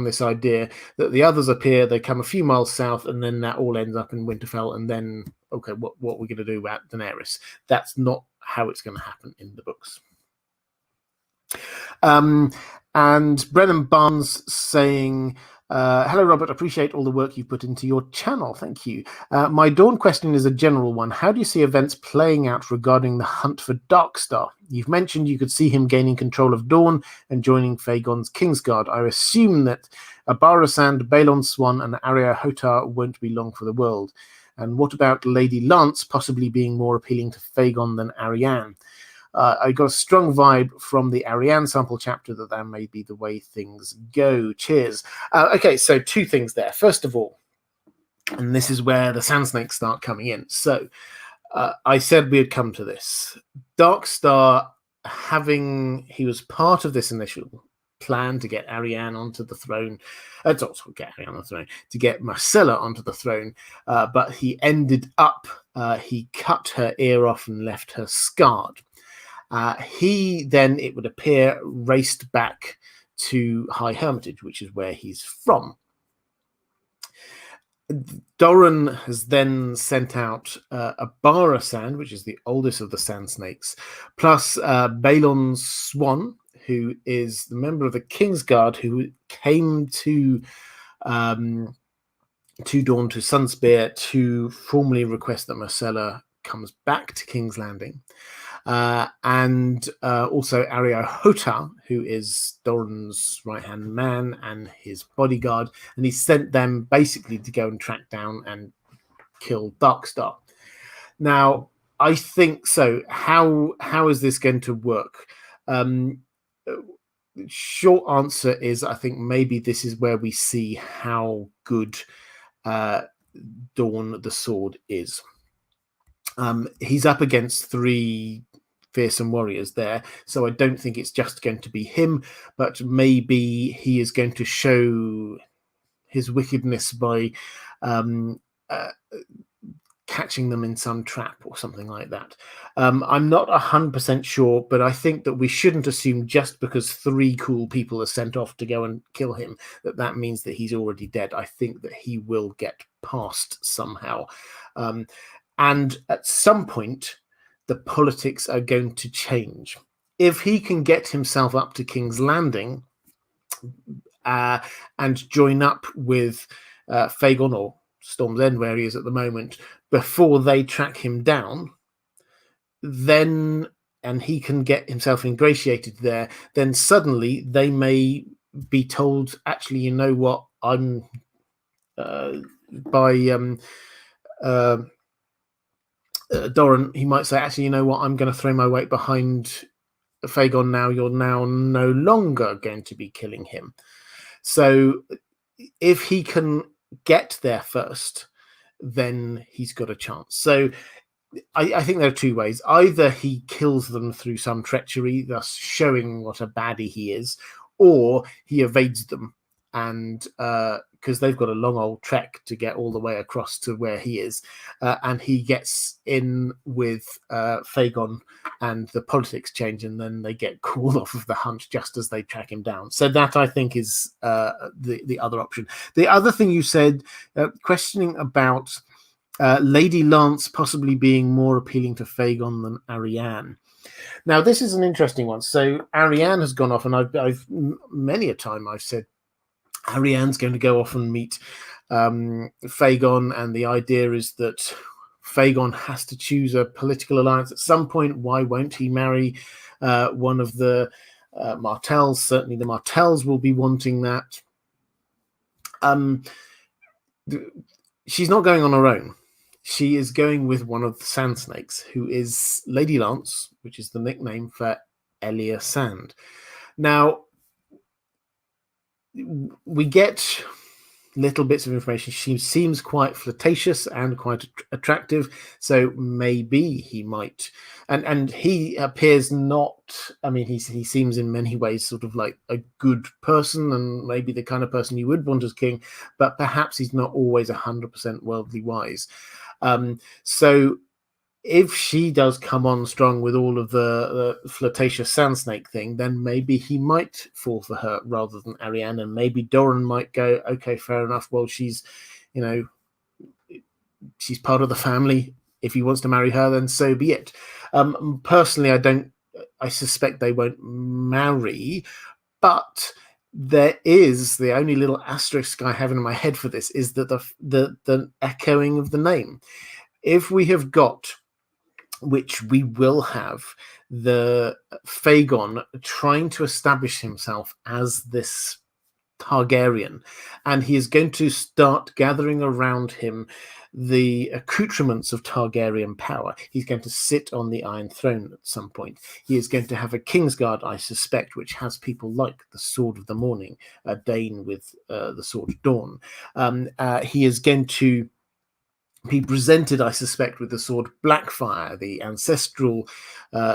A: this idea that the others appear, they come a few miles south, and then that all ends up in Winterfell, and then, okay, what are we going to do about Daenerys? That's not how it's going to happen in the books. And Brennan Barnes saying, hello, Robert. Appreciate all the work you've put into your channel. Thank you. My Dorne question is a general one. How do you see events playing out regarding the hunt for Darkstar? You've mentioned you could see him gaining control of Dorne and joining Fagon's Kingsguard. I assume that Barrisand, Balon Swan, and Arya Hotar won't be long for the world. And what about Lady Lance possibly being more appealing to Fagon than Arianne? I got a strong vibe from the Arianne sample chapter that may be the way things go. Cheers. Okay, so two things there. First of all, and this is where the Sand Snakes start coming in. So I said we had come to this. Darkstar, he was part of this initial plan to get Arianne onto the throne, to get Marcella onto the throne, but he ended up, he cut her ear off and left her scarred. He then, it would appear, raced back to High Hermitage, which is where he's from. Doran has then sent out a Barrisand, which is the oldest of the Sand Snakes, plus Balon Swan, who is the member of the Kingsguard who came to Dorne, to Sunspear, to formally request that Marcella comes back to King's Landing. And also Arya Hotar, who is Doran's right-hand man and his bodyguard, and he sent them basically to go and track down and kill Darkstar. Now, I think so. How is this going to work? Short answer is, I think maybe this is where we see how good Dorne the Sword is. He's up against 3 fearsome warriors there, so I don't think it's just going to be him, but maybe he is going to show his wickedness by catching them in some trap or something like that. I'm not 100% sure, but I think that we shouldn't assume just because 3 cool people are sent off to go and kill him that means that he's already dead. I think that he will get past somehow. And at some point, the politics are going to change. If he can get himself up to King's Landing and join up with Fagon or Storm's End, where he is at the moment, before they track him down, then, and he can get himself ingratiated there, then suddenly they may be told, actually, you know what, I'm Doran, he might say, actually, you know what, I'm going to throw my weight behind Fagon now. You're now no longer going to be killing him. So if he can get there first, then he's got a chance. So I think there are 2 ways. Either he kills them through some treachery, thus showing what a baddie he is, or he evades them, and because they've got a long old trek to get all the way across to where he is, and he gets in with Fagon, and the politics change, and then they get called off of the hunt just as they track him down. So that, I think, is the other option. The other thing you said, questioning about Lady Lance possibly being more appealing to Fagon than Arianne. Now, this is an interesting one. So Arianne has gone off, and I've many a time I've said Arianne's going to go off and meet Fagon, and the idea is that Fagon has to choose a political alliance at some point. Why won't he marry one of the Martells? Certainly the Martells will be wanting that. She's not going on her own. She is going with one of the Sand Snakes, who is Lady Lance, which is the nickname for Elia Sand. Now, we get little bits of information. She seems quite flirtatious and quite attractive, so maybe he might. And he appears not. I mean, he seems in many ways sort of like a good person, and maybe the kind of person you would want as king. But perhaps he's not always 100% worldly wise. So if she does come on strong with all of the flirtatious sand snake thing, then maybe he might fall for her rather than Arianne, and maybe Dorne might go, okay, fair enough. Well, she's part of the family. If he wants to marry her, then so be it. Personally, I suspect they won't marry, but there is the only little asterisk I have in my head for this is that the echoing of the name. If we have got, which we will have, the Fagon trying to establish himself as this Targaryen, and he is going to start gathering around him the accoutrements of Targaryen power. He's going to sit on the Iron Throne at some point. He is going to have a Kingsguard, I suspect, which has people like the Sword of the Morning, Dane with the Sword of Dawn. He is going to be presented, I suspect, with the sword Blackfire, the ancestral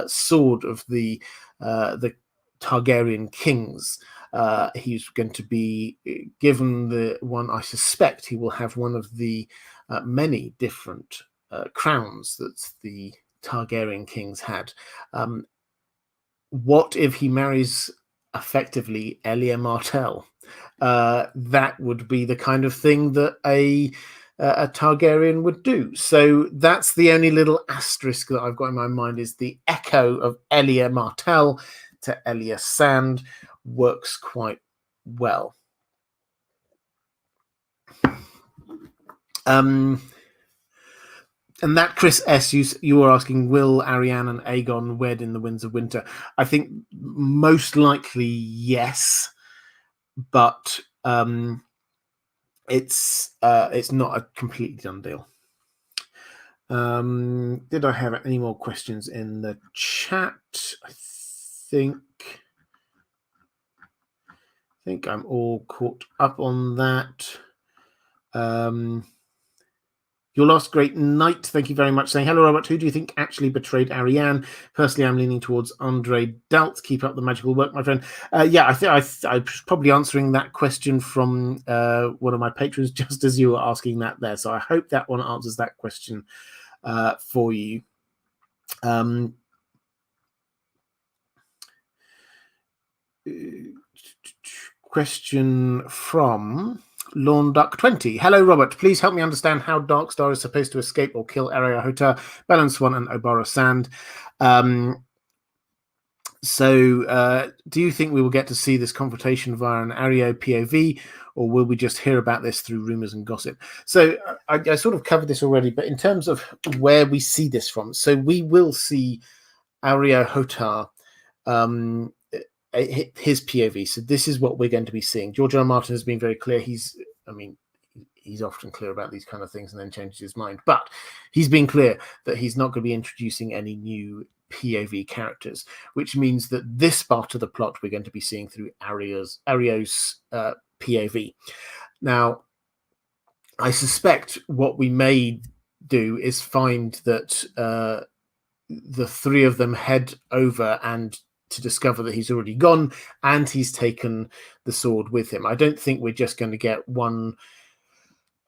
A: sword of the Targaryen kings. He's going to be given the one, I suspect he will have one of the many different crowns that the Targaryen kings had. What if he marries effectively Elia Martell? That would be the kind of thing that a Targaryen would do. So that's the only little asterisk that I've got in my mind, is the echo of Elia Martell to Elia Sand works quite well. And that, Chris S., you were asking, will Arianne and Aegon wed in the Winds of Winter? I think most likely yes, but it's not a completely done deal. Did I have any more questions in the chat? I think I'm all caught up on that. Your last great night. Thank you very much. Saying, hello, Robert. Who do you think actually betrayed Arianne? Personally, I'm leaning towards Andre Dalt. Keep up the magical work, my friend. Yeah, I think I was probably answering that question from one of my patrons just as you were asking that there. So I hope that one answers that question for you. Question from Lawnduck20. Hello, Robert. Please help me understand how Darkstar is supposed to escape or kill Arya Hota, Balon Swan, and Obara Sand. So do you think we will get to see this confrontation via an Arya POV, or will we just hear about this through rumors and gossip? So I sort of covered this already, but in terms of where we see this from, so we will see Arya Hota, his POV. So this is what we're going to be seeing. George R. R. Martin has been very clear. He's often clear about these kind of things and then changes his mind. But he's been clear that he's not going to be introducing any new POV characters, which means that this part of the plot we're going to be seeing through Arya's POV. Now, I suspect what we may do is find that the three of them head over and to discover that he's already gone and he's taken the sword with him. I don't think we're just going to get one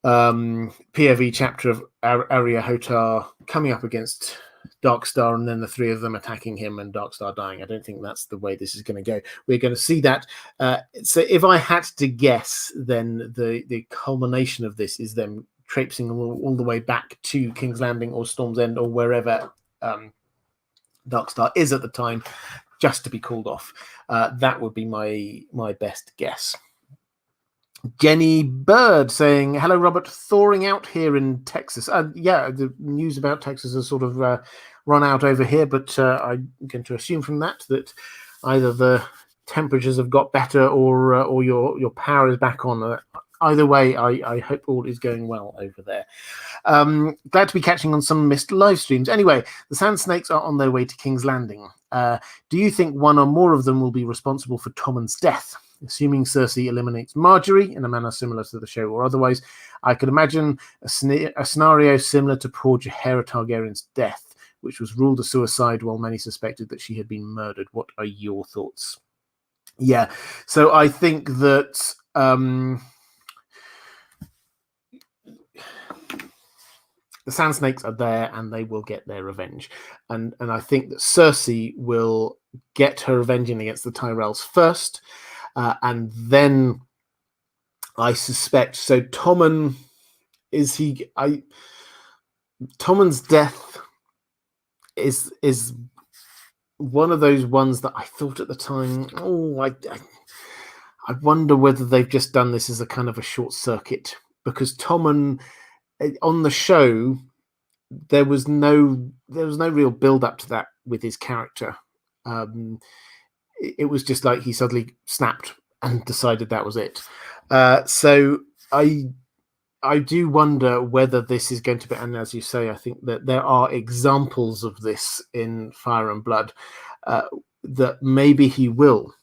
A: POV chapter of Arya Hota coming up against Darkstar and then the three of them attacking him and Darkstar dying. I don't think that's the way this is going to go. We're going to see that. So if I had to guess, then the culmination of this is them traipsing all the way back to King's Landing or Storm's End or wherever Darkstar is at the time, just to be called off. That would be my best guess. Jenny Bird saying, hello, Robert, thawing out here in Texas. Yeah, the news about Texas has sort of run out over here, but I'm going to assume from that either the temperatures have got better or your power is back on. Either way, I hope all is going well over there. Glad to be catching on some missed live streams. Anyway, the Sand Snakes are on their way to King's Landing. Do you think one or more of them will be responsible for Tommen's death? Assuming Cersei eliminates Marjorie in a manner similar to the show or otherwise, I could imagine a scenario similar to poor Jaehaera Targaryen's death, which was ruled a suicide while many suspected that she had been murdered. What are your thoughts? Yeah, so I think that the Sand Snakes are there and they will get their revenge. And I think that Cersei will get her revenge against the Tyrells first. And then I suspect, so Tommen's death is one of those ones that I thought at the time, I wonder whether they've just done this as a kind of a short circuit, because Tommen on the show, there was no real build up to that with his character. It was just like he suddenly snapped and decided that was it. So I do wonder whether this is going to be, and as you say, I think that there are examples of this in Fire and Blood, that maybe he will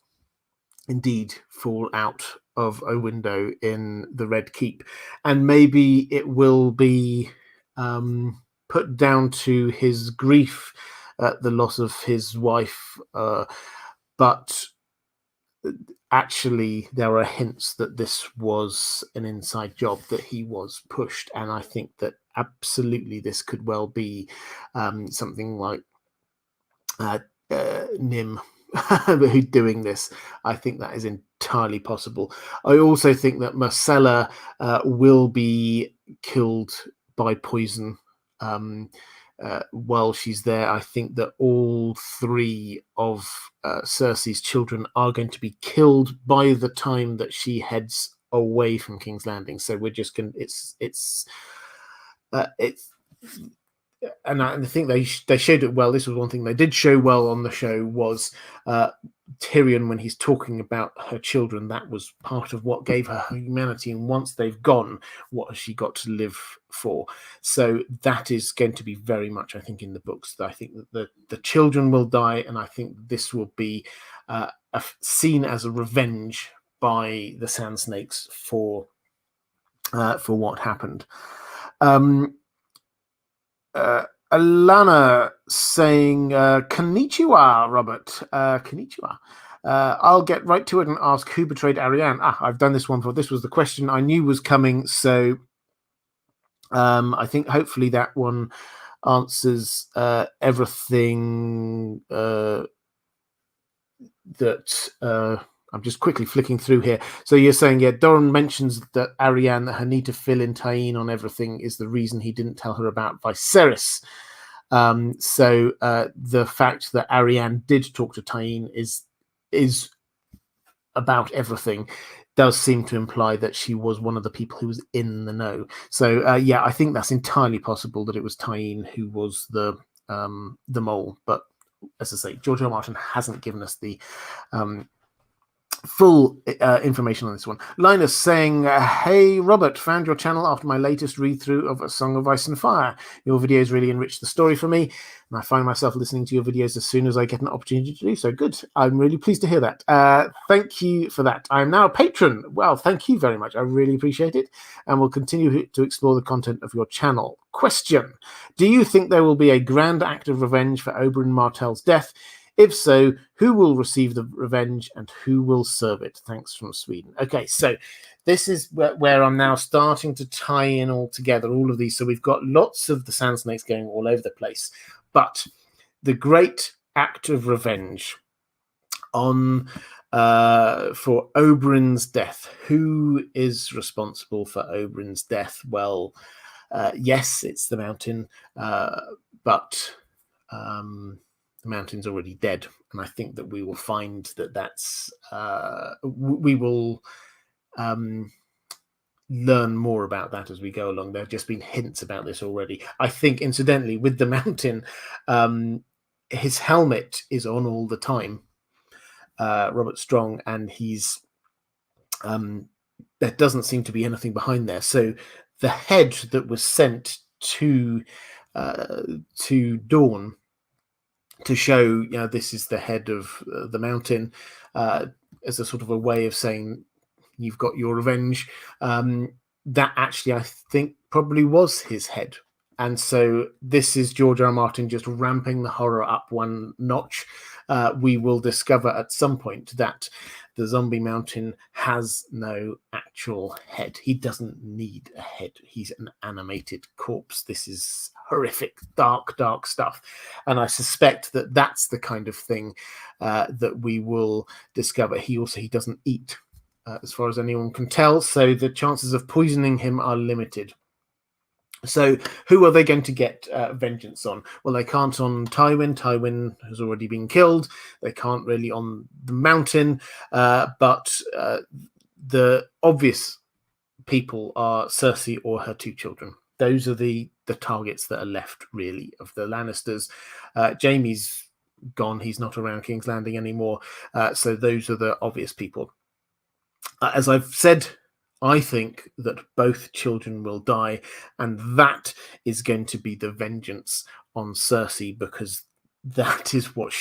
A: indeed fall out of a window in the Red Keep, and maybe it will be put down to his grief at the loss of his wife, but actually there are hints that this was an inside job, that he was pushed, and I think that absolutely this could well be something like Nym who's doing this. I think that is entirely possible. I also think that Marcella will be killed by poison while she's there. I think that all three of Cersei's children are going to be killed by the time that she heads away from King's Landing. So we're just going. It's. And I think they showed it well. This was one thing they did show well on the show, was Tyrion, when he's talking about her children. That was part of what gave her humanity. And once they've gone, what has she got to live for? So that is going to be very much, I think, in the books. I think that the children will die, and I think this will be seen as a revenge by the Sand Snakes for what happened. Alana saying, konnichiwa, Robert. Konnichiwa. I'll get right to it and ask who betrayed Arianne. I've done this one before. This was the question I knew was coming. So I think hopefully that one answers everything that I'm just quickly flicking through here. So you're saying, yeah, Dorne mentions that Arianne, that her need to fill in Tyene on everything is the reason he didn't tell her about Viserys. So the fact that Arianne did talk to Tyene is about everything does seem to imply that she was one of the people who was in the know. So yeah, I think that's entirely possible that it was Tyene who was the mole. But as I say, George R. R. Martin hasn't given us the full information on this one. Linus saying, hey Robert, found your channel after my latest read through of A Song of Ice and Fire. Your videos really enriched the story for me, and I find myself listening to your videos as soon as I get an opportunity to do so. Good. I'm really pleased to hear that. Thank you for that. I am now a patron. Well, thank you very much. I really appreciate it, and will continue to explore the content of your channel. Question: do you think there will be a grand act of revenge for Oberyn Martell's death? If so, who will receive the revenge and who will serve it? Thanks, from Sweden. Okay, so this is where I'm now starting to tie in all together, all of these. So we've got lots of the Sand Snakes going all over the place. But the great act of revenge on for Oberyn's death. Who is responsible for Oberyn's death? Well, yes, it's the Mountain, but the Mountain's already dead, and I think that we will find that that's we will learn more about that as we go along. There have just been hints about this already. I think, incidentally, with the Mountain, his helmet is on all the time, Robert Strong, and he's there doesn't seem to be anything behind there. So the head that was sent to Dorne to show, this is the head of the Mountain, as a sort of a way of saying you've got your revenge. That actually, I think, probably was his head. And so this is George R. R. Martin just ramping the horror up one notch. We will discover at some point that the zombie Mountain has no actual head. He doesn't need a head. He's an animated corpse. This is horrific, dark, dark stuff. And I suspect that that's the kind of thing that we will discover. He doesn't eat, as far as anyone can tell. So the chances of poisoning him are limited. So who are they going to get vengeance on? Well, they can't on Tywin. Tywin has already been killed. They can't really on the Mountain. But the obvious people are Cersei or her two children. Those are the targets that are left, really, of the Lannisters. Jaime's gone. He's not around King's Landing anymore. So those are the obvious people. As I've said, I think that both children will die, and that is going to be the vengeance on Cersei, because that is what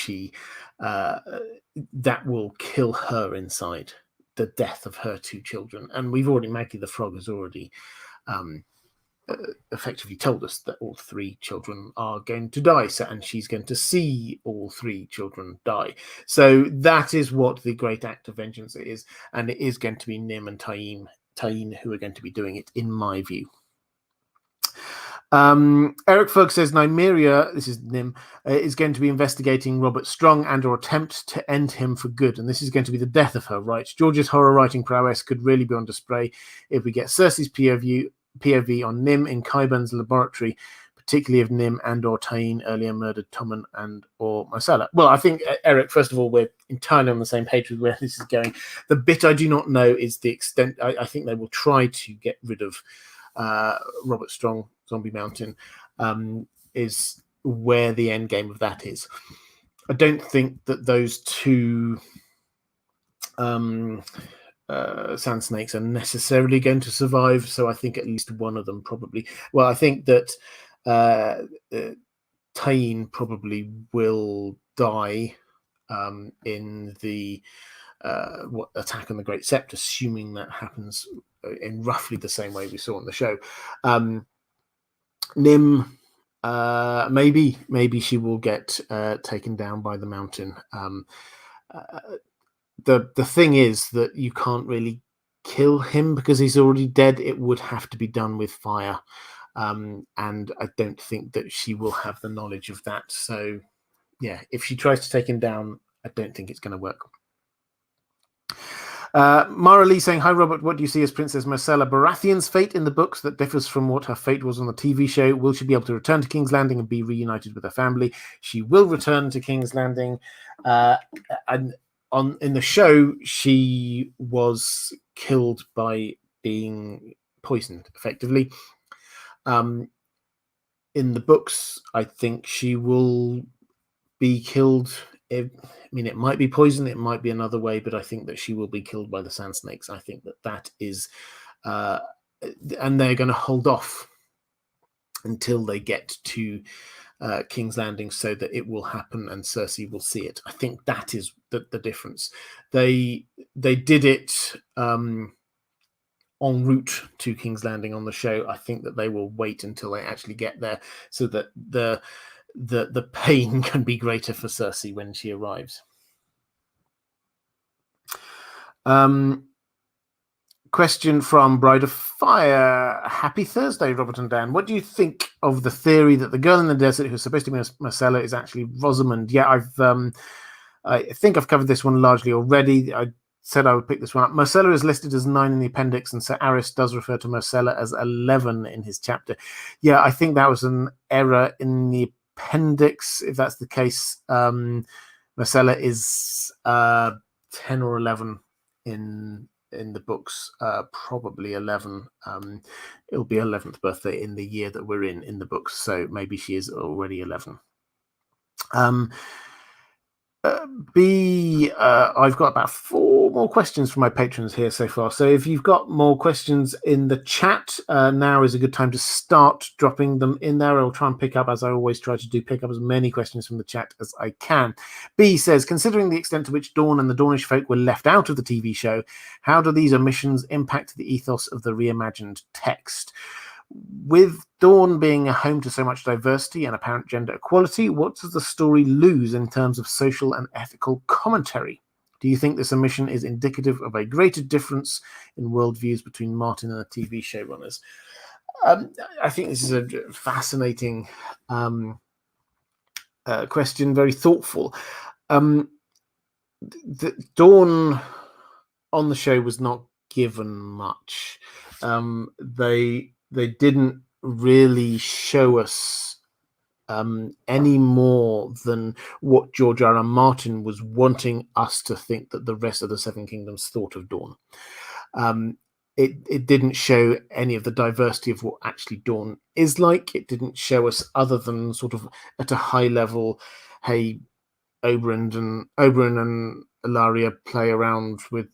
A: that will kill her inside, the death of her two children. And we've already, Maggie the Frog has already effectively told us that all three children are going to die, and she's going to see all three children die. So that is what the great act of vengeance is, and it is going to be Nym and Taine who are going to be doing it, in my view. Eric Ferg says Nymeria, this is Nym, is going to be investigating Robert Strong and or attempt to end him for good, and this is going to be the death of her, right? George's horror writing prowess could really be on display if we get Cersei's POV on Nym in Qyburn's laboratory, particularly if Nym and or Taine earlier murdered Tommen and or Marcella. Well, I think, Eric, first of all, we're entirely on the same page with where this is going. The bit I do not know is the extent. I think they will try to get rid of Robert Strong, Zombie Mountain, is where the end game of that is. I don't think that those two sand snakes are necessarily going to survive, so I think at least one of them probably. Well, I think that Taine probably will die in the attack on the Great Sept, assuming that happens in roughly the same way we saw on the show. Nym, maybe she will get taken down by the Mountain. The thing is that you can't really kill him because he's already dead. It would have to be done with fire. And I don't think that she will have the knowledge of that. So, yeah, if she tries to take him down, I don't think it's going to work. Mara Lee saying, hi, Robert, what do you see as Princess Marcella Baratheon's fate in the books that differs from what her fate was on the TV show? Will she be able to return to King's Landing and be reunited with her family? She will return to King's Landing. And in the show, she was killed by being poisoned, effectively. In the books, I think she will be killed. I mean, it might be poison, it might be another way, but I think that she will be killed by the sand snakes. I think that is, and they're going to hold off until they get to King's Landing so that it will happen and Cersei will see it. I think that is the difference. They did it en route to King's Landing on the show. I think that they will wait until they actually get there so that the pain can be greater for Cersei when she arrives. Question from Bride of Fire. Happy Thursday, Robert and Dan. What do you think of the theory that the girl in the desert who's supposed to be Marcella is actually Rosamund? Yeah, I think I've covered this one largely already. I said I would pick this one up. Marcella is listed as 9 in the appendix, and Sir Aris does refer to Marcella as 11 in his chapter. Yeah, I think that was an error in the appendix. If that's the case, Marcella is 10 or 11 in the books, probably 11. It'll be 11th birthday in the year that we're in the books, so maybe she is already 11. I've got about 4 more questions from my patrons here so far. So if you've got more questions in the chat, now is a good time to start dropping them in there. I'll try and pick up, as I always try to do, pick up as many questions from the chat as I can. B says, considering the extent to which Dorne and the Dornish folk were left out of the TV show, how do these omissions impact the ethos of the reimagined text? With Dorne being a home to so much diversity and apparent gender equality, what does the story lose in terms of social and ethical commentary? Do you think this omission is indicative of a greater difference in worldviews between Martin and the TV showrunners? I think this is a fascinating question, very thoughtful. Dorne on the show was not given much. They didn't really show us any more than what George R. R. Martin was wanting us to think that the rest of the Seven Kingdoms thought of Dorne. It didn't show any of the diversity of what actually Dorne is like. It didn't show us, other than sort of at a high level, hey, Oberyn and Ilaria play around with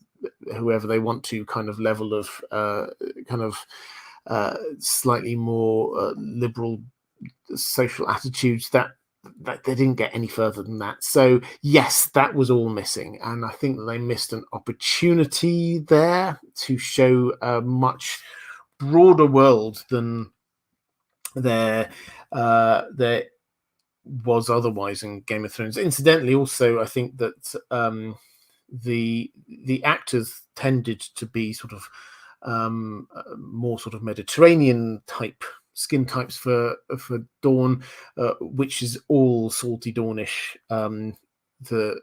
A: whoever they want to, kind of level of slightly more liberal social attitudes. That they didn't get any further than that. So yes, that was all missing, and I think that they missed an opportunity there to show a much broader world than there was otherwise in Game of Thrones. Incidentally, also, I think that the actors tended to be sort of more sort of Mediterranean type skin types for Dorne, which is all salty Dornish.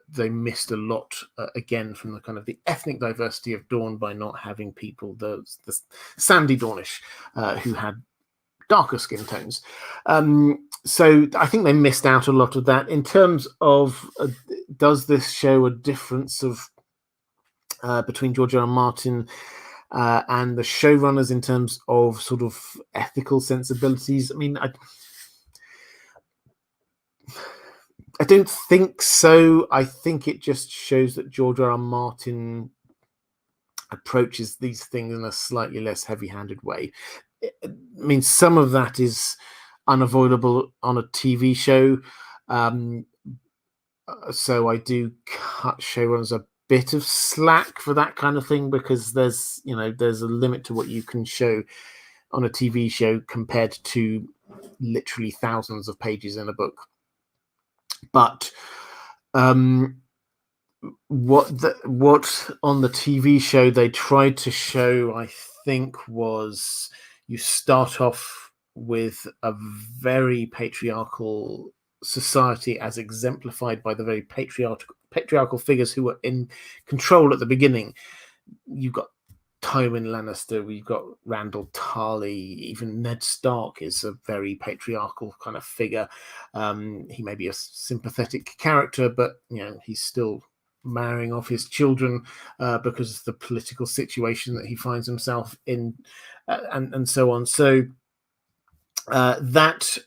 A: They missed a lot again from the kind of the ethnic diversity of Dorne by not having people the sandy Dornish who had darker skin tones. So I think they missed out a lot of that. In terms of does this show a difference of between George R. R. Martin and the showrunners in terms of sort of ethical sensibilities? I mean, I don't think so. I think it just shows that George R. R. Martin approaches these things in a slightly less heavy-handed way. I mean, some of that is unavoidable on a TV show. So I do cut showrunners a bit of slack for that kind of thing, because there's a limit to what you can show on a TV show compared to literally thousands of pages in a book. But what on the TV show they tried to show, I think, was you start off with a very patriarchal society as exemplified by the very patriarchal figures who were in control at the beginning. You've got Tywin Lannister, we've got Randall Tarly, even Ned Stark is a very patriarchal kind of figure. He may be a sympathetic character, but he's still marrying off his children because of the political situation that he finds himself in, and so on. So that,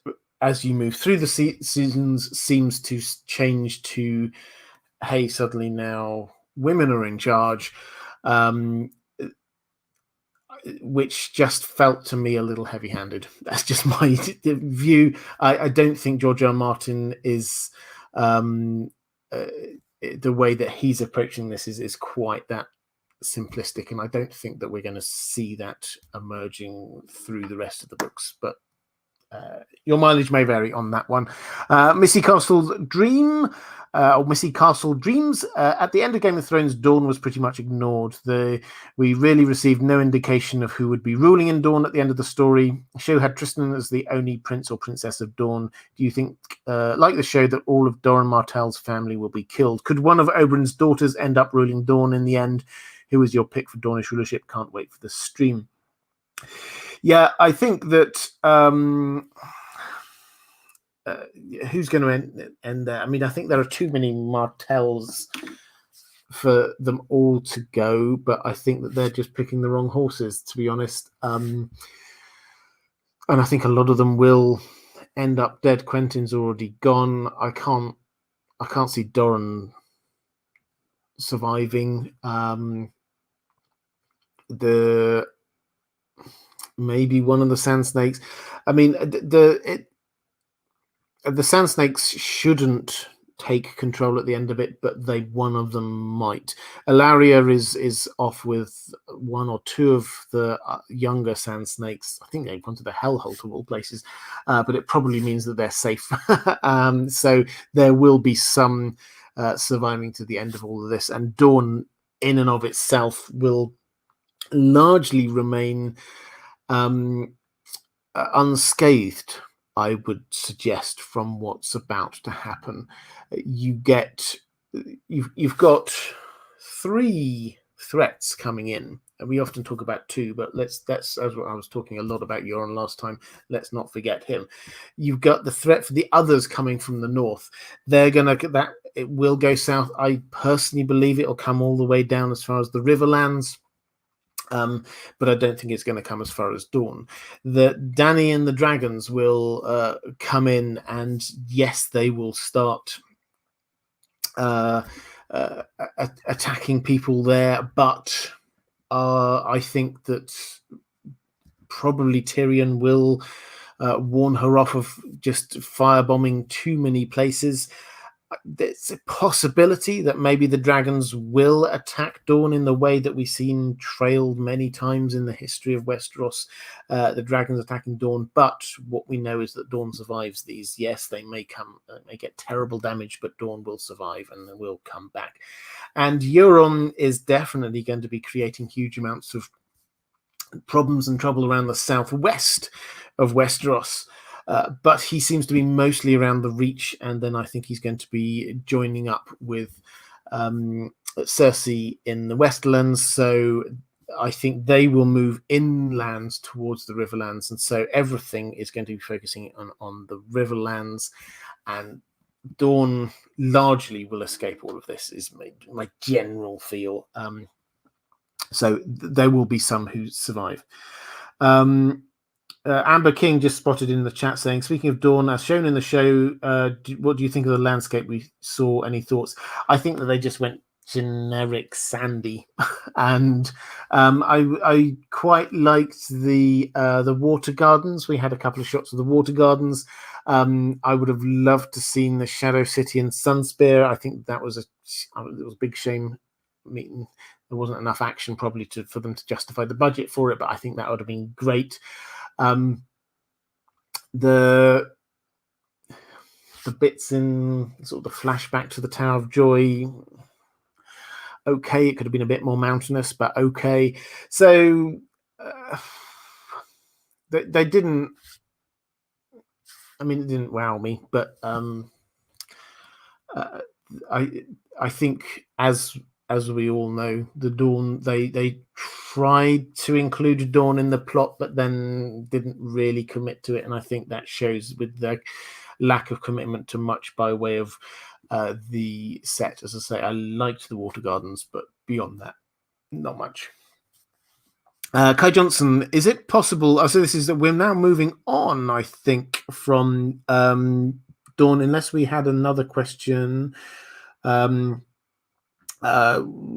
A: as you move through the seasons, seems to change to, hey, suddenly now women are in charge, which just felt to me a little heavy-handed. That's just my view. I don't think George R. R. Martin is the way that he's approaching this is quite that simplistic, and I don't think that we're going to see that emerging through the rest of the books. But your mileage may vary on that one. Missy Castle Dream. Or Missy Castle Dreams. At the end of Game of Thrones, Dorne was pretty much ignored. We really received no indication of who would be ruling in Dorne at the end of the story. The show had Tristan as the only prince or princess of Dorne. Do you think, like the show, that all of Doran Martell's family will be killed? Could one of Oberyn's daughters end up ruling Dorne in the end? Who is your pick for Dornish rulership? Can't wait for the stream. Yeah, I think that... who's going to end there? I mean, I think there are too many Martells for them all to go, but I think that they're just picking the wrong horses, to be honest. And I think a lot of them will end up dead. Quentin's already gone. I can't see Doran surviving. Maybe one of the Sand Snakes. I mean, the Sand Snakes shouldn't take control at the end of it, but one of them might. Ilaria is off with one or two of the younger Sand Snakes. I think they've gone to the Hellhole of all places, but it probably means that they're safe. So there will be some surviving to the end of all of this, and Dorne in and of itself will largely remain unscathed, I would suggest, from what's about to happen. You've got 3 threats coming in. We often talk about 2, but that's as I was talking a lot about Euron last time. Let's not forget him. You've got the threat for the others coming from the north. They're gonna that it will go south. I personally believe it will come all the way down as far as the Riverlands. But I don't think it's going to come as far as Dorne. The Dany and the dragons will come in, and yes, they will start attacking people there. But I think that probably Tyrion will warn her off of just firebombing too many places. There's a possibility that maybe the dragons will attack Dorne in the way that we've seen trailed many times in the history of Westeros, the dragons attacking Dorne. But what we know is that Dorne survives these. Yes, they may get terrible damage, but Dorne will survive and they will come back. And Euron is definitely going to be creating huge amounts of problems and trouble around the southwest of Westeros. But he seems to be mostly around the Reach, and then I think he's going to be joining up with Cersei in the Westerlands. So I think they will move inland towards the Riverlands, and so everything is going to be focusing on the Riverlands, and Dorne largely will escape all of this, is my general feel. So there will be some who survive. Amber King just spotted in the chat saying, speaking of Dorne, as shown in the show, what do you think of the landscape we saw? Any thoughts? I think that they just went generic sandy, and I quite liked the water gardens. We had a couple of shots of the water gardens. I would have loved to seen the Shadow City and Sunspear. I think that was a big shame. I mean, there wasn't enough action probably for them to justify the budget for it, but I think that would have been great. The bits in sort of the flashback to the Tower of Joy, okay, it could have been a bit more mountainous, but okay. So they didn't. I mean, it didn't wow me, but I think as we all know, the Dorne they tried to include Dorne in the plot, but then didn't really commit to it, and I think that shows with their lack of commitment to much by way of the set. As I say, I liked the water gardens, but beyond that, not much. Kai Johnson, is it possible? So this is that we're now moving on, I think, from Dorne, unless we had another question.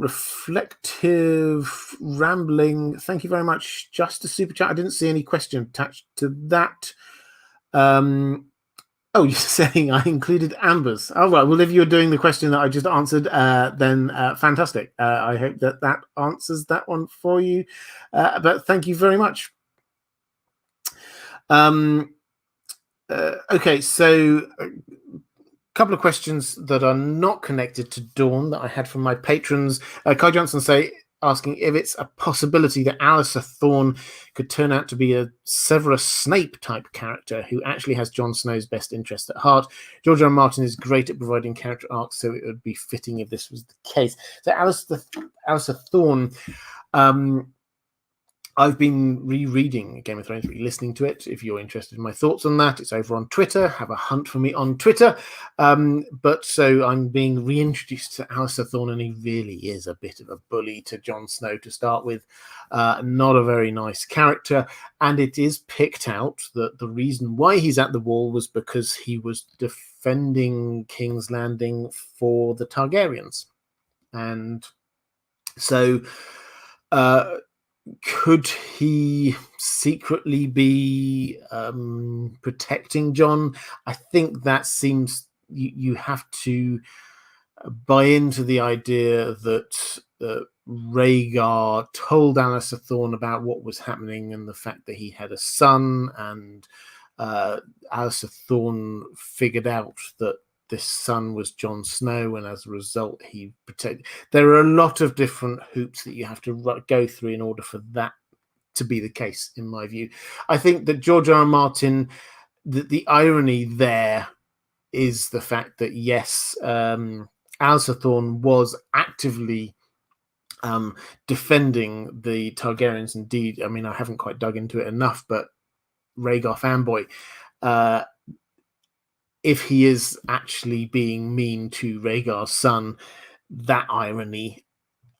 A: Reflective rambling, thank you very much. Just a super chat. I didn't see any question attached to that. Oh, you're saying I included Amber's. Oh, right. Well, if you're doing the question that I just answered, then fantastic. I hope that answers that one for you. But thank you very much. Okay, so a couple of questions that are not connected to Dawn that I had from my patrons. Kai Johnson asking if it's a possibility that Alistair Thorne could turn out to be a Severus Snape type character who actually has Jon Snow's best interest at heart. George R. R. Martin is great at providing character arcs, so it would be fitting if this was the case. So Alistair Thorne, I've been rereading Game of Thrones, re-listening to it. If you're interested in my thoughts on that, it's over on Twitter. Have a hunt for me on Twitter. But so I'm being reintroduced to Alistair Thorne, and he really is a bit of a bully to Jon Snow to start with. Not a very nice character. And it is picked out that the reason why he's at the wall was because he was defending King's Landing for the Targaryens. And so... could he secretly be protecting Jon? I think that seems you have to buy into the idea that Rhaegar told Alistair Thorne about what was happening and the fact that he had a son, and Alistair Thorne figured out that this son was Jon Snow, and as a result, he protected. There are a lot of different hoops that you have to go through in order for that to be the case, in my view. I think that George R. R. Martin, the irony there is the fact that, yes, Alistair Thorne was actively defending the Targaryens. Indeed, I mean, I haven't quite dug into it enough, but Rhaegar fanboy, if he is actually being mean to Rhaegar's son, that irony,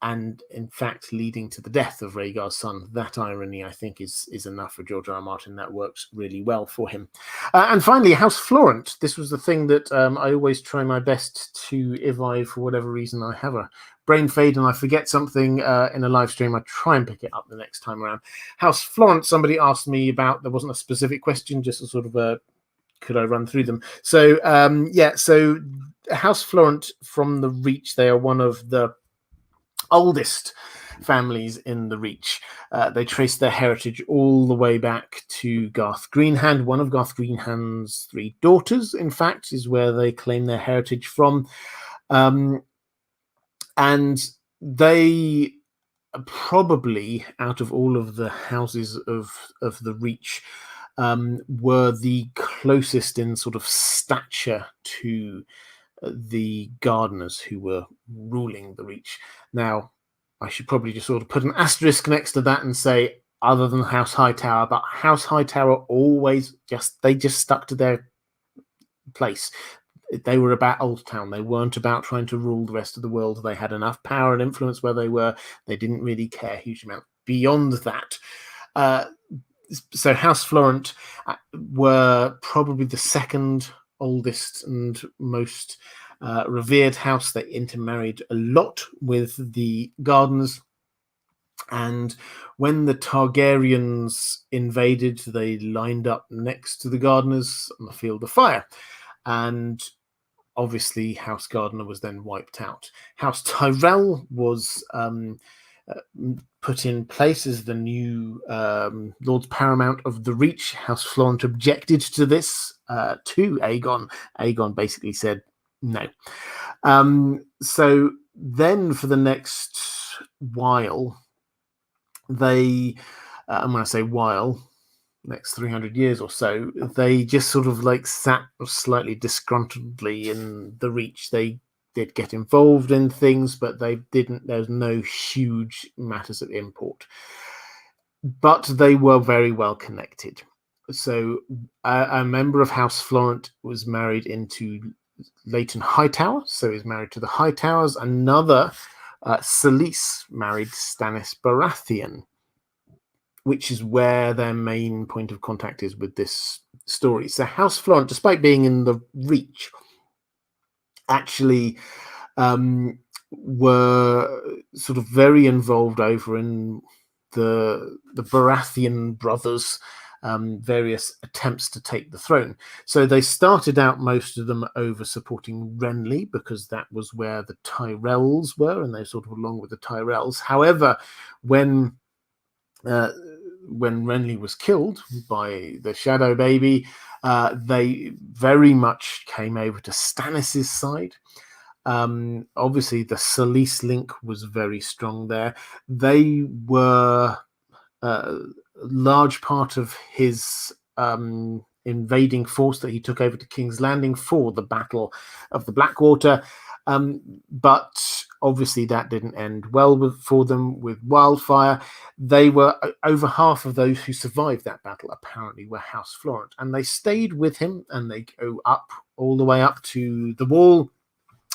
A: and in fact leading to the death of Rhaegar's son, that irony, I think, is enough for George R. R. Martin. That works really well for him. And finally, House Florent. This was the thing that I always try my best to, if I, for whatever reason, I have a brain fade and I forget something in a live stream, I try and pick it up the next time around. House Florent, somebody asked me about, there wasn't a specific question, just a sort of a, could I run through them? So, so House Florent from the Reach, they are one of the oldest families in the Reach. They trace their heritage all the way back to Garth Greenhand. One of Garth Greenhand's 3 daughters, in fact, is where they claim their heritage from. And they probably, out of all of the houses of the Reach, were the closest in sort of stature to the gardeners who were ruling the Reach. Now, I should probably just sort of put an asterisk next to that and say, other than House Hightower, but House Hightower always just stuck to their place. They were about Old Town. They weren't about trying to rule the rest of the world. They had enough power and influence where they were. They didn't really care a huge amount beyond that. So House Florent were probably the second oldest and most revered house. They intermarried a lot with the Gardeners. And when the Targaryens invaded, they lined up next to the Gardeners on the field of fire. And obviously, House Gardener was then wiped out. House Tyrell was put in place as the new Lords Paramount of the Reach. House Florent objected to this to Aegon. Aegon basically said no. So then for the next while, they, and when I say while, next 300 years or so, they just sort of like sat slightly disgruntledly in the Reach. They did get involved in things, but they didn't, there's no huge matters of import. But they were very well connected. So a member of House Florent was married into Leighton Hightower, so he's married to the Hightowers. Another, Selyse, married Stannis Baratheon, which is where their main point of contact is with this story. So House Florent, despite being in the Reach, actually were sort of very involved over in the Baratheon brothers' various attempts to take the throne. So they started out, most of them, over supporting Renly, because that was where the Tyrells were, and they sort of along with the Tyrells. However, when Renly was killed by the Shadow Baby, They very much came over to Stannis's side. Obviously, the Selyse link was very strong there. They were a large part of his invading force that he took over to King's Landing for the Battle of the Blackwater. But obviously that didn't end well for them with wildfire. They were over half of those who survived that battle apparently were House Florent, and they stayed with him, and they go up all the way up to the wall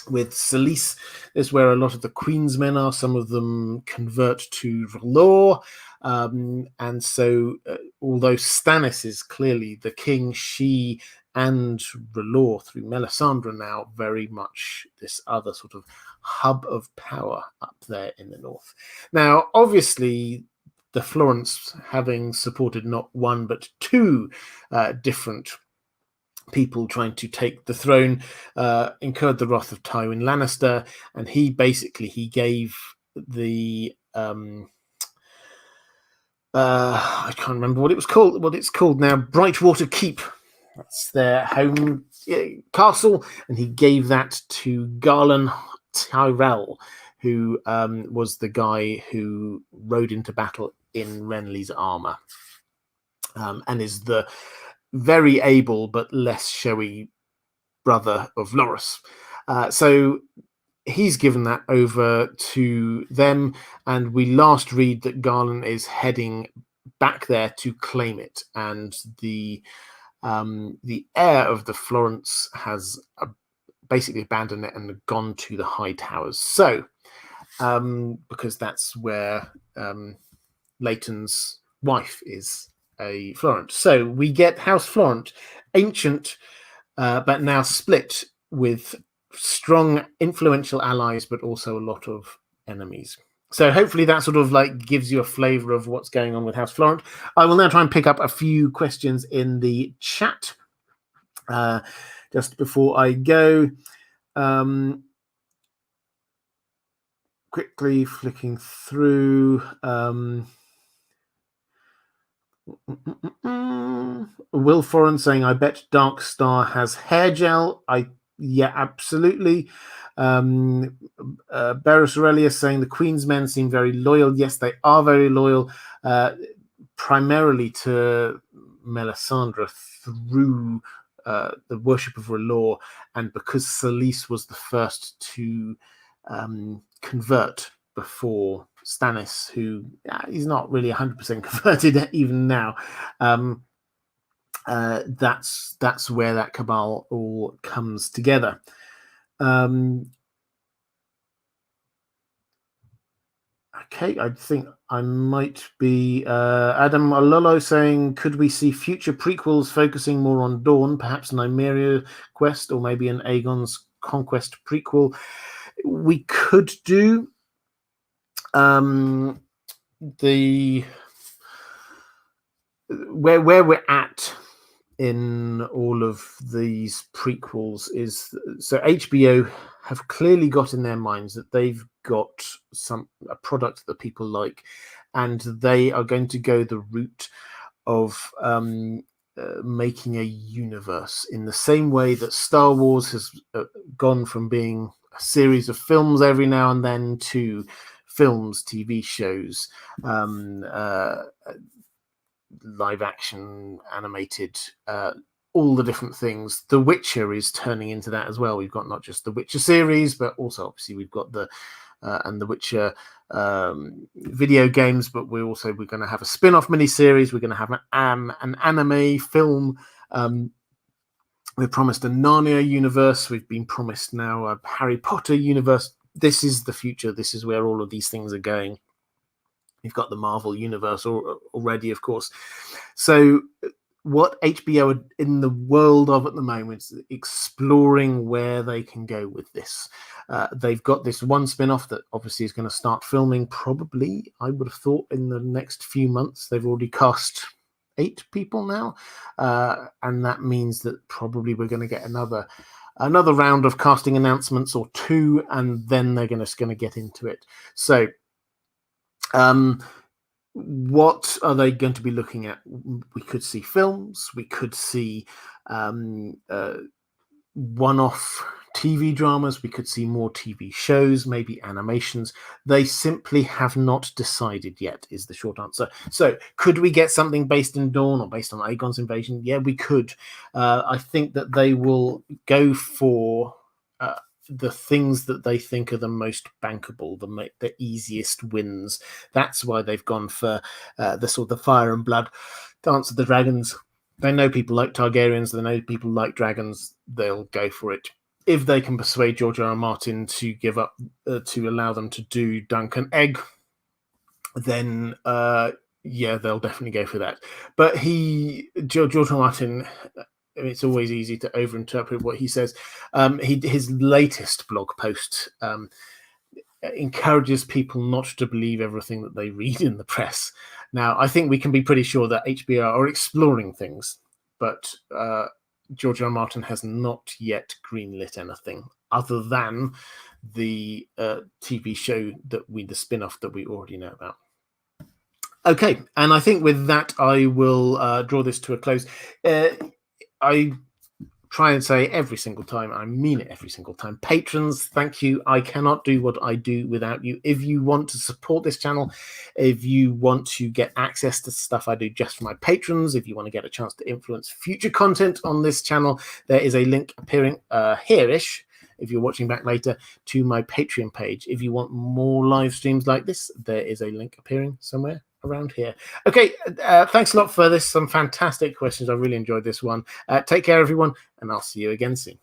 A: with Selyse. This is where a lot of the Queen's men are. Some of them convert to R'hllor. And so, although Stannis is clearly the king, she and R'hllor through Melisandre now very much this other sort of hub of power up there in the north. Now, obviously, the Florents, having supported not one but two different people trying to take the throne, incurred the wrath of Tywin Lannister, and he gave the I can't remember what it was called. What it's called now, Brightwater Keep. That's their home castle, and he gave that to Garland Tyrell, who was the guy who rode into battle in Renly's armor, and is the very able but less showy brother of Loras. So he's given that over to them, and we last read that Garland is heading back there to claim it, and the heir of the Florents has basically abandoned it and gone to the High Towers. So because that's where Leighton's wife is a Florent. So we get House Florent, ancient, but now split with strong, influential allies, but also a lot of enemies. So hopefully that sort of like gives you a flavor of what's going on with House Florent. I will now try and pick up a few questions in the chat just before I go. Quickly flicking through. Will Foreign saying, I bet Darkstar has hair gel. Yeah, absolutely. Barris Aurelia saying the Queen's men seem very loyal. Yes, they are very loyal, primarily to Melisandre through the worship of R'hllor, and because Selyse was the first to convert before Stannis, who he's not really 100% converted even now. That's where that cabal all comes together. Okay, I think I might be Adam Alolo saying, could we see future prequels focusing more on Dorne, perhaps an Nymeria quest, or maybe an Aegon's Conquest prequel? We could do. Where we're at in all of these prequels is, so HBO have clearly got in their minds that they've got a product that people like, and they are going to go the route of making a universe in the same way that Star Wars has gone from being a series of films every now and then to films, TV shows, live action, animated, all the different things. The Witcher is turning into that as well. We've got not just the Witcher series, but also obviously we've got the and the Witcher video games, but we're going to have a spin-off miniseries. We're going to have an anime film. We're promised a Narnia universe. We've been promised now a Harry Potter universe. This is the future. This is where all of these things are going. You've got the Marvel universe already, of course. So what HBO are in the world of at the moment is exploring where they can go with this. They've got this one spin-off that obviously is going to start filming probably, I would have thought, in the next few months. They've already cast 8 people now. And that means that probably we're going to get another round of casting announcements or 2, and then they're just going to get into it. So what are they going to be looking at? We could see films, we could see one-off TV dramas, we could see more TV shows, maybe animations. They simply have not decided yet, is the short answer. So could we get something based in Dorne or based on Aegon's invasion? Yeah, we could. I think that they will go for the things that they think are the most bankable, the easiest wins. That's why they've gone for the sort of the Fire and Blood, Dance of the Dragons. They know people like Targaryens, they know people like dragons, they'll go for it. If they can persuade George R. R. Martin to give up, to allow them to do Dunk and Egg, then yeah, they'll definitely go for that. But George R. R. Martin, it's always easy to overinterpret what he says. His latest blog post encourages people not to believe everything that they read in the press. Now, I think we can be pretty sure that HBR are exploring things, but George R. R. Martin has not yet greenlit anything other than the TV show the spin-off that we already know about. Okay, and I think with that, I will draw this to a close. I try and say every single time, I mean it every single time, patrons, thank you. I cannot do what I do without you. If you want to support this channel, if you want to get access to stuff I do just for my patrons, if you want to get a chance to influence future content on this channel, there is a link appearing here-ish, if you're watching back later, to my Patreon page. If you want more live streams like this, there is a link appearing somewhere around here. Okay, thanks a lot for this. Some fantastic questions. I really enjoyed this one. Take care, everyone, and I'll see you again soon.